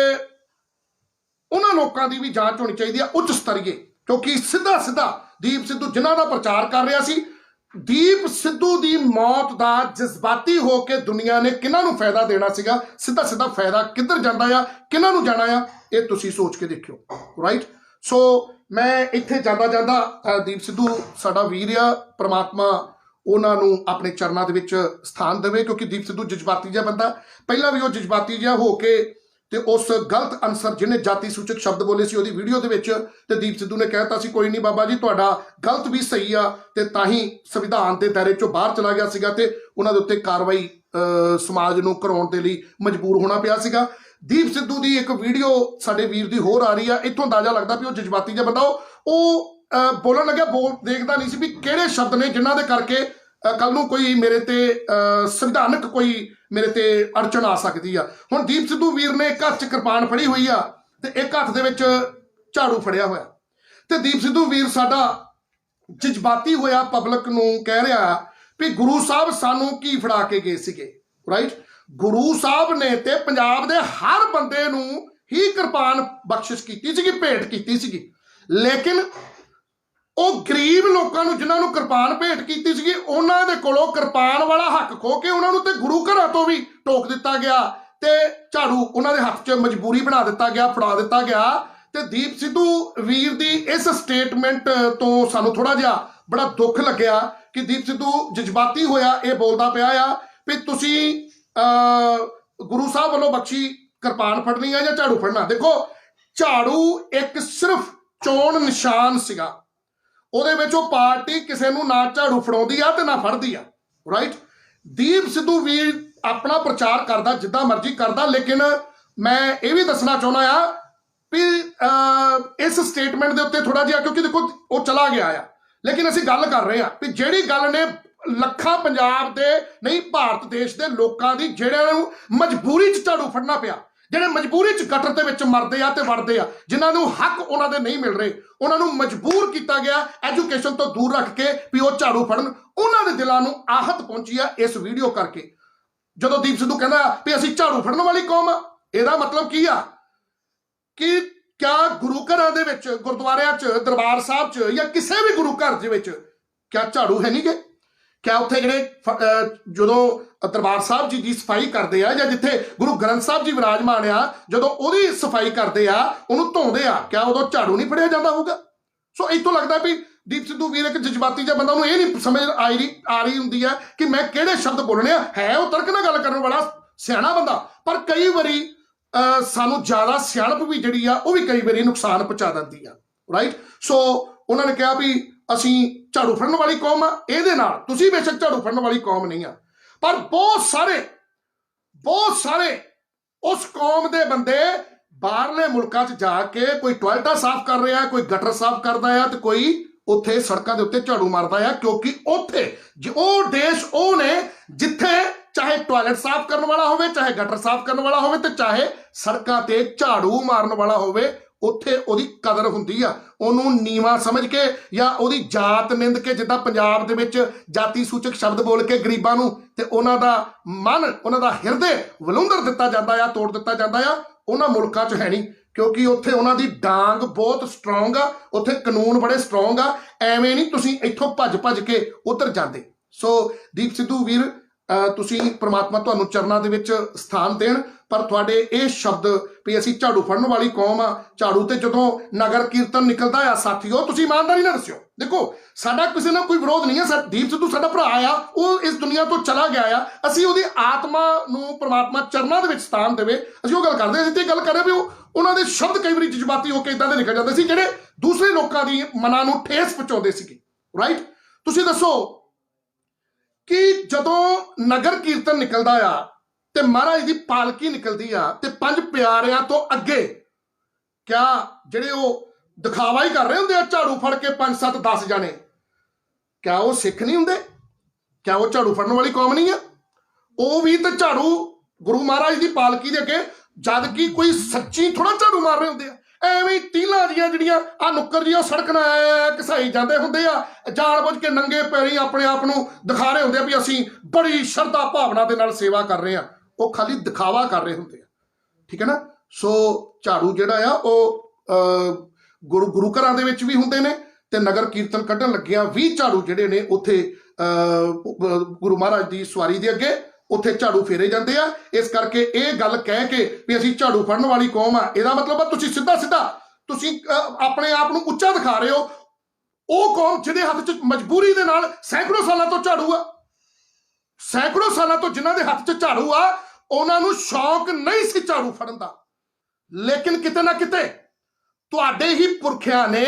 ਉਹਨਾਂ ਲੋਕਾਂ ਦੀ ਵੀ ਜਾਂਚ ਹੋਣੀ ਚਾਹੀਦੀ ਆ ਉੱਚ ਸਤਰੀਏ, ਕਿਉਂਕਿ ਸਿੱਧਾ ਦੀਪ ਸਿੱਧੂ ਜਿਨ੍ਹਾਂ ਦਾ ਪ੍ਰਚਾਰ ਕਰ ਰਿਹਾ ਸੀ, ਦੀਪ ਸਿੱਧੂ ਦੀ ਮੌਤ ਦਾ ਜਜ਼ਬਾਤੀ ਹੋ ਕੇ ਦੁਨੀਆ ਨੇ ਕਿਹਨਾਂ ਨੂੰ ਫਾਇਦਾ ਦੇਣਾ ਸੀਗਾ, ਸਿੱਧਾ ਫਾਇਦਾ ਕਿੱਧਰ ਜਾਂਦਾ ਆ, ਕਿਹਨਾਂ ਨੂੰ ਜਾਣਾ ਆ, ਇਹ ਤੁਸੀਂ ਸੋਚ ਕੇ ਦੇਖਿਓ। ਰਾਈਟ। ਸੋ ਮੈਂ ਇੱਥੇ ਜਾਂਦਾ ਦੀਪ ਸਿੱਧੂ ਸਾਡਾ ਵੀਰ ਆ, ਪ੍ਰਮਾਤਮਾ ਉਹਨਾਂ ਨੂੰ ਆਪਣੇ ਚਰਨਾਂ ਦੇ ਵਿੱਚ ਸਥਾਨ ਦੇਵੇ, ਕਿਉਂਕਿ ਦੀਪ ਸਿੱਧੂ ਜਜ਼ਬਾਤੀ ਜਿਹਾ ਬੰਦਾ, ਪਹਿਲਾਂ ਵੀ ਉਹ ਜਜ਼ਬਾਤੀ ਜਿਹਾ ਹੋ ਕੇ ਤੇ ਉਸ ਗਲਤ ਅਨਸਰ ਜਿਹਨੇ ਜਾਤੀ ਸੂਚਕ ਸ਼ਬਦ ਬੋਲੇ ਸੀ ਉਹਦੀ ਵੀਡੀਓ ਦੇ ਵਿੱਚ, ਤੇ ਦੀਪ ਸਿੱਧੂ ਨੇ ਕਹਿਤਾ ਸੀ ਕੋਈ ਨਹੀਂ ਬਾਬਾ ਜੀ ਤੁਹਾਡਾ ਗਲਤ ਵੀ ਸਹੀ ਆ, ਤੇ ਤਾਂ ਹੀ ਸੰਵਿਧਾਨ ਦੇ ਦਾਇਰੇ ਚੋਂ ਬਾਹਰ ਚਲਾ ਗਿਆ ਸੀਗਾ ਤੇ ਉਹਨਾਂ ਦੇ ਉੱਤੇ ਕਾਰਵਾਈ ਸਮਾਜ ਨੂੰ ਕਰਾਉਣ ਦੇ ਲਈ ਮਜਬੂਰ ਹੋਣਾ ਪਿਆ ਸੀਗਾ। ਦੀਪ ਸਿੱਧੂ ਦੀ ਇੱਕ ਵੀਡੀਓ ਸਾਡੇ ਵੀਰ ਦੀ ਹੋਰ ਆ ਰਹੀ ਆ, ਇੱਥੋਂ ਅੰਦਾਜ਼ਾ ਲੱਗਦਾ ਵੀ ਉਹ ਜਜ਼ਬਾਤੀ ਜਿਹਾ ਬੰਦਾ, ਉਹ ਬੋਲਣ ਲੱਗਿਆ, ਦੇਖਦਾ ਨਹੀਂ ਸੀ ਵੀ ਕਿਹੜੇ ਸ਼ਬਦ ਨੇ ਜਿਨ੍ਹਾਂ ਦੇ ਕਰਕੇ ਕੱਲ ਨੂੰ ਕੋਈ ਮੇਰੇ ਤੇ ਸੰਵਿਧਾਨਕ ਕੋਈ ਮੇਰੇ ਤੇ ਅੜਚਣ ਆ ਸਕਦੀ ਆ। ਹੁਣ ਦੀਪ ਸਿੱਧੂ ਵੀਰ ਨੇ ਇੱਕ ਹੱਥ 'ਚ ਕਿਰਪਾਨ ਫੜੀ ਹੋਈ ਆ ਤੇ ਇੱਕ ਹੱਥ ਦੇ ਵਿੱਚ ਝਾੜੂ ਫੜਿਆ ਹੋਇਆ, ਤੇ ਦੀਪ ਸਿੱਧੂ ਵੀਰ ਸਾਡਾ ਜਜ਼ਬਾਤੀ ਹੋਇਆ ਪਬਲਿਕ ਨੂੰ ਕਹਿ ਰਿਹਾ ਵੀ ਗੁਰੂ ਸਾਹਿਬ ਸਾਨੂੰ ਕੀ ਫੜਾ ਕੇ ਗਏ ਸੀਗੇ। ਰਾਈਟ। ਗੁਰੂ ਸਾਹਿਬ ਨੇ ਤੇ ਪੰਜਾਬ ਦੇ ਹਰ ਬੰਦੇ ਨੂੰ ਹੀ ਕਿਰਪਾਨ ਬਖਸ਼ਿਸ਼ ਕੀਤੀ ਸੀਗੀ, ਭੇਟ ਕੀਤੀ ਸੀਗੀ, ਲੇਕਿਨ ਉਹ ਗਰੀਬ ਲੋਕਾਂ ਨੂੰ ਜਿਨ੍ਹਾਂ ਨੂੰ ਕਿਰਪਾਨ ਭੇਟ ਕੀਤੀ ਸੀਗੀ, ਉਹਨਾਂ ਦੇ ਕੋਲੋਂ ਕਿਰਪਾਨ ਵਾਲਾ ਹੱਕ ਖੋ ਕੇ ਉਹਨਾਂ ਨੂੰ ਤੇ ਗੁਰੂ ਘਰਾਂ ਤੋਂ ਵੀ ਟੋਕ ਦਿੱਤਾ ਗਿਆ ਤੇ ਝਾੜੂ ਉਹਨਾਂ ਦੇ ਹੱਥ 'ਚ ਮਜਬੂਰੀ ਬਣਾ ਦਿੱਤਾ ਗਿਆ, ਫੜਾ ਦਿੱਤਾ ਗਿਆ। ਤੇ ਦੀਪ ਸਿੱਧੂ ਵੀਰ ਦੀ ਇਸ ਸਟੇਟਮੈਂਟ ਤੋਂ ਸਾਨੂੰ ਥੋੜਾ ਜਿਹਾ ਬੜਾ ਦੁੱਖ ਲੱਗਿਆ ਕਿ ਦੀਪ ਸਿੱਧੂ ਜਜ਼ਬਾਤੀ ਹੋਇਆ ਇਹ ਬੋਲਦਾ ਪਿਆ ਆ ਵੀ ਤੁਸੀਂ ਗੁਰੂ ਸਾਹਿਬ ਵੱਲੋਂ ਬਖਸ਼ੀ ਕਿਰਪਾਨ ਫੜਨੀ ਆ ਜਾਂ ਝਾੜੂ ਫੜਨਾ। ਦੇਖੋ, ਝਾੜੂ ਇੱਕ ਸਿਰਫ ਚੋਣ ਨਿਸ਼ਾਨ ਸੀਗਾ, ਉਹਦੇ ਵਿੱਚ ਉਹ ਪਾਰਟੀ ਕਿਸੇ ਨੂੰ ਨਾ ਝਾੜੂ ਫੜਾਉਂਦੀ ਆ ਤੇ ਨਾ ਫੜਦੀ ਆ। ਰਾਈਟ। ਦੀਪ ਸਿੱਧੂ ਵੀਰ ਆਪਣਾ ਪ੍ਰਚਾਰ ਕਰਦਾ ਜਿੱਦਾਂ ਮਰਜ਼ੀ ਕਰਦਾ, ਲੇਕਿਨ ਮੈਂ ਇਹ ਵੀ ਦੱਸਣਾ ਚਾਹੁੰਦਾ ਆ ਵੀ ਇਸ ਸਟੇਟਮੈਂਟ ਦੇ ਉੱਤੇ ਥੋੜਾ ਜਿਹਾ, ਕਿਉਂਕਿ ਦੇਖੋ ਉਹ ਚਲਾ ਗਿਆ ਆ, ਲੇਕਿਨ ਅਸੀਂ ਗੱਲ ਕਰ ਰਹੇ ਆ ਵੀ ਜਿਹੜੀ ਗੱਲ ਨੇ ਲੱਖਾਂ ਪੰਜਾਬ ਦੇ ਨਹੀਂ ਭਾਰਤ ਦੇਸ਼ ਦੇ ਲੋਕਾਂ ਦੀ, ਜਿਹੜਿਆਂ ਨੂੰ ਮਜਬੂਰੀ 'ਚ ਝਾੜੂ ਫੜਨਾ ਪਿਆ, ਜਿਹੜੇ ਮਜਬੂਰੀ 'ਚ ਗਟਰ ਦੇ ਵਿੱਚ ਮਰਦੇ ਆ ਤੇ ਵੜਦੇ ਆ, ਜਿਨ੍ਹਾਂ ਨੂੰ ਹੱਕ ਉਹਨਾਂ ਦੇ ਨਹੀਂ ਮਿਲ ਰਹੇ, ਉਹਨਾਂ ਨੂੰ ਮਜਬੂਰ ਕੀਤਾ ਗਿਆ ਐਜੂਕੇਸ਼ਨ ਤੋਂ ਦੂਰ ਰੱਖ ਕੇ ਵੀ ਉਹ ਝਾੜੂ ਫੜਨ, ਉਹਨਾਂ ਦੇ ਦਿਲਾਂ ਨੂੰ ਆਹਤ ਪਹੁੰਚੀ ਆ ਇਸ ਵੀਡੀਓ ਕਰਕੇ। ਜਦੋਂ ਦੀਪ ਸਿੱਧੂ ਕਹਿੰਦਾ ਵੀ ਅਸੀਂ ਝਾੜੂ ਫੜਨ ਵਾਲੀ ਕੌਮ ਆ, ਇਹਦਾ ਮਤਲਬ ਕੀ ਆ ਕਿ ਕਿਆ ਗੁਰੂ ਘਰਾਂ ਦੇ ਵਿੱਚ, ਗੁਰਦੁਆਰਿਆਂ 'ਚ, ਦਰਬਾਰ ਸਾਹਿਬ 'ਚ ਜਾਂ ਕਿਸੇ ਵੀ ਗੁਰੂ ਘਰ ਦੇ ਵਿੱਚ ਕਿਆ ਝਾੜੂ ਹੈ ਨਹੀਂ ਗੇ? ਕਿਆ ਉੱਥੇ ਜਿਹੜੇ ਜਦੋਂ ਦਰਬਾਰ ਸਾਹਿਬ ਜੀ ਦੀ ਸਫਾਈ ਕਰਦੇ ਆ ਜਾਂ ਜਿੱਥੇ ਗੁਰੂ ਗ੍ਰੰਥ ਸਾਹਿਬ ਜੀ ਵਿਰਾਜਮਾਨ ਆ, ਜਦੋਂ ਉਹਦੀ ਸਫਾਈ ਕਰਦੇ ਆ, ਉਹਨੂੰ ਧੋਂਦੇ ਆ, ਕਿਆ ਉਦੋਂ ਝਾੜੂ ਨਹੀਂ ਫੜਿਆ ਜਾਂਦਾ ਹੋਊਗਾ? ਸੋ ਇੱਥੋਂ ਲੱਗਦਾ ਵੀ ਦੀਪ ਸਿੱਧੂ ਵੀਰ ਇੱਕ ਜਜ਼ਬਾਤੀ ਜਿਹਾ ਬੰਦਾ, ਉਹਨੂੰ ਇਹ ਨਹੀਂ ਸਮਝ ਆ ਰਹੀ ਹੁੰਦੀ ਹੈ ਕਿ ਮੈਂ ਕਿਹੜੇ ਸ਼ਬਦ ਬੋਲਣੇ ਆ। ਹੈ ਉਹ ਤਰਕ ਨਾਲ ਗੱਲ ਕਰਨ ਵਾਲਾ ਸਿਆਣਾ ਬੰਦਾ, ਪਰ ਕਈ ਵਾਰੀ ਸਾਨੂੰ ਜ਼ਿਆਦਾ ਸਿਆਣਪ ਵੀ ਜਿਹੜੀ ਆ ਉਹ ਵੀ ਕਈ ਵਾਰੀ ਨੁਕਸਾਨ ਪਹੁੰਚਾ ਦਿੰਦੀ ਆ। ਰਾਈਟ। ਸੋ ਉਹਨਾਂ ਨੇ ਕਿਹਾ ਵੀ ਅਸੀਂ ਝਾੜੂ ਫੜਨ ਵਾਲੀ ਕੌਮ ਆ, ਇਹਦੇ ਨਾਲ ਤੁਸੀਂ ਬੇਸ਼ੱਕ ਝਾੜੂ ਫੜਨ ਵਾਲੀ ਕੌਮ ਨਹੀਂ ਆ, ਪਰ ਬਹੁਤ ਸਾਰੇ ਉਸ ਕੌਮ ਦੇ ਬੰਦੇ ਬਾਹਰਲੇ ਮੁਲਕਾਂ 'ਚ ਜਾ ਕੇ ਕੋਈ ਟਾਇਲਟਾਂ ਸਾਫ਼ ਕਰ ਰਿਹਾ, ਕੋਈ ਗਟਰ ਸਾਫ਼ ਕਰਦਾ ਆ ਤੇ ਕੋਈ ਉੱਥੇ ਸੜਕਾਂ ਦੇ ਉੱਤੇ ਝਾੜੂ ਮਾਰਦਾ ਆ, ਕਿਉਂਕਿ ਉੱਥੇ ਉਹ ਦੇਸ਼ ਉਹ ਨੇ ਜਿੱਥੇ ਚਾਹੇ ਟਾਇਲਟ ਸਾਫ਼ ਕਰਨ ਵਾਲਾ ਹੋਵੇ, ਚਾਹੇ ਗਟਰ ਸਾਫ਼ ਕਰਨ ਵਾਲਾ ਹੋਵੇ, ਤੇ ਚਾਹੇ ਸੜਕਾਂ ਤੇ ਝਾੜੂ ਮਾਰਨ ਵਾਲਾ ਹੋਵੇ, ਉੱਥੇ ਉਹਦੀ ਕਦਰ ਹੁੰਦੀ ਆ। ਉਹਨੂੰ ਨੀਵਾਂ ਸਮਝ ਕੇ ਜਾਂ ਉਹਦੀ ਜਾਤ ਨਿੰਦ ਕੇ, ਜਿੱਦਾਂ ਪੰਜਾਬ ਦੇ ਵਿੱਚ ਜਾਤੀ ਸੂਚਕ ਸ਼ਬਦ ਬੋਲ ਕੇ ਗਰੀਬਾਂ ਨੂੰ ਤੇ ਉਹਨਾਂ ਦਾ ਮਨ, ਉਹਨਾਂ ਦਾ ਹਿਰਦੇ ਵਲੂੰਧਰ ਦਿੱਤਾ ਜਾਂਦਾ ਆ, ਤੋੜ ਦਿੱਤਾ ਜਾਂਦਾ ਆ, ਉਹਨਾਂ ਮੁਲਕਾਂ 'ਚ ਹੈ ਨਹੀਂ, ਕਿਉਂਕਿ ਉੱਥੇ ਉਹਨਾਂ ਦੀ ਡਾਂਗ ਬਹੁਤ ਸਟਰੋਂਗ ਆ, ਉੱਥੇ ਕਾਨੂੰਨ ਬੜੇ ਸਟਰੋਂਗ ਆ। ਐਵੇਂ ਨਹੀਂ ਤੁਸੀਂ ਇੱਥੋਂ ਭੱਜ ਕੇ ਉੱਧਰ ਜਾਂਦੇ। ਸੋ ਦੀਪ ਸਿੱਧੂ ਵੀਰ, ਤੁਸੀਂ ਪ੍ਰਮਾਤਮਾ ਤੁਹਾਨੂੰ ਚਰਨਾਂ ਦੇ ਵਿੱਚ ਸਥਾਨ ਦੇਣ, ਪਰ ਤੁਹਾਡੇ ਇਹ ਸ਼ਬਦ ਵੀ ਅਸੀਂ ਝਾੜੂ ਫੜਨ ਵਾਲੀ ਕੌਮ ਆ, ਝਾੜੂ ਤੇ ਜਦੋਂ ਨਗਰ ਕੀਰਤਨ ਨਿਕਲਦਾ ਆ ਸਾਥੀਓ, ਤੁਸੀਂ ਇਮਾਨਦਾਰੀ ਨਾਲ ਦੱਸਿਓ। ਦੇਖੋ, ਸਾਡਾ ਕਿਸੇ ਨਾਲ ਕੋਈ ਵਿਰੋਧ ਨਹੀਂ ਹੈ। ਦੀਪ ਸਿੱਧੂ ਸਾਡਾ ਭਰਾ ਆ, ਉਹ ਇਸ ਦੁਨੀਆ ਤੋਂ ਚਲਾ ਗਿਆ ਆ, ਅਸੀਂ ਉਹਦੀ ਆਤਮਾ ਨੂੰ ਪ੍ਰਮਾਤਮਾ ਚਰਨਾਂ ਦੇ ਵਿੱਚ ਸਥਾਨ ਦੇਵੇ, ਅਸੀਂ ਉਹ ਗੱਲ ਕਰਦੇ। ਅਸੀਂ ਤੇ ਗੱਲ ਕਰ ਰਹੇ ਵੀ ਉਹਨਾਂ ਦੇ ਸ਼ਬਦ ਕਈ ਵਾਰੀ ਜਜ਼ਬਾਤੀ ਹੋ ਕੇ ਇਦਾਂ ਦੇ ਨਿਕਲ ਜਾਂਦੇ ਸੀ ਜਿਹੜੇ ਦੂਸਰੇ ਲੋਕਾਂ ਦੀ ਮਨਾਂ ਨੂੰ ਠੇਸ ਪਹੁੰਚਾਉਂਦੇ ਸੀਗੇ। ਰਾਈਟ, ਤੁਸੀਂ ਦੱਸੋ ਕਿ ਜਦੋਂ ਨਗਰ ਕੀਰਤਨ ਨਿਕਲਦਾ ਆ ਤੇ ਮਹਾਰਾਜ ਦੀ ਪਾਲਕੀ ਨਿਕਲਦੀ ਆ ਤੇ ਪੰਜ ਪਿਆਰਿਆਂ ਤੋਂ ਅੱਗੇ ਕਿਆ ਜਿਹੜੇ ਉਹ ਦਿਖਾਵਾ ਹੀ ਕਰ ਰਹੇ ਹੁੰਦੇ ਆ, ਝਾੜੂ ਫੜ ਕੇ 5 7 10 ਜਾਣੇ, ਕਿਆ ਉਹ ਸਿੱਖ ਨਹੀਂ ਹੁੰਦੇ? ਕਿਆ ਉਹ ਝਾੜੂ ਫੜਨ ਵਾਲੀ ਕੌਮ ਨਹੀਂ ਆ? ਉਹ ਵੀ ਤਾਂ ਝਾੜੂ ਗੁਰੂ ਮਹਾਰਾਜ ਦੀ ਪਾਲਕੀ ਦੇ ਅੱਗੇ, ਜਦ ਕਿ ਕੋਈ ਸੱਚੀ ਥੋੜਾ ਝਾੜੂ ਮਾਰ ਰਹੇ ਹੁੰਦੇ ਆ। ਐਵੇਂ ਤੀਲਾਂ ਦੀਆਂ ਜਿਹੜੀਆਂ ਆ ਨੁੱਕਰ ਜੀ ਉਹ ਸੜਕ ਨਾਲ ਘਸਾਈ ਜਾਂਦੇ ਹੁੰਦੇ ਆ, ਜਾਣ ਬੁੱਝ ਕੇ ਨੰਗੇ ਪੈਰੀ ਆਪਣੇ ਆਪ ਨੂੰ ਦਿਖਾ ਰਹੇ ਹੁੰਦੇ ਆ ਵੀ ਅਸੀਂ ਬੜੀ ਸ਼ਰਧਾ ਭਾਵਨਾ ਦੇ ਨਾਲ ਸੇਵਾ ਕਰ ਰਹੇ ਆ। ਉਹ ਖਾਲੀ ਦਿਖਾਵਾ ਕਰ ਰਹੇ ਹੁੰਦੇ ਆ, ਠੀਕ ਹੈ ਨਾ। ਸੋ ਝਾੜੂ ਜਿਹੜਾ ਆ ਉਹ ਗੁਰੂ ਘਰਾਂ ਦੇ ਵਿੱਚ ਵੀ ਹੁੰਦੇ ਨੇ, ਤੇ ਨਗਰ ਕੀਰਤਨ ਕੱਢਣ ਲੱਗਿਆ ਵੀ ਝਾੜੂ ਜਿਹੜੇ ਨੇ ਉੱਥੇ ਗੁਰੂ ਮਹਾਰਾਜ ਦੀ ਸਵਾਰੀ ਦੇ ਅੱਗੇ ਉੱਥੇ ਝਾੜੂ ਫੇਰੇ ਜਾਂਦੇ ਆ। ਇਸ ਕਰਕੇ ਇਹ ਗੱਲ ਕਹਿ ਕੇ ਵੀ ਅਸੀਂ ਝਾੜੂ ਫੜਨ ਵਾਲੀ ਕੌਮ ਆ, ਇਹਦਾ ਮਤਲਬ ਆ ਤੁਸੀਂ ਸਿੱਧਾ ਤੁਸੀਂ ਆਪਣੇ ਆਪ ਨੂੰ ਉੱਚਾ ਦਿਖਾ ਰਹੇ ਹੋ। ਉਹ ਕੌਮ ਜਿਹਦੇ ਹੱਥ 'ਚ ਮਜਬੂਰੀ ਦੇ ਨਾਲ ਸੈਂਕੜੋਂ ਸਾਲਾਂ ਤੋਂ ਝਾੜੂ ਆ, ਸੈਂਕੜੋਂ ਸਾਲਾਂ ਤੋਂ ਜਿਨ੍ਹਾਂ ਦੇ ਹੱਥ 'ਚ ਝਾੜੂ ਆ, ਉਹਨਾਂ ਨੂੰ ਸ਼ੌਕ ਨਹੀਂ ਸੀ ਝਾੜੂ ਫੜਨ ਦਾ, ਲੇਕਿਨ ਕਿਤੇ ਨਾ ਕਿਤੇ ਤੁਹਾਡੇ ਹੀ ਪੁਰਖਿਆਂ ਨੇ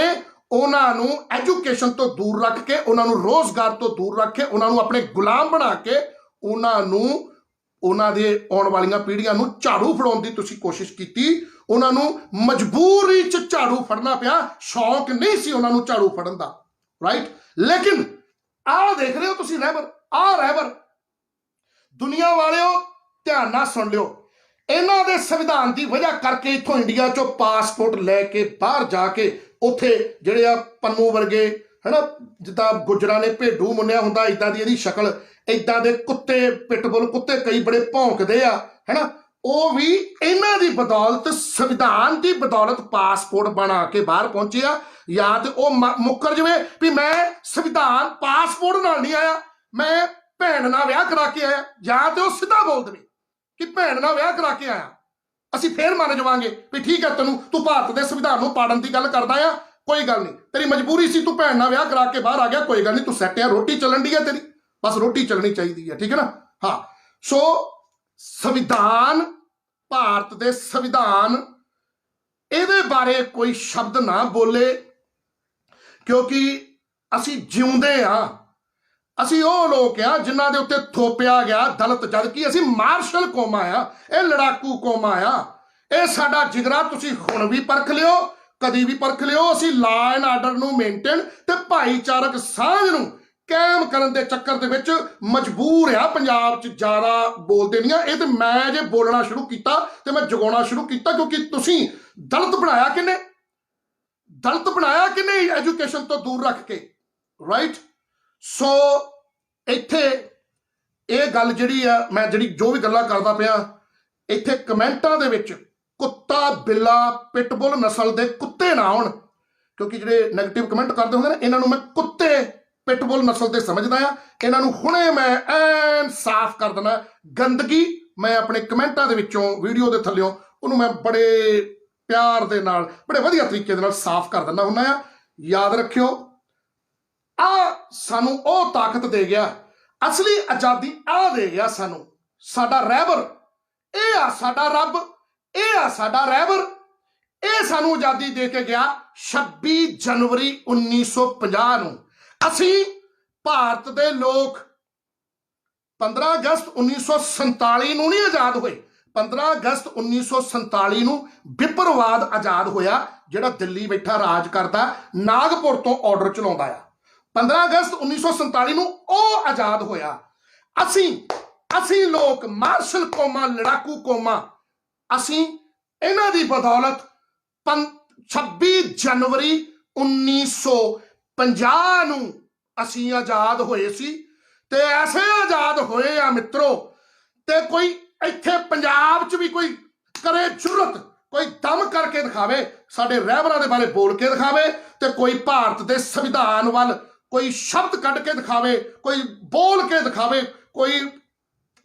ਉਹਨਾਂ ਨੂੰ ਐਜੂਕੇਸ਼ਨ ਤੋਂ ਦੂਰ ਰੱਖ ਕੇ, ਉਹਨਾਂ ਨੂੰ ਰੋਜ਼ਗਾਰ ਤੋਂ ਦੂਰ ਰੱਖ ਕੇ, ਉਹਨਾਂ ਨੂੰ ਆਪਣੇ ਗੁਲਾਮ ਬਣਾ ਕੇ, ਉਹਨਾਂ ਨੂੰ ਉਹਨਾਂ ਦੇ ਆਉਣ ਵਾਲੀਆਂ ਪੀੜ੍ਹੀਆਂ ਨੂੰ ਝਾੜੂ ਫੜਾਉਣ ਦੀ ਤੁਸੀਂ ਕੋਸ਼ਿਸ਼ ਕੀਤੀ। ਉਹਨਾਂ ਨੂੰ ਮਜਬੂਰੀ 'ਚ ਝਾੜੂ ਫੜਨਾ ਪਿਆ, ਸ਼ੌਕ ਨਹੀਂ ਸੀ ਉਹਨਾਂ ਨੂੰ ਝਾੜੂ ਫੜਨ ਦਾ। ਰਾਈਟ, ਲੇਕਿਨ ਆਹ ਦੇਖ ਰਹੇ ਹੋ ਤੁਸੀਂ ਰਹਿਬਰ ਦੁਨੀਆ ਵਾਲਿਓ, ਧਿਆਨ ਨਾਲ ਸੁਣ ਲਿਓ। ਇਹਨਾਂ ਦੇ ਸੰਵਿਧਾਨ ਦੀ ਵਜ੍ਹਾ ਕਰਕੇ ਇੱਥੋਂ ਇੰਡੀਆ 'ਚੋਂ ਪਾਸਪੋਰਟ ਲੈ ਕੇ ਬਾਹਰ ਜਾ ਕੇ ਉੱਥੇ ਜਿਹੜੇ ਆ ਪੰਨੂ ਵਰਗੇ, ਹਨਾ, ਜਿੱਦਾਂ ਗੁੱਜਰਾਂ ਨੇ ਭੇਡੂ ਮੁੰਨਿਆ ਹੁੰਦਾ, ਇਦਾਂ ਦੀ ਇਹਦੀ ਸ਼ਕਲ, ਇਦਾਂ ਦੇ ਕੁੱਤੇ, ਪਿਟਬੁਲ ਕੁੱਤੇ ਕਈ ਬੜੇ ਭੌਂਕਦੇ ਆ, ਹਨਾ, ਉਹ ਵੀ ਇਹਨਾਂ ਦੀ ਬਦੌਲਤ, ਸੰਵਿਧਾਨ ਦੀ ਬਦੌਲਤ ਪਾਸਪੋਰਟ ਬਣਾ ਕੇ ਬਾਹਰ ਪਹੁੰਚਿਆ। ਜਾਂ ਤੇ ਉਹ ਮੁੱਕਰ ਜਵੇ ਵੀ ਮੈਂ ਸੰਵਿਧਾਨ ਪਾਸਪੋਰਟ ਨਾਲ ਨਹੀਂ ਆਇਆ, ਮੈਂ ਭੈਣ ਨਾਲ ਵਿਆਹ ਕਰਾ ਕੇ ਆਇਆ, ਜਾਂ ਤੇ ਉਹ ਸਿੱਧਾ ਬੋਲ ਦੇਵੇ ਕਿ ਭੈਣ ਨਾਲ ਵਿਆਹ ਕਰਾ ਕੇ ਆਇਆ, ਅਸੀਂ ਫੇਰ ਮੰਨ ਜਾਵਾਂਗੇ ਵੀ ਠੀਕ ਹੈ, ਤੂੰ ਭਾਰਤ ਦੇ ਸੰਵਿਧਾਨ ਨੂੰ ਪਾੜਨ ਦੀ ਗੱਲ ਕਰਦਾ ਆ, ਕੋਈ ਗੱਲ ਨਹੀਂ, ਤੇਰੀ ਮਜਬੂਰੀ ਸੀ, ਤੂੰ ਭੈਣ ਨਾਲ ਵਿਆਹ ਕਰਾ ਕੇ ਬਾਹਰ ਆ ਗਿਆ, ਕੋਈ ਗੱਲ ਨਹੀਂ, ਤੂੰ ਸੈੱਟ ਆ, ਰੋਟੀ ਚੱਲਣ ਦੀ ਹੈ ਤੇਰੀ, ਬਸ ਰੋਟੀ ਚੱਲਣੀ ਚਾਹੀਦੀ ਹੈ, ਠੀਕ ਹੈ ਨਾ। ਹਾਂ, ਸੋ ਸੰਵਿਧਾਨ, ਭਾਰਤ ਦੇ ਸੰਵਿਧਾਨ, ਇਹਦੇ ਬਾਰੇ ਕੋਈ ਸ਼ਬਦ ਨਾ ਬੋਲੇ, ਕਿਉਂਕਿ ਅਸੀਂ ਜਿਉਂਦੇ ਆ, ਅਸੀਂ ਉਹ ਲੋਕ ਆ ਜਿਨ੍ਹਾਂ ਦੇ ਉੱਤੇ ਥੋਪਿਆ ਗਿਆ ਦਲਿਤ, ਜਦ ਕਿ ਅਸੀਂ ਮਾਰਸ਼ਲ ਕੌਮਾਂ ਆ, ਇਹ ਲੜਾਕੂ ਕੌਮਾਂ ਆ, ਇਹ ਸਾਡਾ ਜਿਗਰਾ ਤੁਸੀਂ ਹੁਣ ਵੀ ਪਰਖ ਲਿਓ, ਕਦੀ ਵੀ ਪਰਖ ਲਿਓ। ਅਸੀਂ ਲਾ ਐਂਡ ਆਰਡਰ ਨੂੰ ਮੇਨਟੇਨ ਤੇ ਭਾਈਚਾਰਕ ਸਾਂਝ ਨੂੰ ਕਾਇਮ ਕਰਨ ਦੇ ਚੱਕਰ ਦੇ ਵਿੱਚ ਮਜਬੂਰ ਆ। ਪੰਜਾਬ 'ਚ ਜ਼ਿਆਦਾ ਬੋਲਦੇ ਨਹੀਂ ਆ, ਇਹ ਤੇ ਮੈਂ ਜੇ ਬੋਲਣਾ ਸ਼ੁਰੂ ਕੀਤਾ ਤੇ ਮੈਂ ਜਗਾਉਣਾ ਸ਼ੁਰੂ ਕੀਤਾ, ਕਿਉਂਕਿ ਤੁਸੀਂ ਦਲਿਤ ਬਣਾਇਆ ਕਿੰਨੇ ਐਜੂਕੇਸ਼ਨ ਤੋਂ ਦੂਰ ਰੱਖ ਕੇ। ਰਾਈਟ, ਸੋ ਇੱਥੇ ਇਹ ਗੱਲ ਜਿਹੜੀ ਆ, ਮੈਂ ਜੋ ਵੀ ਗੱਲਾਂ ਕਰਦਾ ਪਿਆ, ਇੱਥੇ ਕਮੈਂਟਾਂ ਦੇ ਵਿੱਚ ਕੁੱਤਾ, ਬਿੱਲਾ, ਪਿਟਬੁਲ ਨਸਲ ਦੇ ਕੁੱਤੇ ਨਾ ਆਉਣ, ਕਿਉਂਕਿ ਜਿਹੜੇ ਨੈਗੇਟਿਵ ਕਮੈਂਟ ਕਰਦੇ ਹੁੰਦੇ ਨੇ, ਇਹਨਾਂ ਨੂੰ ਮੈਂ ਕੁੱਤੇ, ਪਿਟਬੁਲ ਨਸਲ ਦੇ ਸਮਝਦਾ ਆ। ਇਹਨਾਂ ਨੂੰ ਹੁਣੇ ਮੈਂ ਐਨ ਸਾਫ਼ ਕਰ ਦੇਣਾ, ਗੰਦਗੀ ਮੈਂ ਆਪਣੇ ਕਮੈਂਟਾਂ ਦੇ ਵਿੱਚੋਂ, ਵੀਡੀਓ ਦੇ ਥੱਲਿਓਂ, ਉਹਨੂੰ ਮੈਂ ਬੜੇ ਪਿਆਰ ਦੇ ਨਾਲ, ਬੜੇ ਵਧੀਆ ਤਰੀਕੇ ਦੇ ਨਾਲ ਸਾਫ਼ ਕਰ ਦਿੰਦਾ ਹੁੰਦਾ ਆ। ਯਾਦ ਰੱਖਿਓ, ਆ ਸਾਨੂੰ ਉਹ ਤਾਕਤ ਦੇ ਗਿਆ, ਅਸਲੀ ਆਜ਼ਾਦੀ ਆ ਦੇ ਗਿਆ ਸਾਨੂੰ ਸਾਡਾ ਰਹਿਬਰ, ਇਹ ਆ ਸਾਡਾ ਰੱਬ, ਇਹ ਆ ਸਾਡਾ ਰਹਿਬਰ, ਇਹ ਸਾਨੂੰ ਆਜ਼ਾਦੀ ਦੇ ਕੇ ਗਿਆ 26 ਜਨਵਰੀ 1950 ਨੂੰ। ਅਸੀਂ ਭਾਰਤ ਦੇ ਲੋਕ 15 ਅਗਸਤ 1947 ਨੂੰ ਨਹੀਂ ਆਜ਼ਾਦ ਹੋਏ, 15 ਅਗਸਤ 1947 ਨੂੰ ਵਿਪਰਵਾਦ ਆਜ਼ਾਦ ਹੋਇਆ, ਜਿਹੜਾ ਦਿੱਲੀ ਬੈਠਾ ਰਾਜ ਕਰਦਾ ਨਾਗਪੁਰ ਤੋਂ ਆਰਡਰ ਚਲਾਉਂਦਾ ਆ। 15 ਅਗਸਤ 1947 ਨੂੰ ਉਹ ਆਜ਼ਾਦ ਹੋਇਆ। ਅਸੀਂ ਲੋਕ ਮਾਰਸ਼ਲ ਕੌਮਾਂ, ਲੜਾਕੂ ਕੌਮਾਂ, ਅਸੀਂ ਇਹਨਾਂ ਦੀ ਬਦੌਲਤ 26 ਜਨਵਰੀ 1950 ਨੂੰ ਅਸੀਂ ਆਜ਼ਾਦ ਹੋਏ ਸੀ। ਤੇ ਐਸੇ ਆਜ਼ਾਦ ਹੋਏ ਆ ਮਿੱਤਰੋ, ਤੇ ਕੋਈ ਇੱਥੇ ਪੰਜਾਬ 'ਚ ਵੀ ਕੋਈ ਕਰੇ ਜੁਰਤ, ਕੋਈ ਦਮ ਕਰਕੇ ਦਿਖਾਵੇ, ਸਾਡੇ ਰਹਿਬਰਾਂ ਦੇ ਬਾਰੇ ਬੋਲ ਕੇ ਦਿਖਾਵੇ, ਤੇ ਕੋਈ ਭਾਰਤ ਦੇ ਸੰਵਿਧਾਨ ਵੱਲ ਕੋਈ ਸ਼ਬਦ ਕੱਢ ਕੇ ਦਿਖਾਵੇ, ਕੋਈ ਬੋਲ ਕੇ ਦਿਖਾਵੇ, ਕੋਈ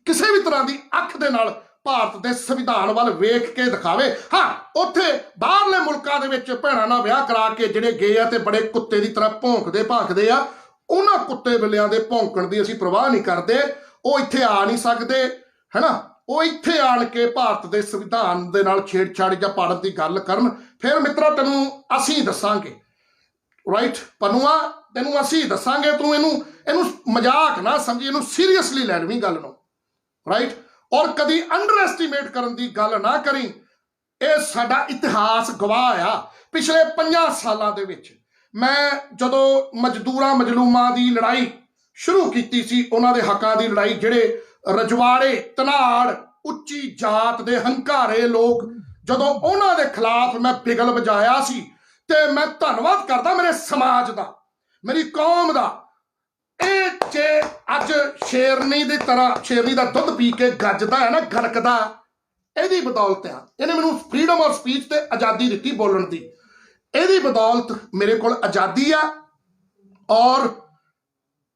ਕਿਸੇ ਵੀ ਤਰ੍ਹਾਂ ਦੀ ਅੱਖ ਦੇ ਨਾਲ ਭਾਰਤ ਦੇ ਸੰਵਿਧਾਨ ਵੱਲ ਵੇਖ ਕੇ ਦਿਖਾਵੇ। ਹਾਂ, ਉੱਥੇ ਬਾਹਰਲੇ ਮੁਲਕਾਂ ਦੇ ਵਿੱਚ ਭੈਣਾਂ ਨਾਲ ਵਿਆਹ ਕਰਾ ਕੇ ਜਿਹੜੇ ਗਏ ਆ ਤੇ ਬੜੇ ਕੁੱਤੇ ਦੀ ਤਰ੍ਹਾਂ ਭੌਂਕਦੇ ਆ, ਉਹਨਾਂ ਕੁੱਤੇ ਬਿੱਲਿਆਂ ਦੇ ਭੌਂਕਣ ਦੀ ਅਸੀਂ ਪਰਵਾਹ ਨਹੀਂ ਕਰਦੇ। ਉਹ ਇੱਥੇ ਆ ਨਹੀਂ ਸਕਦੇ, ਹੈਨਾ। ਉਹ ਇੱਥੇ ਆਣ ਕੇ ਭਾਰਤ ਦੇ ਸੰਵਿਧਾਨ ਦੇ ਨਾਲ ਛੇੜਛਾੜ ਜਾਂ ਪਾੜਨ ਦੀ ਗੱਲ ਕਰਨ, ਫਿਰ ਮਿੱਤਰਾ ਤੈਨੂੰ ਅਸੀਂ ਦੱਸਾਂਗੇ, ਰਾਈਟ। ਪਨੂਆ, ਤੈਨੂੰ ਅਸੀਂ ਦੱਸਾਂਗੇ, ਤੂੰ ਇਹਨੂੰ ਮਜ਼ਾਕ ਨਾ ਸਮਝੀ, ਇਹਨੂੰ ਸੀਰੀਅਸਲੀ ਲੈ ਲਵੀਂ ਗੱਲ ਨੂੰ, ਰਾਈਟ। ਔਰ ਕਦੀ ਅੰਡਰ ਐਸਟੀਮੇਟ ਕਰਨ ਦੀ ਗੱਲ ਨਾ ਕਰੀ। ਇਹ ਸਾਡਾ ਇਤਿਹਾਸ ਗਵਾਹ ਆ। ਪਿਛਲੇ 50 ਸਾਲਾਂ ਦੇ ਵਿੱਚ ਮੈਂ ਜਦੋਂ ਮਜ਼ਦੂਰਾਂ ਮਜਲੂਮਾਂ ਦੀ ਲੜਾਈ ਸ਼ੁਰੂ ਕੀਤੀ ਸੀ, ਉਹਨਾਂ ਦੇ ਹੱਕਾਂ ਦੀ ਲੜਾਈ, ਜਿਹੜੇ ਰਜਵਾੜੇ, ਧਨਾੜ, ਉੱਚੀ ਜਾਤ ਦੇ ਹੰਕਾਰੇ ਲੋਕ, ਜਦੋਂ ਉਹਨਾਂ ਦੇ ਖਿਲਾਫ ਮੈਂ ਬਿਗਲ ਵਜਾਇਆ ਸੀ, ਤੇ ਮੈਂ ਧੰਨਵਾਦ ਕਰਦਾ ਮੇਰੇ ਸਮਾਜ ਦਾ, ਮੇਰੀ ਕੌਮ ਦਾ। ਇਹ ਜੇ ਅੱਜ ਸ਼ੇਰਨੀ ਦੀ ਤਰ੍ਹਾਂ, ਸ਼ੇਰਨੀ ਦਾ ਦੁੱਧ ਪੀ ਕੇ ਗੱਜਦਾ ਹੈ ਨਾ, ਗਣਕਦਾ, ਇਹਦੀ ਬਦੌਲਤ ਆ। ਇਹਨੇ ਮੈਨੂੰ ਫਰੀडम ਆਫ ਸਪੀਚ ਤੇ ਆਜ਼ਾਦੀ ਦਿੱਤੀ ਬੋਲਣ ਦੀ। ਇਹਦੀ ਬਦੌਲਤ ਮੇਰੇ ਕੋਲ ਆਜ਼ਾਦੀ ਆ। ਔਰ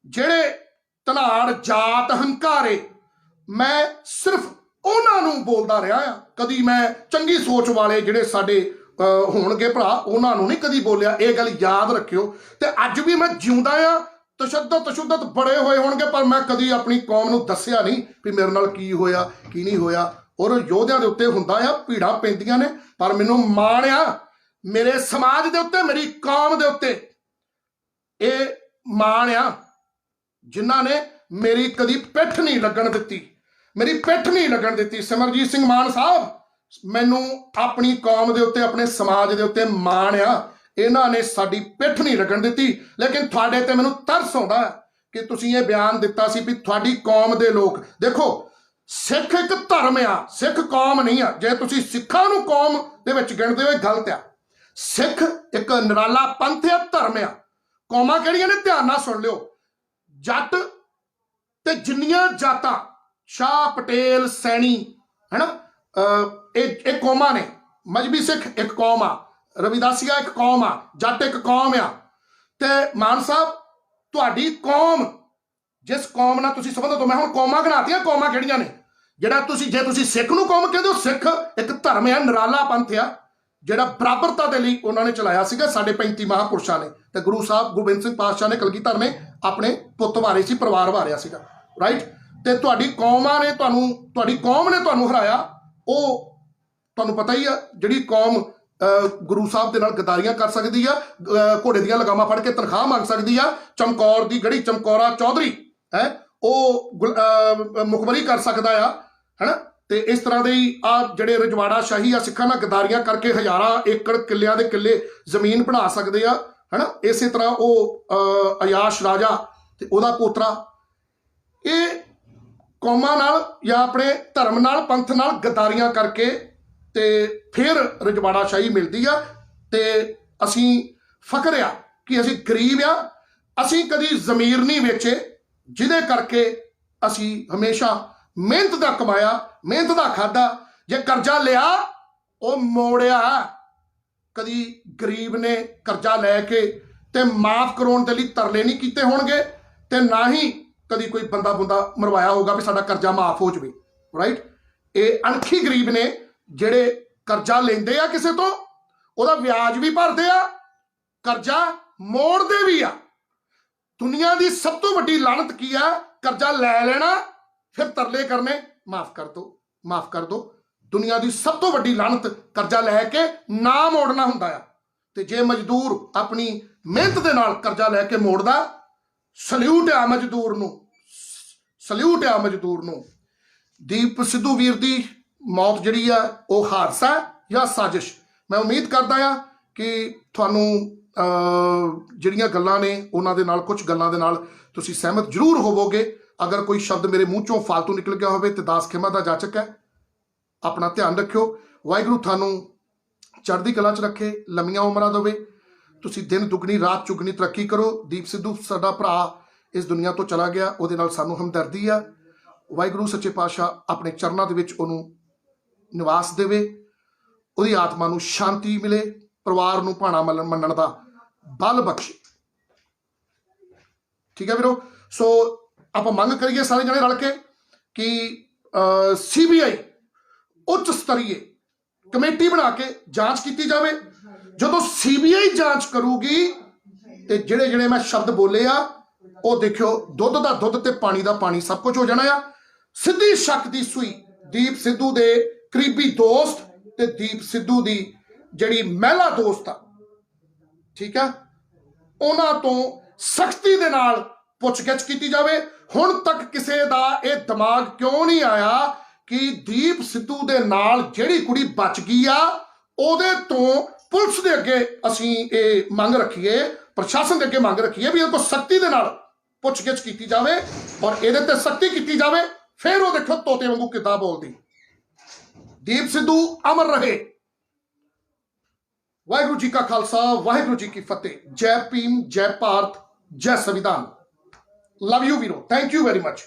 ਜਿਹੜੇ ਧਨਾੜ ਜਾਤ ਹੰਕਾਰੇ, ਮੈਂ ਸਿਰਫ ਉਹਨਾਂ ਨੂੰ ਬੋਲਦਾ ਰਿਹਾ ਆ। ਕਦੀ ਮੈਂ ਚੰਗੀ ਸੋਚ ਵਾਲੇ ਜਿਹੜੇ ਸਾਡੇ ਹੋਣਗੇ ਭਰਾ, ਉਹਨਾਂ ਨੂੰ ਨਹੀਂ ਕਦੀ ਬੋਲਿਆ। ਇਹ ਗੱਲ ਯਾਦ ਰੱਖਿਓ। ਤੇ ਅੱਜ ਵੀ ਮੈਂ ਜਿਉਂਦਾ ਆ। ਤਸ਼ੱਦਦ ਬੜੇ ਹੋਏ ਹੋਣਗੇ, ਪਰ ਮੈਂ ਕਦੀ ਆਪਣੀ ਕੌਮ ਨੂੰ ਦੱਸਿਆ ਨਹੀਂ ਵੀ ਮੇਰੇ ਨਾਲ ਕੀ ਹੋਇਆ, ਕੀ ਨਹੀਂ ਹੋਇਆ। ਔਰ ਯੋਧਿਆਂ ਦੇ ਉੱਤੇ ਹੁੰਦਾ ਆ, ਭੀੜਾਂ ਪੈਂਦੀਆਂ ਨੇ, ਪਰ ਮੈਨੂੰ ਮਾਣ ਆ ਮੇਰੇ ਸਮਾਜ ਦੇ ਉੱਤੇ, ਮੇਰੀ ਕੌਮ ਦੇ ਉੱਤੇ। ਇਹ ਮਾਣ ਆ ਜਿਨ੍ਹਾਂ ਨੇ ਮੇਰੀ ਕਦੀ ਪਿੱਠ ਨਹੀਂ ਲੱਗਣ ਦਿੱਤੀ, ਮੇਰੀ ਪਿੱਠ ਨਹੀਂ ਲੱਗਣ ਦਿੱਤੀ। ਸਿਮਰਜੀਤ ਸਿੰਘ ਮਾਨ ਸਾਹਿਬ, ਮੈਨੂੰ ਆਪਣੀ ਕੌਮ ਦੇ ਉੱਤੇ, ਆਪਣੇ ਸਮਾਜ ਦੇ ਉੱਤੇ ਮਾਣ ਆ। ਇਹਨਾਂ ਨੇ ਸਾਡੀ ਪਿੱਠ ਨਹੀਂ ਲੱਗਣ ਦਿੱਤੀ। ਲੇਕਿਨ ਤੁਹਾਡੇ ਤੇ ਮੈਨੂੰ ਤਰਸ ਆਉਂਦਾ ਕਿ ਤੁਸੀਂ ਇਹ ਬਿਆਨ ਦਿੱਤਾ ਸੀ ਵੀ ਤੁਹਾਡੀ ਕੌਮ ਦੇ ਲੋਕ, ਦੇਖੋ ਸਿੱਖ ਇੱਕ ਧਰਮ ਆ, ਸਿੱਖ ਕੌਮ ਨਹੀਂ ਆ। ਜੇ ਤੁਸੀਂ ਸਿੱਖਾਂ ਨੂੰ ਕੌਮ ਦੇ ਵਿੱਚ ਗਿਣਦੇ ਹੋ, ਇਹ ਗਲਤ ਆ। ਸਿੱਖ ਇੱਕ ਨਿਰਾਲਾ ਪੰਥ ਆ, ਧਰਮ ਆ। ਕੌਮਾਂ ਕਿਹੜੀਆਂ ਨੇ? ਧਿਆਨ ਨਾਲ ਸੁਣ ਲਿਓ। ਜੱਟ ਤੇ ਜਿੰਨੀਆਂ ਜਾਤਾਂ, ਸ਼ਾਹ, ਪਟੇਲ, ਸੈਣੀ, ਹੈਨਾ, ਇਹ ਕੌਮਾਂ ਨੇ। ਮਜ਼੍ਹਬੀ ਸਿੱਖ ਇੱਕ ਕੌਮ ਆ, ਰਵਿਦਾਸੀਆ ਇੱਕ ਕੌਮ ਆ, ਜੱਟ ਇੱਕ ਕੌਮ ਆ। ਤੇ ਮਾਨ ਸਾਹਿਬ, ਤੁਹਾਡੀ ਕੌਮ, ਜਿਸ ਕੌਮ ਨਾਲ ਤੁਸੀਂ ਸੰਬੰਧਿਤ ਹੋ, ਮੈਂ ਹੁਣ ਕੌਮਾਂ ਗਣਾਤੀਆਂ, ਕੌਮਾਂ ਕਿਹੜੀਆਂ ਨੇ? ਜਿਹੜਾ ਤੁਸੀਂ, ਜੇ ਤੁਸੀਂ ਸਿੱਖ ਨੂੰ ਕੌਮ ਕਹਿੰਦੇ ਹੋ, ਸਿੱਖ ਇੱਕ ਧਰਮ ਆ, ਨਿਰਾਲਾ ਪੰਥ ਆ, ਜਿਹੜਾ ਬਰਾਬਰਤਾ ਦੇ ਲਈ ਉਹਨਾਂ ਨੇ ਚਲਾਇਆ ਸੀਗਾ, ਸਾਡੇ 35 ਮਹਾਂਪੁਰਸ਼ਾਂ ਨੇ। ਤੇ ਗੁਰੂ ਸਾਹਿਬ ਗੋਬਿੰਦ ਸਿੰਘ ਪਾਤਸ਼ਾਹ ਨੇ, ਕਲਗੀਧਰ ਨੇ ਆਪਣੇ ਪੁੱਤ ਵਾਰੇ ਸੀ, ਪਰਿਵਾਰ ਵਾਰਿਆ ਸੀਗਾ, ਰਾਈਟ। ਤੇ ਤੁਹਾਡੀ ਕੌਮਾਂ ਨੇ ਤੁਹਾਡੀ ਕੌਮ ਨੇ ਤੁਹਾਨੂੰ ਹਰਾਇਆ। ਉਹ ਤੁਹਾਨੂੰ ਪਤਾ ਹੀ ਆ, ਜਿਹੜੀ ਕੌਮ ਗੁਰੂ ਸਾਹਿਬ ਦੇ ਨਾਲ ਗਦਾਰੀਆਂ ਕਰ ਸਕਦੀ ਆ, ਘੋੜੇ ਦੀਆਂ ਲਗਾਮਾਂ ਫੜ ਕੇ ਤਨਖਾਹ ਮੰਗ ਸਕਦੀ ਆ, ਚਮਕੌਰ ਦੀ ਗੜੀ ਚਮਕੌਰਾ ਚੌਧਰੀ ਹੈ, ਉਹ ਮੁਖਬਰੀ ਕਰ ਸਕਦਾ ਆ, ਹੈਨਾ। ਤੇ ਇਸ ਤਰ੍ਹਾਂ ਦੇ ਹੀ ਆ ਜਿਹੜੇ ਰਜਵਾੜਾ ਸ਼ਾਹੀ ਆ, ਸਿੱਖਾਂ ਨਾਲ ਗਦਾਰੀਆਂ ਕਰਕੇ ਹਜ਼ਾਰਾਂ ਏਕੜ ਕਿੱਲਿਆਂ ਦੇ ਕਿੱਲੇ ਜ਼ਮੀਨ ਬਣਾ ਸਕਦੇ ਆ, ਹੈਨਾ। ਇਸੇ ਤਰ੍ਹਾਂ ਉਹ ਅਯਾਸ਼ ਰਾਜਾ ਤੇ ਉਹਦਾ ਪੋਤਰਾ, ਇਹ ਕੌਮਾਂ ਨਾਲ ਜਾਂ ਆਪਣੇ ਧਰਮ ਨਾਲ, ਪੰਥ ਨਾਲ ਗਦਾਰੀਆਂ ਕਰਕੇ ਤੇ ਫਿਰ ਰਜਵਾੜਾ ਸ਼ਾਹੀ ਮਿਲਦੀ ਆ। ਤੇ ਅਸੀਂ ਫਖਰ ਆ ਕਿ ਅਸੀਂ ਗਰੀਬ ਆ, ਅਸੀਂ ਕਦੀ ਜ਼ਮੀਰ ਨਹੀਂ ਵੇਚੇ, ਜਿਹਦੇ ਕਰਕੇ ਅਸੀਂ ਹਮੇਸ਼ਾ ਮਿਹਨਤ ਦਾ ਕਮਾਇਆ, ਮਿਹਨਤ ਦਾ ਖਾਦਾ। ਜੇ ਕਰਜ਼ਾ ਲਿਆ, ਉਹ ਮੋੜਿਆ। ਕਦੀ ਗਰੀਬ ਨੇ ਕਰਜ਼ਾ ਲੈ ਕੇ ਤੇ ਮਾਫ ਕਰਾਉਣ ਦੇ ਲਈ ਤਰਲੇ ਨਹੀਂ ਕੀਤੇ ਹੋਣਗੇ, ਤੇ ਨਾ ਹੀ ਕਦੀ ਕੋਈ ਬੰਦਾ ਮਰਵਾਇਆ ਹੋਊਗਾ ਵੀ ਸਾਡਾ ਕਰਜ਼ਾ ਮਾਫ ਹੋ ਜਾਵੇ, ਰਾਈਟ। ਇਹ ਅਣਖੀ ਗਰੀਬ ਨੇ ਜਿਹੜੇ ਕਰਜ਼ਾ ਲੈਂਦੇ ਆ ਕਿਸੇ ਤੋਂ, ਉਹਦਾ ਵਿਆਜ ਵੀ ਭਰਦੇ ਆ, ਕਰਜ਼ਾ ਮੋੜਦੇ ਵੀ ਆ। ਦੁਨੀਆ ਦੀ ਸਭ ਤੋਂ ਵੱਡੀ ਲਾਹਨਤ ਕੀ ਆ? ਕਰਜ਼ਾ ਲੈ ਲੈਣਾ, ਫਿਰ ਤਰਲੇ ਕਰਨੇ, ਮਾਫ ਕਰ ਦੋ, ਮਾਫ ਕਰ ਦੋ। ਦੁਨੀਆ ਦੀ ਸਭ ਤੋਂ ਵੱਡੀ ਲਾਹਨਤ ਕਰਜ਼ਾ ਲੈ ਕੇ ਨਾ ਮੋੜਨਾ ਹੁੰਦਾ ਆ। ਤੇ ਜੇ ਮਜ਼ਦੂਰ ਆਪਣੀ ਮਿਹਨਤ ਦੇ ਨਾਲ ਕਰਜ਼ਾ ਲੈ ਕੇ ਮੋੜਦਾ, ਸਲੂਟ ਆ ਮਜ਼ਦੂਰ ਨੂੰ, ਸਲੂਟ ਆ ਮਜ਼ਦੂਰ ਨੂੰ। ਦੀਪ ਸਿੱਧੂ ਵੀਰ ਦੀ मौत जिहड़ी आ वो हादसा या साजिश। मैं उम्मीद करदा आ कि तुहानूं ਜਿਹੜੀਆਂ ਗੱਲਾਂ ਨੇ ਉਹਨਾਂ ਦੇ ਨਾਲ ਕੁਝ ਗੱਲਾਂ ਦੇ ਨਾਲ ਤੁਸੀਂ ਸਹਿਮਤ ਜ਼ਰੂਰ ਹੋਵੋਗੇ। अगर कोई शब्द मेरे मूँह चों फालतू निकल गया होवे तो दास खेमा दा जाचक है। अपना ध्यान रखियो। वाहिगुरू थानू चढ़दी कला च रखे, लंबियां उमरां देवे, तुसीं दिन दुगनी रात चुगनी तरक्की करो। दीप सिद्धू साडा भरा इस दुनिया तो चला गया, उहदे नाल सानू हमदर्दी आ। वाहिगुरू सच्चे पातशाह अपने चरनां दे विच उहनूं निवास देवे, उहदी आत्मा नूं शांति मिले, परिवार नूं भाणा मन्नण दा बल बख्शे। ठीक है वीरो। सो आप मंग करिए सारे जने रल के कि CBI उच्च स्तरीय कमेटी बना के जांच की जाए। जो CBI जांच करूगी तो जिहड़े जिहड़े मैं शब्द बोले आ वो देखियो, दुध दा दुध ते पानी दा पानी सब कुछ हो जाना आ। सीधी शक दी सूई दीप सिद्धू दे करीबी दोस्त ते दीप सिद्धू दी जिहड़ी महिला दोस्त आ, ठीक है, उन्हां तो सख्ती दे नाल पुछगिछ की जाए। हुण तक किसी का यह दिमाग क्यों नहीं आया कि दीप सिद्धू दे नाल जिहड़ी कुड़ी बच गई आ उहदे तो पुलिस दे अगे असीं ये मंग रखीए, प्रशासन के अगे मंग रखीए भी इहदे तो सख्ती दे नाल पुछगिछ की जाए और इहदे ते सख्ती की जाए। फिर वो देखो तोते वांगू किदां बोलदी। दीप सिद्धू अमर रहे। वाहिगुरू जी का खालसा, वाहिगुरू जी की फतेह। जय भीम, जय भारत, जय संविधान। लव यू वीरो, थैंक यू वेरी मच।